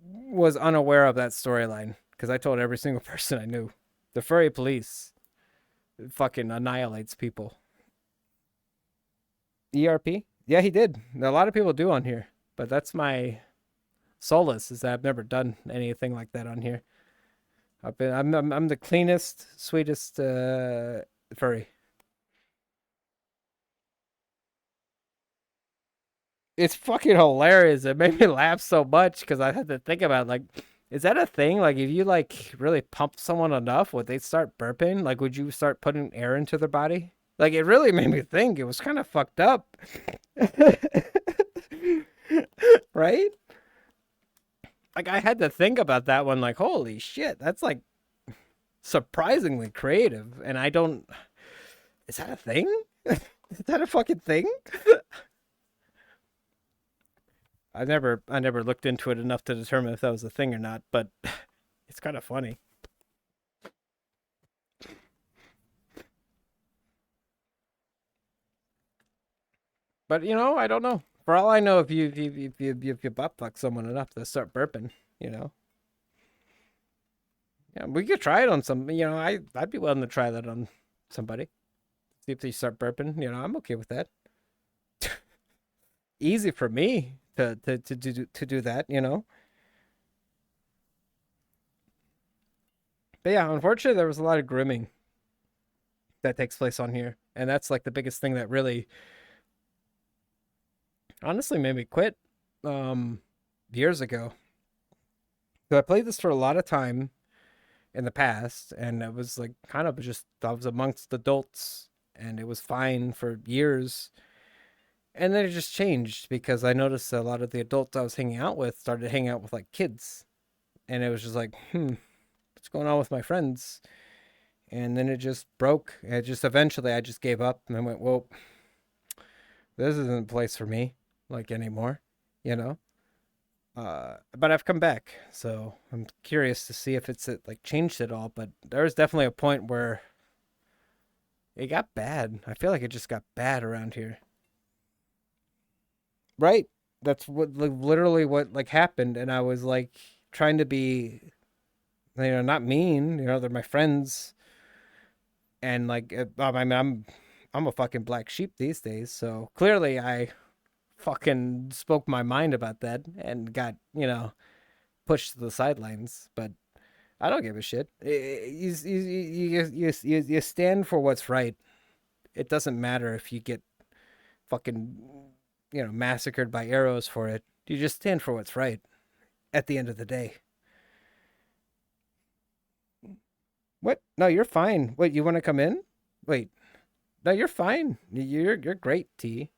was unaware of that storyline because I told every single person I knew. The furry police fucking annihilates people. ERP? Yeah, he did. A lot of people do on here, but that's my solace is that I've never done anything like that on here. I'm the cleanest, sweetest furry. It's fucking hilarious. It made me laugh so much because I had to think about like, is that a thing? Like, if you like really pump someone enough, would they start burping? Like, would you start putting air into their body? Like, it really made me think. It was kind of fucked up, right? Like, I had to think about that one. Like, holy shit, that's like surprisingly creative. And I don't. Is that a thing? Is that a fucking thing? I never looked into it enough to determine if that was a thing or not, but it's kind of funny. But you know, I don't know. For all I know, if you butt fuck someone enough, they'll start burping. You know. Yeah, we could try it on some. You know, I'd be willing to try that on somebody. See if they start burping. You know, I'm okay with that. Easy for me to do that. You know. But yeah, unfortunately, there was a lot of grooming that takes place on here, and that's like the biggest thing that really honestly made me quit years ago. So I played this for a lot of time in the past, and it was like kind of just I was amongst adults, and it was fine for years. And then it just changed because I noticed a lot of the adults I was hanging out with started hanging out with like kids, and it was just like, what's going on with my friends? And then it just broke. It just eventually I just gave up and I went, well, this isn't a place for me like anymore, you know. But I've come back, so I'm curious to see if it's like changed at all. But there's definitely a point where it got bad. I feel like it just got bad around here. Right? That's what like, literally what like happened, and I was like trying to be, you know, not mean. You know, they're my friends, and like I mean, I'm a fucking black sheep these days, so clearly I fucking spoke my mind about that and got, you know, pushed to the sidelines. But I don't give a shit. You stand for what's right. It doesn't matter if you get fucking, you know, massacred by arrows for it. You just stand for what's right at the end of the day. What? No, you're fine. Wait, you want to come in? Wait. No, you're fine. You're great, T.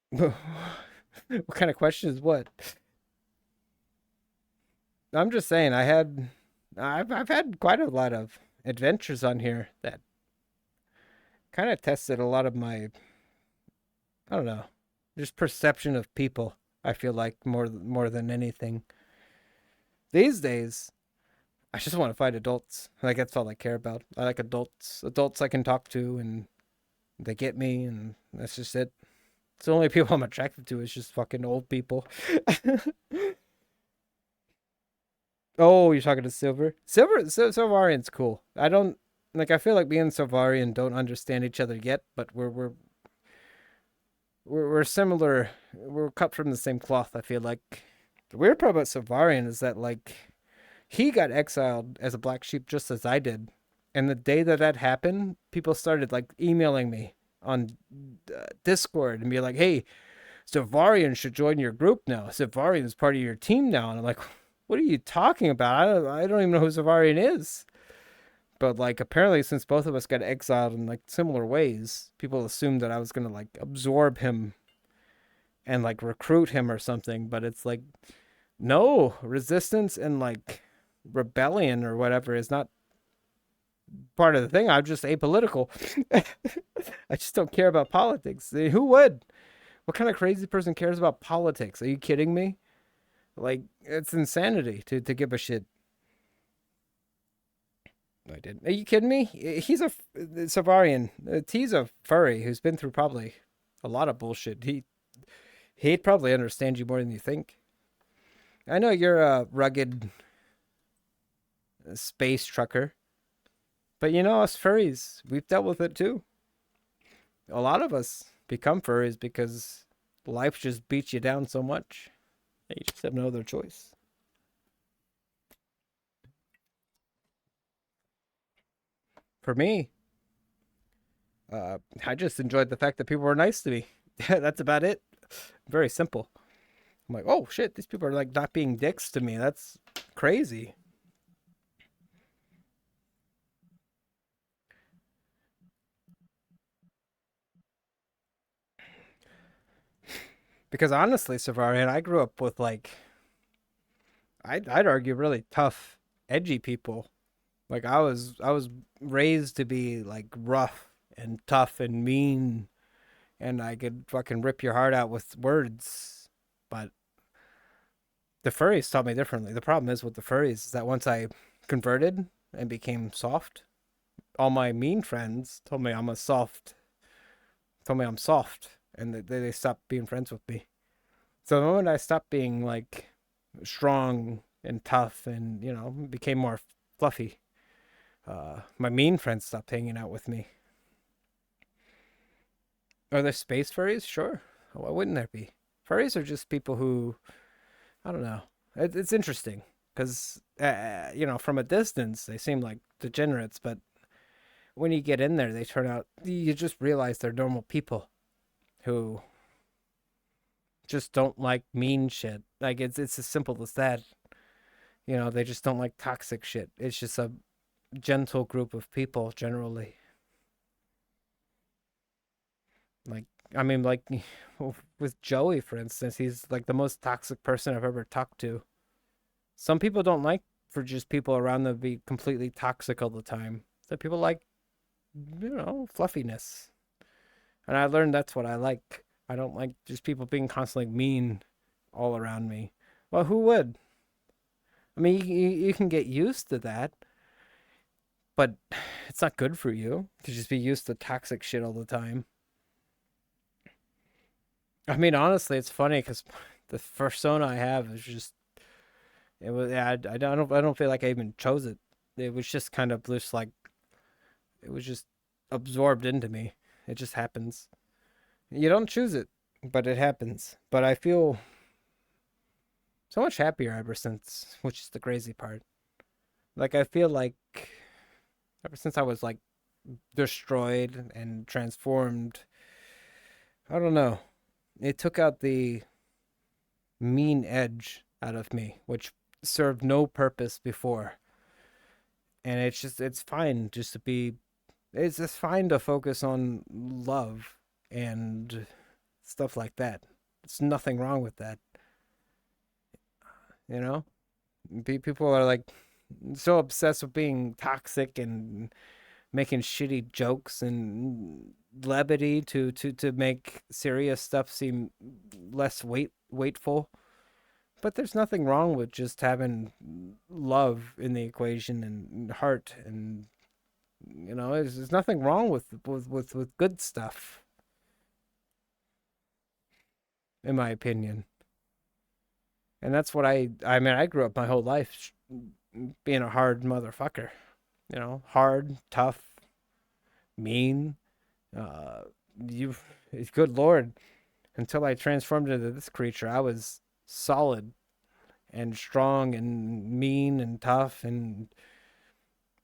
What kind of question is what? I'm just saying I've had quite a lot of adventures on here that kind of tested a lot of my, I don't know, just perception of people. I feel like more than anything. These days, I just want to fight adults. Like that's all I care about. I like adults. Adults I can talk to and they get me and that's just it. It's the only people I'm attracted to is just fucking old people. Oh, you're talking to Silver? Silvarian's cool. I don't like I feel like me and Silvarian don't understand each other yet, but we're similar. We're cut from the same cloth, I feel like. The weird part about Silvarian is that like he got exiled as a black sheep just as I did. And the day that that happened, people started like emailing me on Discord and be like, "Hey, Silvarian should join your group now. Silvarian is part of your team now." And I'm like, "What are you talking about? I don't even know who Silvarian is." But like apparently since both of us got exiled in like similar ways, people assumed that I was gonna like absorb him and like recruit him or something. But it's like no, resistance and like rebellion or whatever is not part of the thing. I'm just apolitical. I just don't care about politics. Who would? What kind of crazy person cares about politics? Are you kidding me? Like it's insanity to give a shit. I did. Are you kidding me? He's a Savarian. T's a furry who's been through probably a lot of bullshit. He'd probably understand you more than you think. I know you're a rugged space trucker, but you know, us furries, we've dealt with it too. A lot of us become furries because life just beats you down so much. You just have no other choice. For me, I just enjoyed the fact that people were nice to me. That's about it. Very simple. I'm like, oh shit, these people are like not being dicks to me. That's crazy. Because honestly, Savarian, I grew up with like, I'd argue really tough, edgy people. Like I was raised to be like rough and tough and mean, and I could fucking rip your heart out with words. But the furries taught me differently. The problem is with the furries is that once I converted and became soft, all my mean friends told me I'm soft, and they stopped being friends with me. So the moment I stopped being like strong and tough, and became more fluffy, my mean friends stopped hanging out with me. Are there space furries? Sure. Why wouldn't there be? Furries are just people who, I don't know. It's interesting because from a distance they seem like degenerates, but when you get in there, they turn out you just realize they're normal people who just don't like mean shit. Like it's as simple as that. They just don't like toxic shit. It's just a gentle group of people generally. Like I mean, like with Joey, for instance, he's like the most toxic person I've ever talked to. Some people don't like for just people around them to be completely toxic all the time. Some people like, fluffiness. And I learned that's what I like. I don't like just people being constantly mean all around me. Well, who would? I mean, you can get used to that, but it's not good for you to just be used to toxic shit all the time. I mean, honestly, it's funny because the persona I have is just it was. Yeah, I don't feel like I even chose it. It was just kind of just like it was just absorbed into me. It just happens. You don't choose it, but it happens. But I feel so much happier ever since, which is the crazy part. Like I feel like ever since I was like destroyed and transformed, I don't know. It took out the mean edge out of me, which served no purpose before. And it's fine just to be it's just fine to focus on love and stuff like that. There's nothing wrong with that, you know? People are like so obsessed with being toxic and making shitty jokes and levity to make serious stuff seem less weightful. But there's nothing wrong with just having love in the equation and heart, and there's nothing wrong with good stuff, in my opinion. And that's what I mean, I grew up my whole life being a hard motherfucker. Hard, tough, mean. Uh, you, good lord, until I transformed into this creature, I was solid and strong and mean and tough, and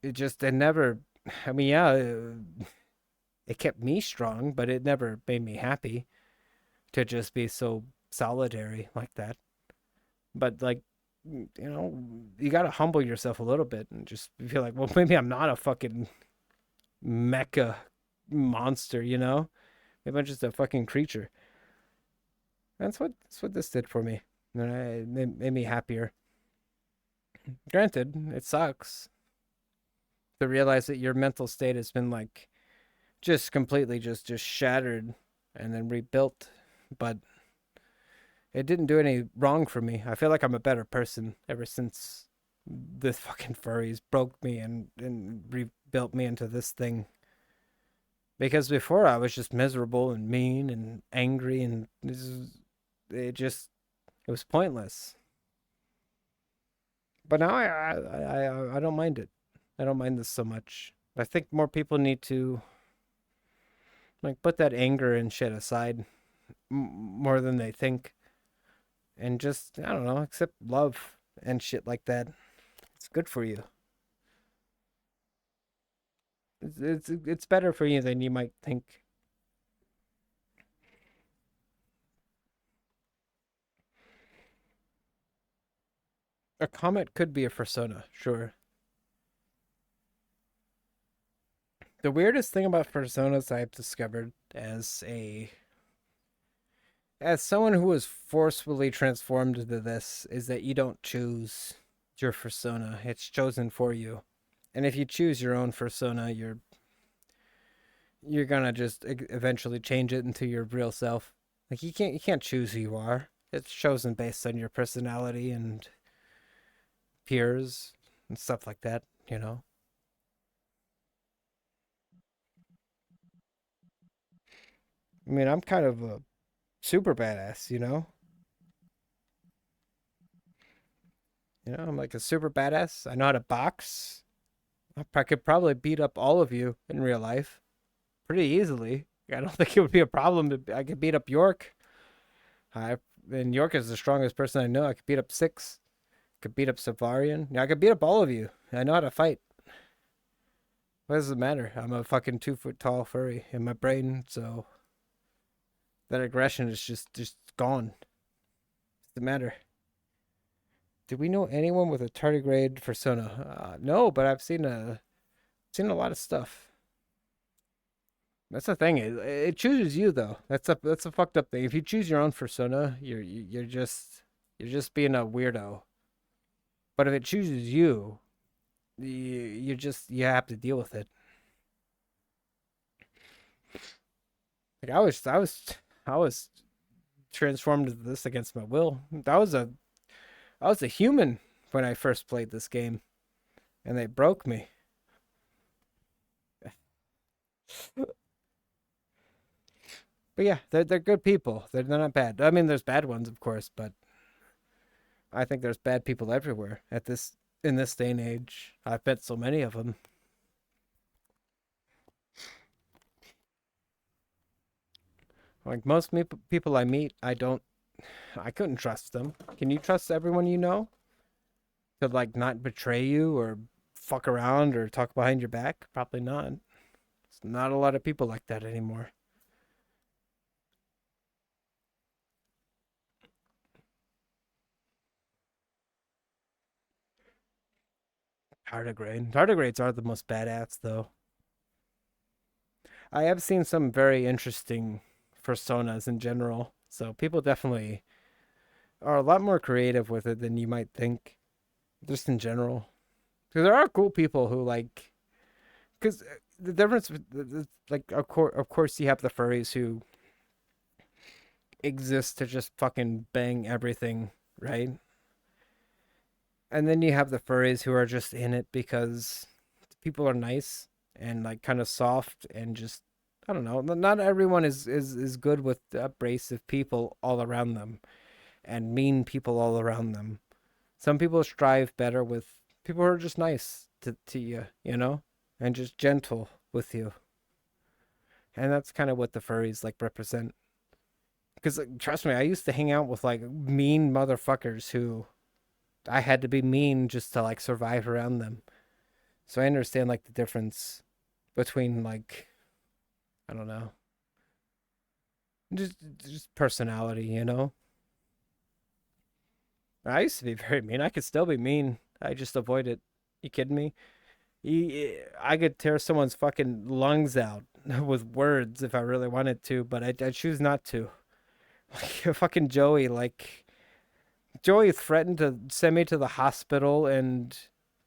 it never. I mean, yeah, it kept me strong, but it never made me happy to just be so solitary like that. But like, you gotta humble yourself a little bit and just feel like, well, maybe I'm not a fucking mecha monster, Maybe I'm just a fucking creature. That's what this did for me. And it made me happier. Granted, it sucks to realize that your mental state has been like just completely just shattered and then rebuilt, but it didn't do any wrong for me. I feel like I'm a better person ever since this fucking furries broke me and rebuilt me into this thing. Because before I was just miserable and mean and angry, and it was pointless. But now I don't mind it. I don't mind this so much. I think more people need to like put that anger and shit aside more than they think, and just I don't know, accept love and shit like that. It's good for you. It's better for you than you might think. A comet could be a persona, sure. The weirdest thing about personas I've discovered as someone who was forcefully transformed into this is that you don't choose your persona. It's chosen for you. And if you choose your own persona, you're gonna just eventually change it into your real self. Like you can't choose who you are. It's chosen based on your personality and peers and stuff like that, you know. I mean, I'm kind of a super badass, you know? You know, I'm like a super badass. I know how to box. I could probably beat up all of you in real life pretty easily. I don't think it would be a problem. I could beat up York. I and York is the strongest person I know. I could beat up Six. Could beat up Savarian. Yeah, I could beat up all of you. I know how to fight. What does it matter? I'm a fucking 2 foot tall furry in my brain, so that aggression is just gone. What's the matter? Do we know anyone with a tardigrade persona? No, but I've seen a lot of stuff. That's the thing. It chooses you though. That's a fucked up thing. If you choose your own persona, you're just being a weirdo. But if it chooses you, you have to deal with it. Like I was transformed into this against my will. I was a human when I first played this game, and they broke me. But yeah, they're good people. They're not bad. I mean, there's bad ones, of course, but I think there's bad people everywhere in this day and age. I've met so many of them. Like most people I meet, I couldn't trust them. Can you trust everyone you know to like not betray you or fuck around or talk behind your back? Probably not. It's not a lot of people like that anymore. Tardigrades are the most badass though. I have seen some very interesting personas in general. So people definitely are a lot more creative with it than you might think, just in general. Because there are cool people who like, because the difference, like, of course, you have the furries who exist to just fucking bang everything, right? And then you have the furries who are just in it because people are nice and like kind of soft and just I don't know. Not everyone is good with abrasive people all around them and mean people all around them. Some people strive better with people who are just nice to you, you know, and just gentle with you. And that's kind of what the furries like represent. Because like, trust me, I used to hang out with like mean motherfuckers who I had to be mean just to like survive around them. So I understand like the difference between like I don't know, just personality, you know. I used to be very mean. I could still be mean. I just avoid it. You kidding me? I could tear someone's fucking lungs out with words if I really wanted to, but I choose not to. Like fucking Joey threatened to send me to the hospital and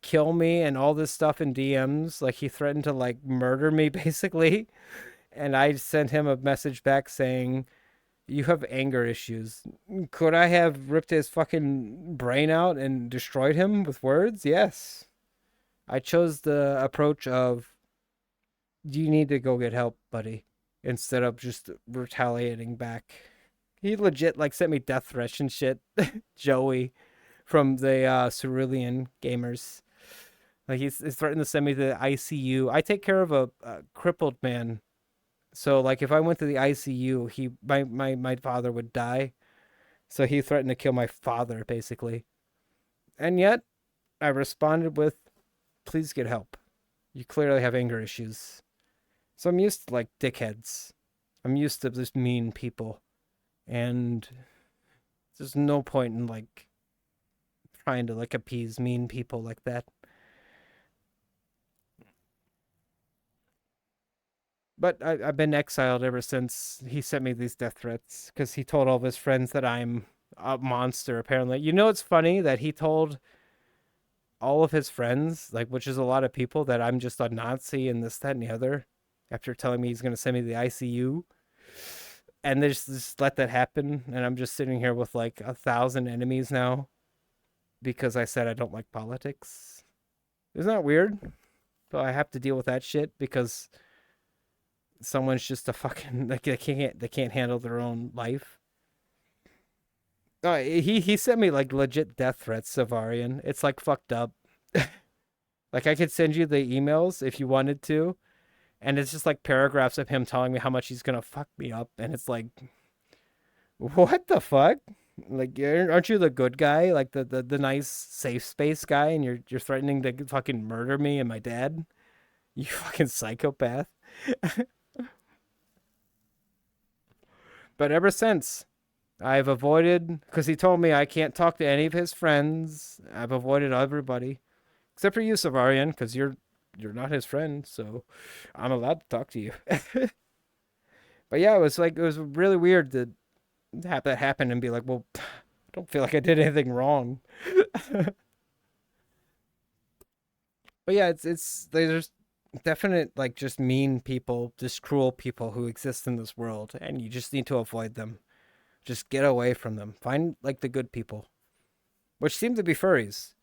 kill me and all this stuff in DMs. Like he threatened to like murder me basically. And I sent him a message back saying, "You have anger issues. Could I have ripped his fucking brain out and destroyed him with words? Yes. I chose the approach of, you need to go get help, buddy, instead of just retaliating back. He legit like sent me death threats and shit. Joey. from the Cerulean gamers. Like he's threatened to send me to the ICU. I take care of a crippled man, so like if I went to the ICU, my father would die. So he threatened to kill my father basically. And yet I responded with, "Please get help. You clearly have anger issues." So I'm used to like dickheads. I'm used to just mean people, and there's no point in like trying to like appease mean people like that. But I've been exiled ever since he sent me these death threats because he told all of his friends that I'm a monster, apparently. You know, it's funny that he told all of his friends, like, which is a lot of people, that I'm just a Nazi and this, that, and the other after telling me he's going to send me to the ICU. And they just let that happen. And I'm just sitting here with like 1,000 enemies now because I said I don't like politics. Isn't that weird? So I have to deal with that shit because someone's just a fucking like they can't handle their own life. He sent me like legit death threats, Savarian. It's like fucked up. Like I could send you the emails if you wanted to, and it's just like paragraphs of him telling me how much he's gonna fuck me up, and it's like, what the fuck? Like, aren't you the good guy, like the nice safe space guy, and you're threatening to fucking murder me and my dad? You fucking psychopath. But ever since, I've avoided, because he told me I can't talk to any of his friends. I've avoided everybody except for you, Savarian, because you're not his friend, so I'm allowed to talk to you. But yeah, it was really weird to have that happen and be like, well, I don't feel like I did anything wrong. But yeah, it's there's definite like just mean people, just cruel people who exist in this world, and you just need to avoid them. Just get away from them. Find like the good people, which seem to be furries.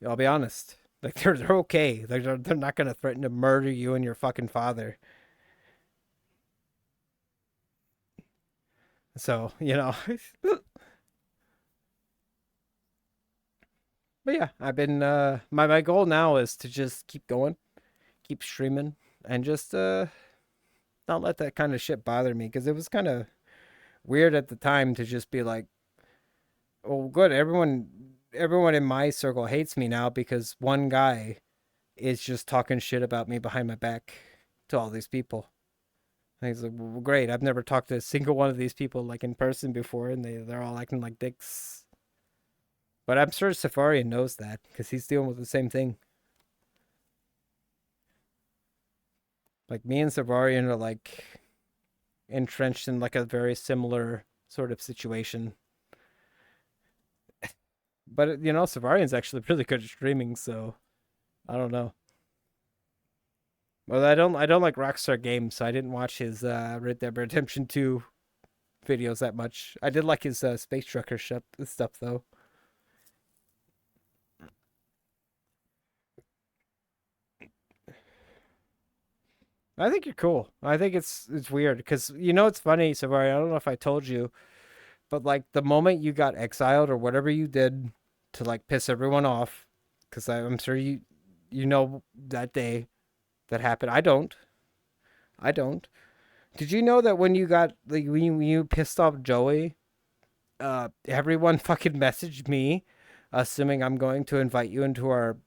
I'll be honest. Like they're okay. They're not gonna threaten to murder you and your fucking father. So but yeah, I've been my goal now is to just keep going, keep streaming, and just not let that kind of shit bother me because it was kind of weird at the time to just be like, oh, good, everyone in my circle hates me now because one guy is just talking shit about me behind my back to all these people. And he's like, well, great. I've never talked to a single one of these people like in person before, and they're all acting like dicks. But I'm sure Safarian knows that because he's dealing with the same thing. Like me and Safarian are like entrenched in like a very similar sort of situation. But Savarian's actually really good at streaming, so I don't know. Well, I don't like Rockstar Games, so I didn't watch his Red Dead Redemption 2 videos that much. I did like his Space Trucker stuff though. I think you're cool. I think it's weird because it's funny, Savari. I don't know if I told you, but like the moment you got exiled or whatever you did to like piss everyone off, because I'm sure you know that day that happened. I don't. I don't. Did you know that when you got like when you pissed off Joey, everyone fucking messaged me, assuming I'm going to invite you into our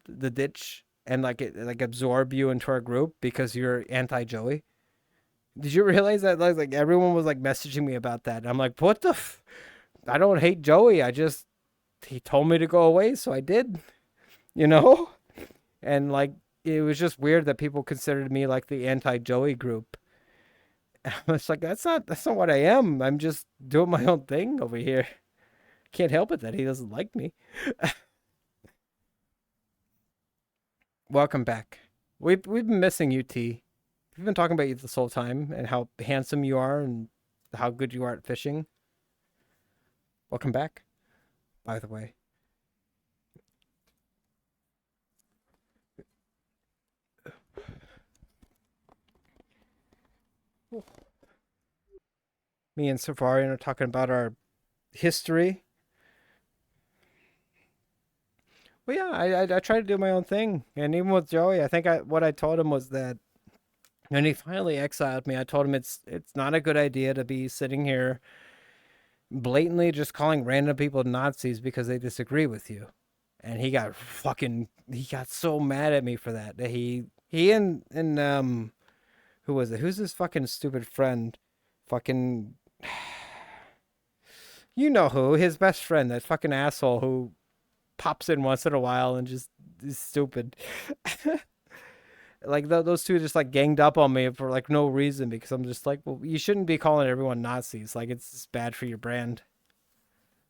the ditch and like absorb you into our group because you're anti Joey. Did you realize that like everyone was like messaging me about that? And I'm like, what the? I don't hate Joey. He told me to go away, so I did. You know, and like it was just weird that people considered me like the anti Joey group. I was like, that's not what I am. I'm just doing my own thing over here. Can't help it that he doesn't like me. Welcome back. We've been missing you, T. We've been talking about you this whole time and how handsome you are and how good you are at fishing. Welcome back, by the way. Me and Safarian are talking about our history. Well, yeah, I try to do my own thing, and even with Joey, I think what I told him was that when he finally exiled me, I told him it's not a good idea to be sitting here blatantly just calling random people Nazis because they disagree with you. And he got so mad at me for that he and who was it? Who's his fucking stupid friend? Fucking you know who? His best friend, that fucking asshole who pops in once in a while and just is stupid. Like those two just like ganged up on me for like no reason because I'm just like, well, you shouldn't be calling everyone Nazis. Like it's bad for your brand.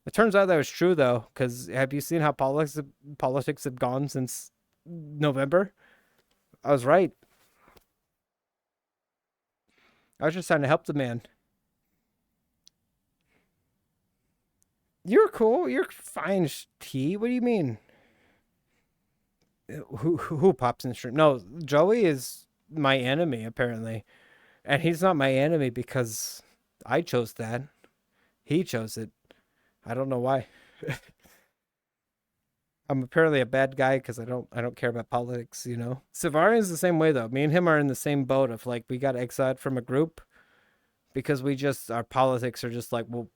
It turns out that was true though, because have you seen how politics have gone since November? I was right. I was just trying to help the man. You're cool. You're fine, T. What do you mean? Who pops in stream? No, Joey is my enemy apparently, and he's not my enemy because I chose that. He chose it. I don't know why. I'm apparently a bad guy because I don't care about politics, you know. Savarian's the same way though. Me and him are in the same boat of like we got exiled from a group because we just our politics are just like, well,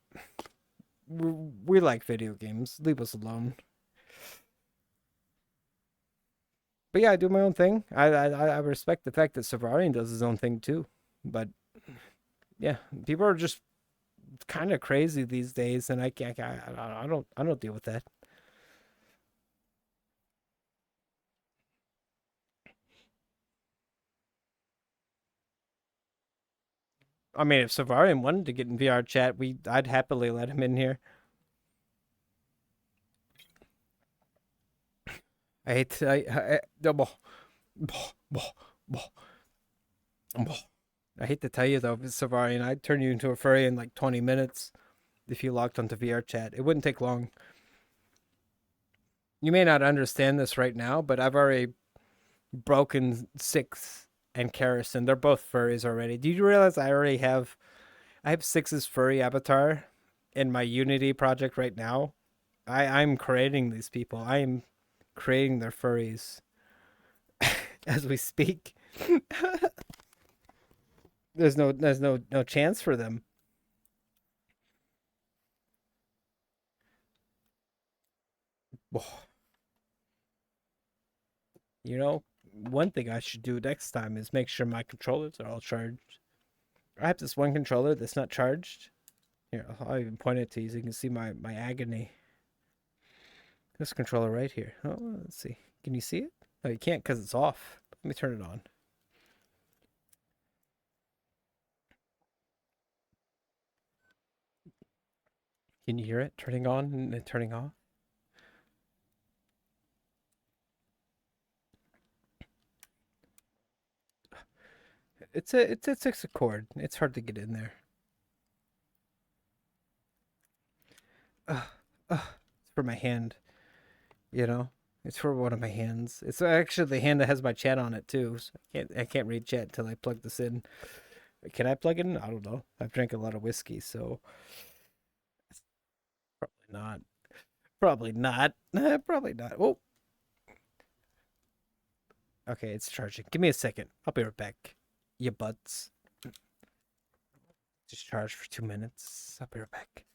we like video games. Leave us alone. But yeah, I do my own thing. I respect the fact that Savarian does his own thing too. But yeah, people are just kind of crazy these days, and I can't. I don't deal with that. I mean, if Savarian wanted to get in VR chat, I'd happily let him in here. I hate to, I hate to tell you though, Savarian, I'd turn you into a furry in like 20 minutes if you logged onto VR chat. It wouldn't take long. You may not understand this right now, but I've already broken Six and Karis, and they're both furries already. Do you realize I have Six's furry avatar in my Unity project right now? I'm creating these people. I am creating their furries as we speak. There's no chance for them. You know, one thing I should do next time is make sure my controllers are all charged. I have this one controller that's not charged. Here, I'll even point it to you so you can see my agony. This controller right here. Oh, let's see. Can you see it? Oh, you can't because it's off. Let me turn it on. Can you hear it turning on and then turning off? It's a 6 chord. It's hard to get in there. It's for my hand, you know. It's for one of my hands. It's actually the hand that has my chat on it too. So I can't read chat until I plug this in. Can I plug it in? I don't know. I've drank a lot of whiskey, so probably not. Probably not. Probably not. Oh, okay, it's charging. Give me a second. I'll be right back. You butts. Just charge for 2 minutes. I'll be right back.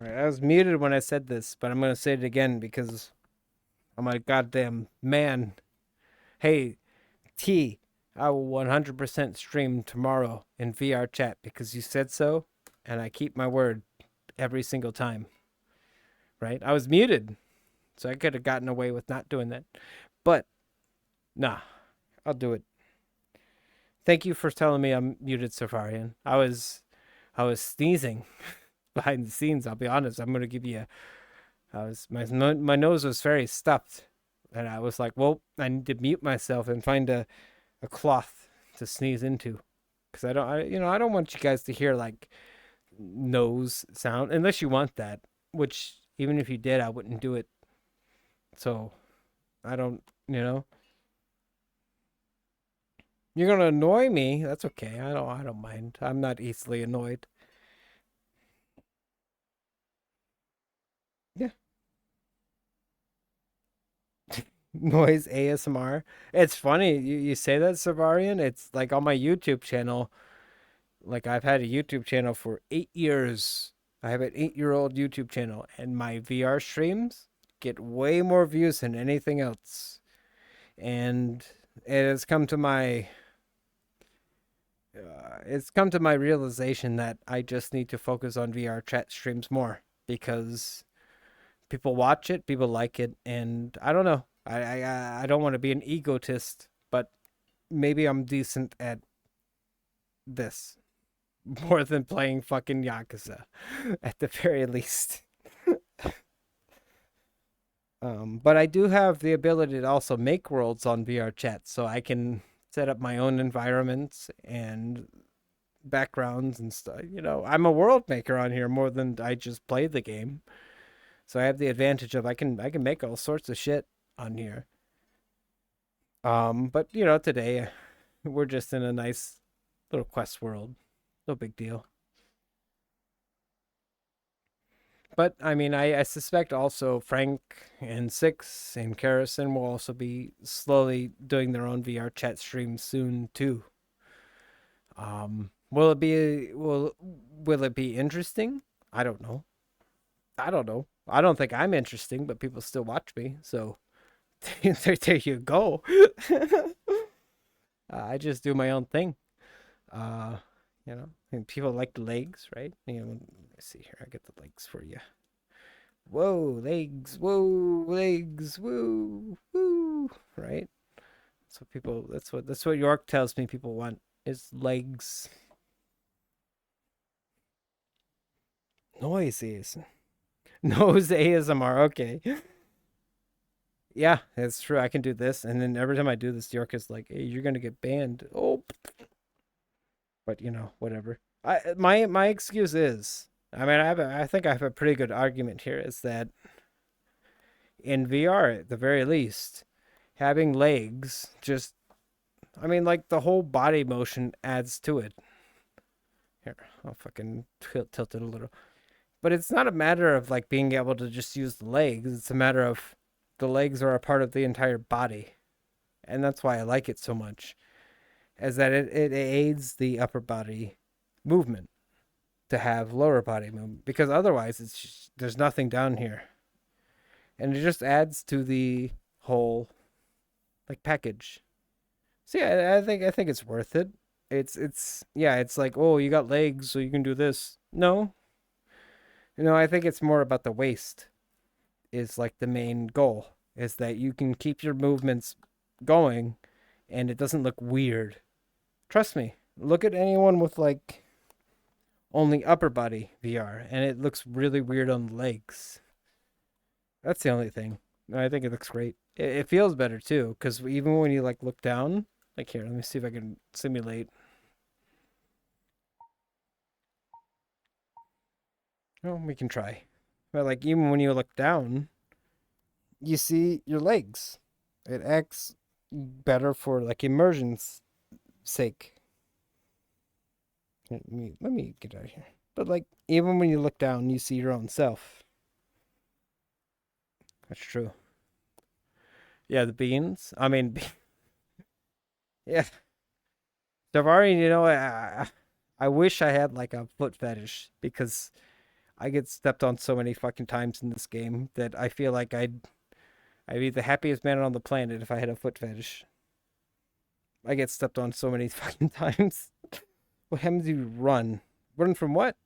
Right, I was muted when I said this, but I'm gonna say it again because I'm a goddamn man. Hey, T, I will 100% stream tomorrow in VR chat because you said so, and I keep my word every single time. Right? I was muted, so I could have gotten away with not doing that. But, nah, I'll do it. Thank you for telling me I'm muted, Safarian. I was sneezing behind the scenes. I'll be honest. I'm gonna give you my nose was very stuffed, and I was like, well, I need to mute myself and find a cloth to sneeze into, because I don't want you guys to hear like nose sound unless you want that. Which even if you did, I wouldn't do it. So I don't, You're gonna annoy me. That's okay. I don't mind. I'm not easily annoyed. Yeah. Noise ASMR. It's funny you say that, Savarian. It's like on my YouTube channel. Like I've had a YouTube channel for 8 years. I have an 8-year-old YouTube channel, and my VR streams get way more views than anything else. And it has come to my it's come to my realization that I just need to focus on VR chat streams more because people watch it, people like it, and I don't know. I don't want to be an egotist, but maybe I'm decent at this more than playing fucking Yakuza, at the very least. But I do have the ability to also make worlds on VR chat, so I can set up my own environments and backgrounds and stuff. I'm a world maker on here more than I just play the game. So I have the advantage of I can make all sorts of shit on here. But today we're just in a nice little quest world. No big deal. But I mean, I suspect also Frank and Six and Karison will also be slowly doing their own VR chat streams soon too. Will it be interesting? I don't know. I don't know. I don't think I'm interesting, but people still watch me, so there you go. I just do my own thing. Uh, and people like the legs, right? Let's see here. I get the legs for you. Whoa, legs! Whoa, legs! Woo, woo! Right? That's what people. That's what York tells me people want is legs. Noises. Nose ASMR. Okay. Yeah, it's true. I can do this, and then every time I do this, York is like, "Hey, you're gonna get banned." Oh, but whatever. My excuse is, I mean, I think I have a pretty good argument here. Is that in VR, at the very least, having legs just, I mean, like the whole body motion adds to it. Here, I'll fucking tilt it a little. But it's not a matter of like being able to just use the legs. It's a matter of the legs are a part of the entire body. And that's why I like it so much. Is that it aids the upper body movement to have lower body movement. Because otherwise there's nothing down here. And it just adds to the whole like package. So yeah, I think it's worth it. It's like, oh, you got legs, so you can do this. No. I think it's more about the waist is like the main goal, is that you can keep your movements going and it doesn't look weird. Trust me. Look at anyone with like only upper body VR and it looks really weird on the legs. That's the only thing. I think it looks great. It feels better too, because even when you like look down, like here, let me see if I can simulate. Oh, we can try. But like even when you look down, you see your legs. It acts better for like immersion's sake. Let me get out of here. But like even when you look down, you see your own self. That's true. Yeah, the beans. I mean, yeah. Davari, I wish I had like a foot fetish because I get stepped on so many fucking times in this game that I feel like I'd be the happiest man on the planet if I had a foot fetish. I get stepped on so many fucking times. What happens if you run? Run from what?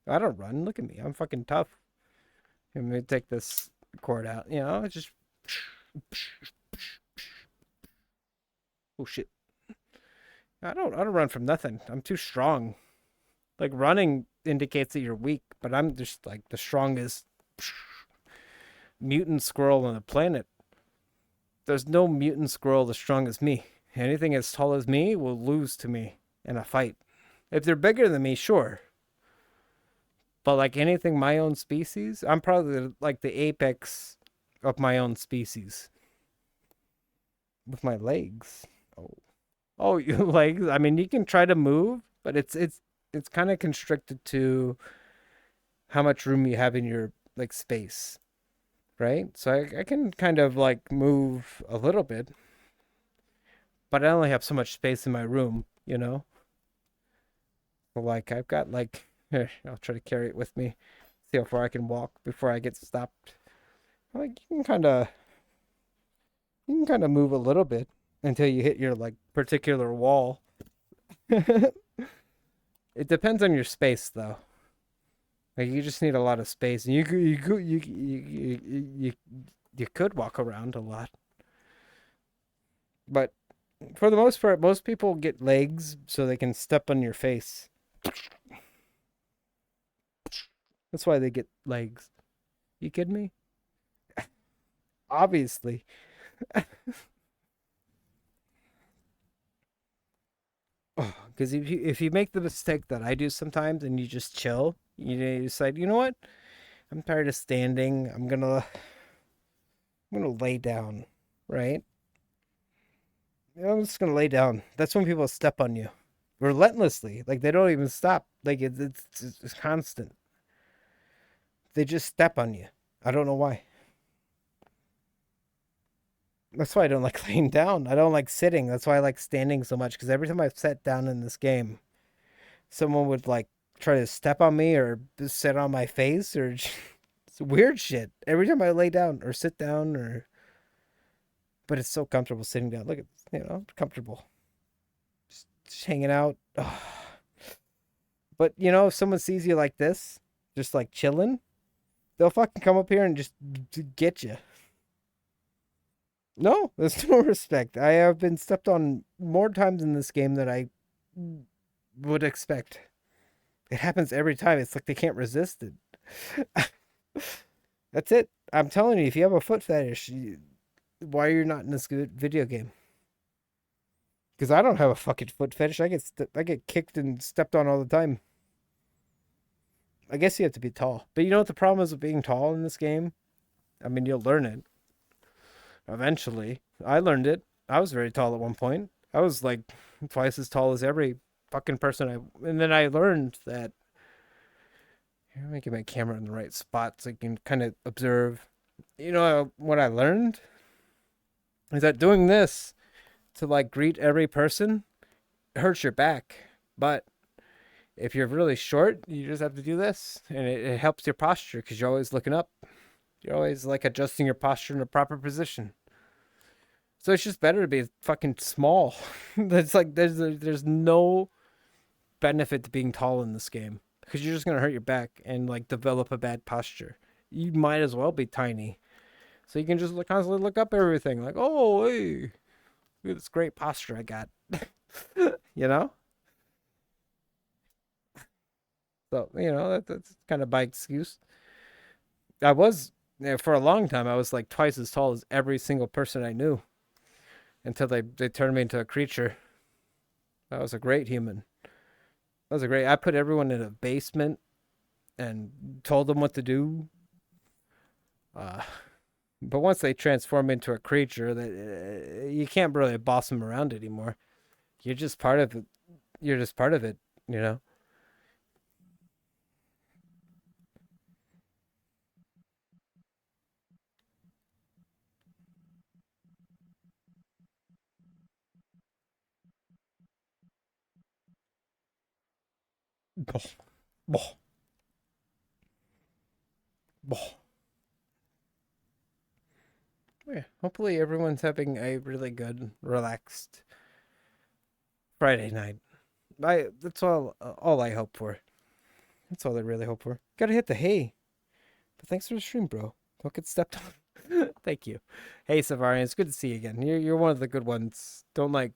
I don't run. Look at me. I'm fucking tough. Let me take this cord out. You know, it's just. Oh shit! I don't run from nothing. I'm too strong. Like running indicates that you're weak, but I'm just like the strongest mutant squirrel on the planet. There's no mutant squirrel as strong as me. Anything as tall as me will lose to me in a fight. If they're bigger than me, sure. But like anything my own species, I'm probably like the apex of my own species. With my legs. Oh. Oh, your legs. I mean, you can try to move, but it's kind of constricted to how much room you have in your like space, right? So I can kind of like move a little bit, but I only have so much space in my room, you know? Like I've got like here, I'll try to carry it with me. See how far I can walk before I get stopped. Like you can kind of move a little bit until you hit your like particular wall. It depends on your space though. Like you just need a lot of space, and you could walk around a lot, but for the most part, most people get legs so they can step on your face. That's why they get legs. You kidding me? Obviously. Because if you make the mistake that I do sometimes and you just chill, you decide, you know what? I'm tired of standing. I'm gonna lay down, right? I'm just gonna lay down. That's when people step on you relentlessly. Like they don't even stop. Like it's constant. They just step on you. I don't know why. That's why I don't like laying down. I don't like sitting. That's why I like standing so much. Because every time I've sat down in this game, someone would like try to step on me or sit on my face or it's weird shit. Every time I lay down or sit down or, but it's so comfortable sitting down. Look at comfortable, just hanging out. Ugh. But if someone sees you like this, just like chilling, they'll fucking come up here and just get you. No, there's no respect. I have been stepped on more times in this game than I would expect. It happens every time. It's like they can't resist it. That's it. I'm telling you, if you have a foot fetish, why are you not in this good video game? Because I don't have a fucking foot fetish. I get kicked and stepped on all the time. I guess you have to be tall. But you know what the problem is with being tall in this game? I mean, you'll learn it eventually. I learned it. I was very tall at one point. I was like twice as tall as every fucking person and then I learned that. Here, let me get my camera in the right spot so you can kind of observe. What I learned is that doing this to like greet every person hurts your back. But if you're really short, you just have to do this, and it helps your posture because you're always looking up. You're always like adjusting your posture in a proper position. So it's just better to be fucking small. That's like there's no benefit to being tall in this game because you're just gonna hurt your back and like develop a bad posture. You might as well be tiny, so you can just constantly look up everything. Like, oh hey, look at this great posture I got. you know. So that's kind of my excuse. I was for a long time. I was like twice as tall as every single person I knew until they turned me into a creature. I was a great human. I put everyone in a basement and told them what to do. Uh, but once they transform into a creature, that you can't really boss them around anymore. You're just part of it. You're just part of it. You know. Yeah, hopefully everyone's having a really good, relaxed Friday night. That's all I hope for. That's all I really hope for. Gotta hit the hay. But thanks for the stream, bro. Don't get stepped on. Thank you. Hey, Savarian, it's good to see you again. You're one of the good ones. Don't let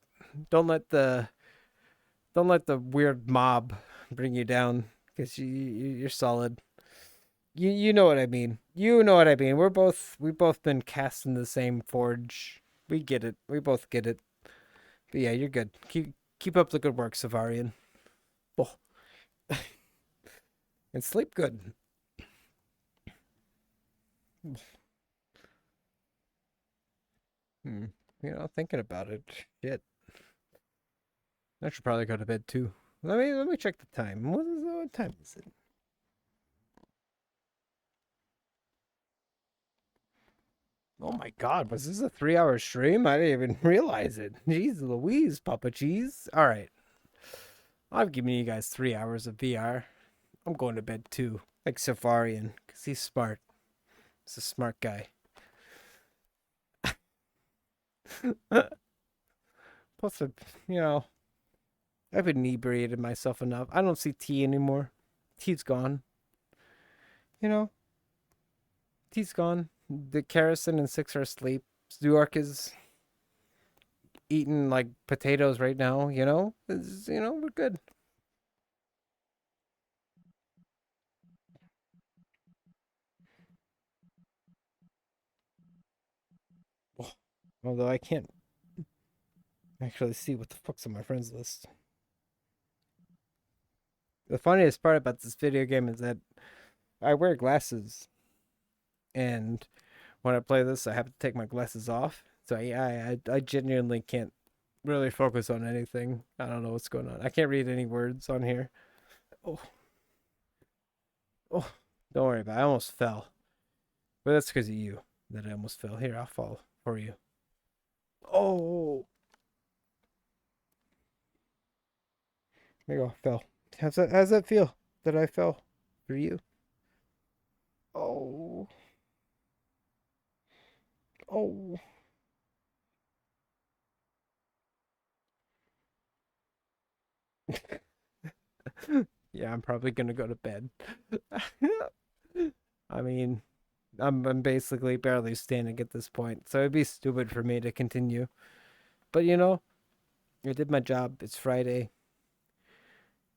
the weird mob bring you down, because you're solid. You know what I mean. You know what I mean. We've both been cast in the same forge. We get it. We both get it. But yeah, you're good. Keep up the good work, Savarian. Oh. And sleep good. Hmm. Thinking about it. Shit. I should probably go to bed too. Let me check the time. What time is it? Oh my god, was this a 3-hour stream? I didn't even realize it. Jeez Louise, Papa Cheese. Alright. I've given you guys 3 hours of VR. I'm going to bed too. Like Safarian, because he's smart. He's a smart guy. Plus, I've inebriated myself enough. I don't see tea anymore. Tea's gone. Tea's gone. The Karrison and Six are asleep. Stuark is eating like potatoes right now. We're good. Although I can't actually see what the fuck's on my friends list. The funniest part about this video game is that I wear glasses, and when I play this, I have to take my glasses off. So I genuinely can't really focus on anything. I don't know what's going on. I can't read any words on here. Oh, don't worry about it. I almost fell, but that's because of you that I almost fell. Here, I'll fall for you. Oh, there you go. Fell. How's that feel that I fell for you? Oh. Oh. Yeah, I'm probably gonna go to bed. I mean, I'm basically barely standing at this point, so it'd be stupid for me to continue. But I did my job. It's Friday.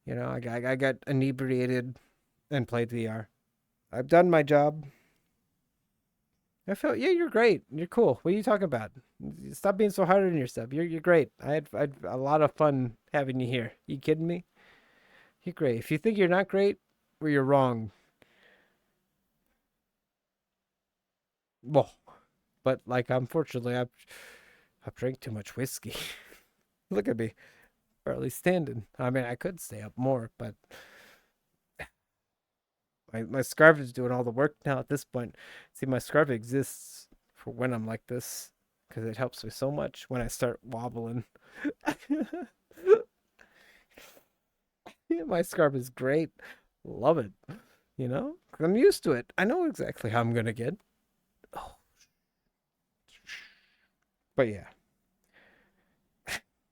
I got inebriated and played VR. I've done my job. I felt, yeah, you're great. You're cool. What are you talking about? Stop being so hard on yourself. You're great. I had a lot of fun having you here. You kidding me? You're great. If you think you're not great, well, you're wrong. Well, but like, unfortunately, I've drank too much whiskey. Look at me, barely standing. I mean, I could stay up more, but my scarf is doing all the work now at this point. See, my scarf exists for when I'm like this, because it helps me so much when I start wobbling. My scarf is great. Love it. 'Cause I'm used to it. I know exactly how I'm gonna get. Oh. But yeah.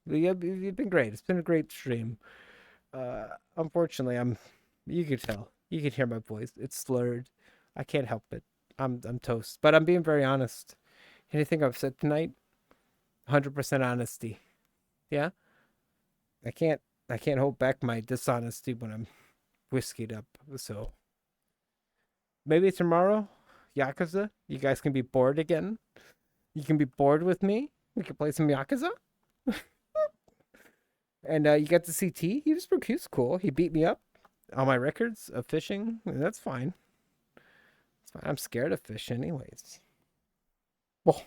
You've been great. It's been a great stream. Unfortunately, you could tell. You can hear my voice. It's slurred. I can't help it. I'm toast. But I'm being very honest. Anything I've said tonight, 100% honesty. Yeah? I can't hold back my dishonesty when I'm whiskeyed up. So maybe tomorrow, Yakuza, you guys can be bored again. You can be bored with me. We can play some Yakuza. And you get to see T. He was cool. He beat me up on my records of fishing. That's fine. It's fine. I'm scared of fish anyways. Well,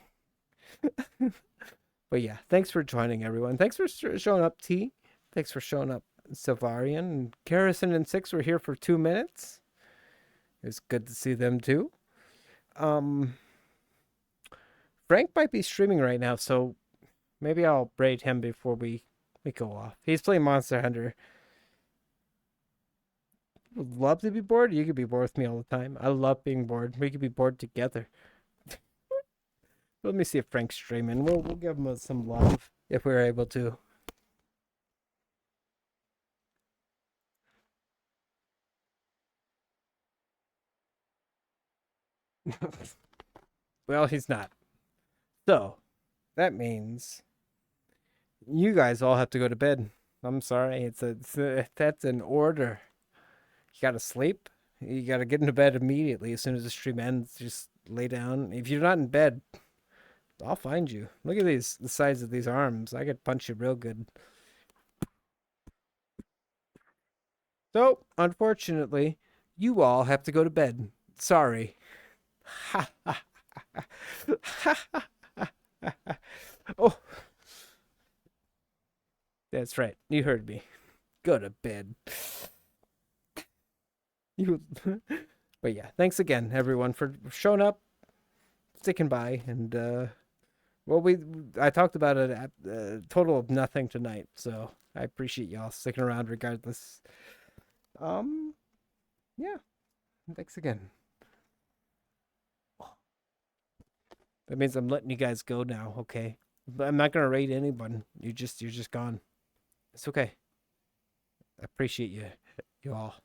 but yeah, thanks for joining, everyone. Thanks for showing up, T. Thanks for showing up, Savarian. And Garrison and Six were here for 2 minutes. It was good to see them too. Frank might be streaming right now, so maybe I'll braid him before we go off. He's playing Monster Hunter. would love to be bored. You could be bored with me all the time. I love being bored. We could be bored together. Let me see if Frank's streaming. We'll give him some love if we're able to. Well, he's not. So, that means you guys all have to go to bed. I'm sorry. That's an order. You gotta sleep. You gotta get into bed immediately as soon as the stream ends. Just lay down. If you're not in bed, I'll find you. Look at the size of these arms. I could punch you real good. So, unfortunately, you all have to go to bed. Sorry. Oh, that's right. You heard me. Go to bed. You. But yeah, thanks again, everyone, for showing up, sticking by, and well, I talked about a total of nothing tonight, so I appreciate y'all sticking around regardless. Yeah, thanks again. That means I'm letting you guys go now, okay? But I'm not gonna raid anyone. You're just gone. It's okay. I appreciate you all.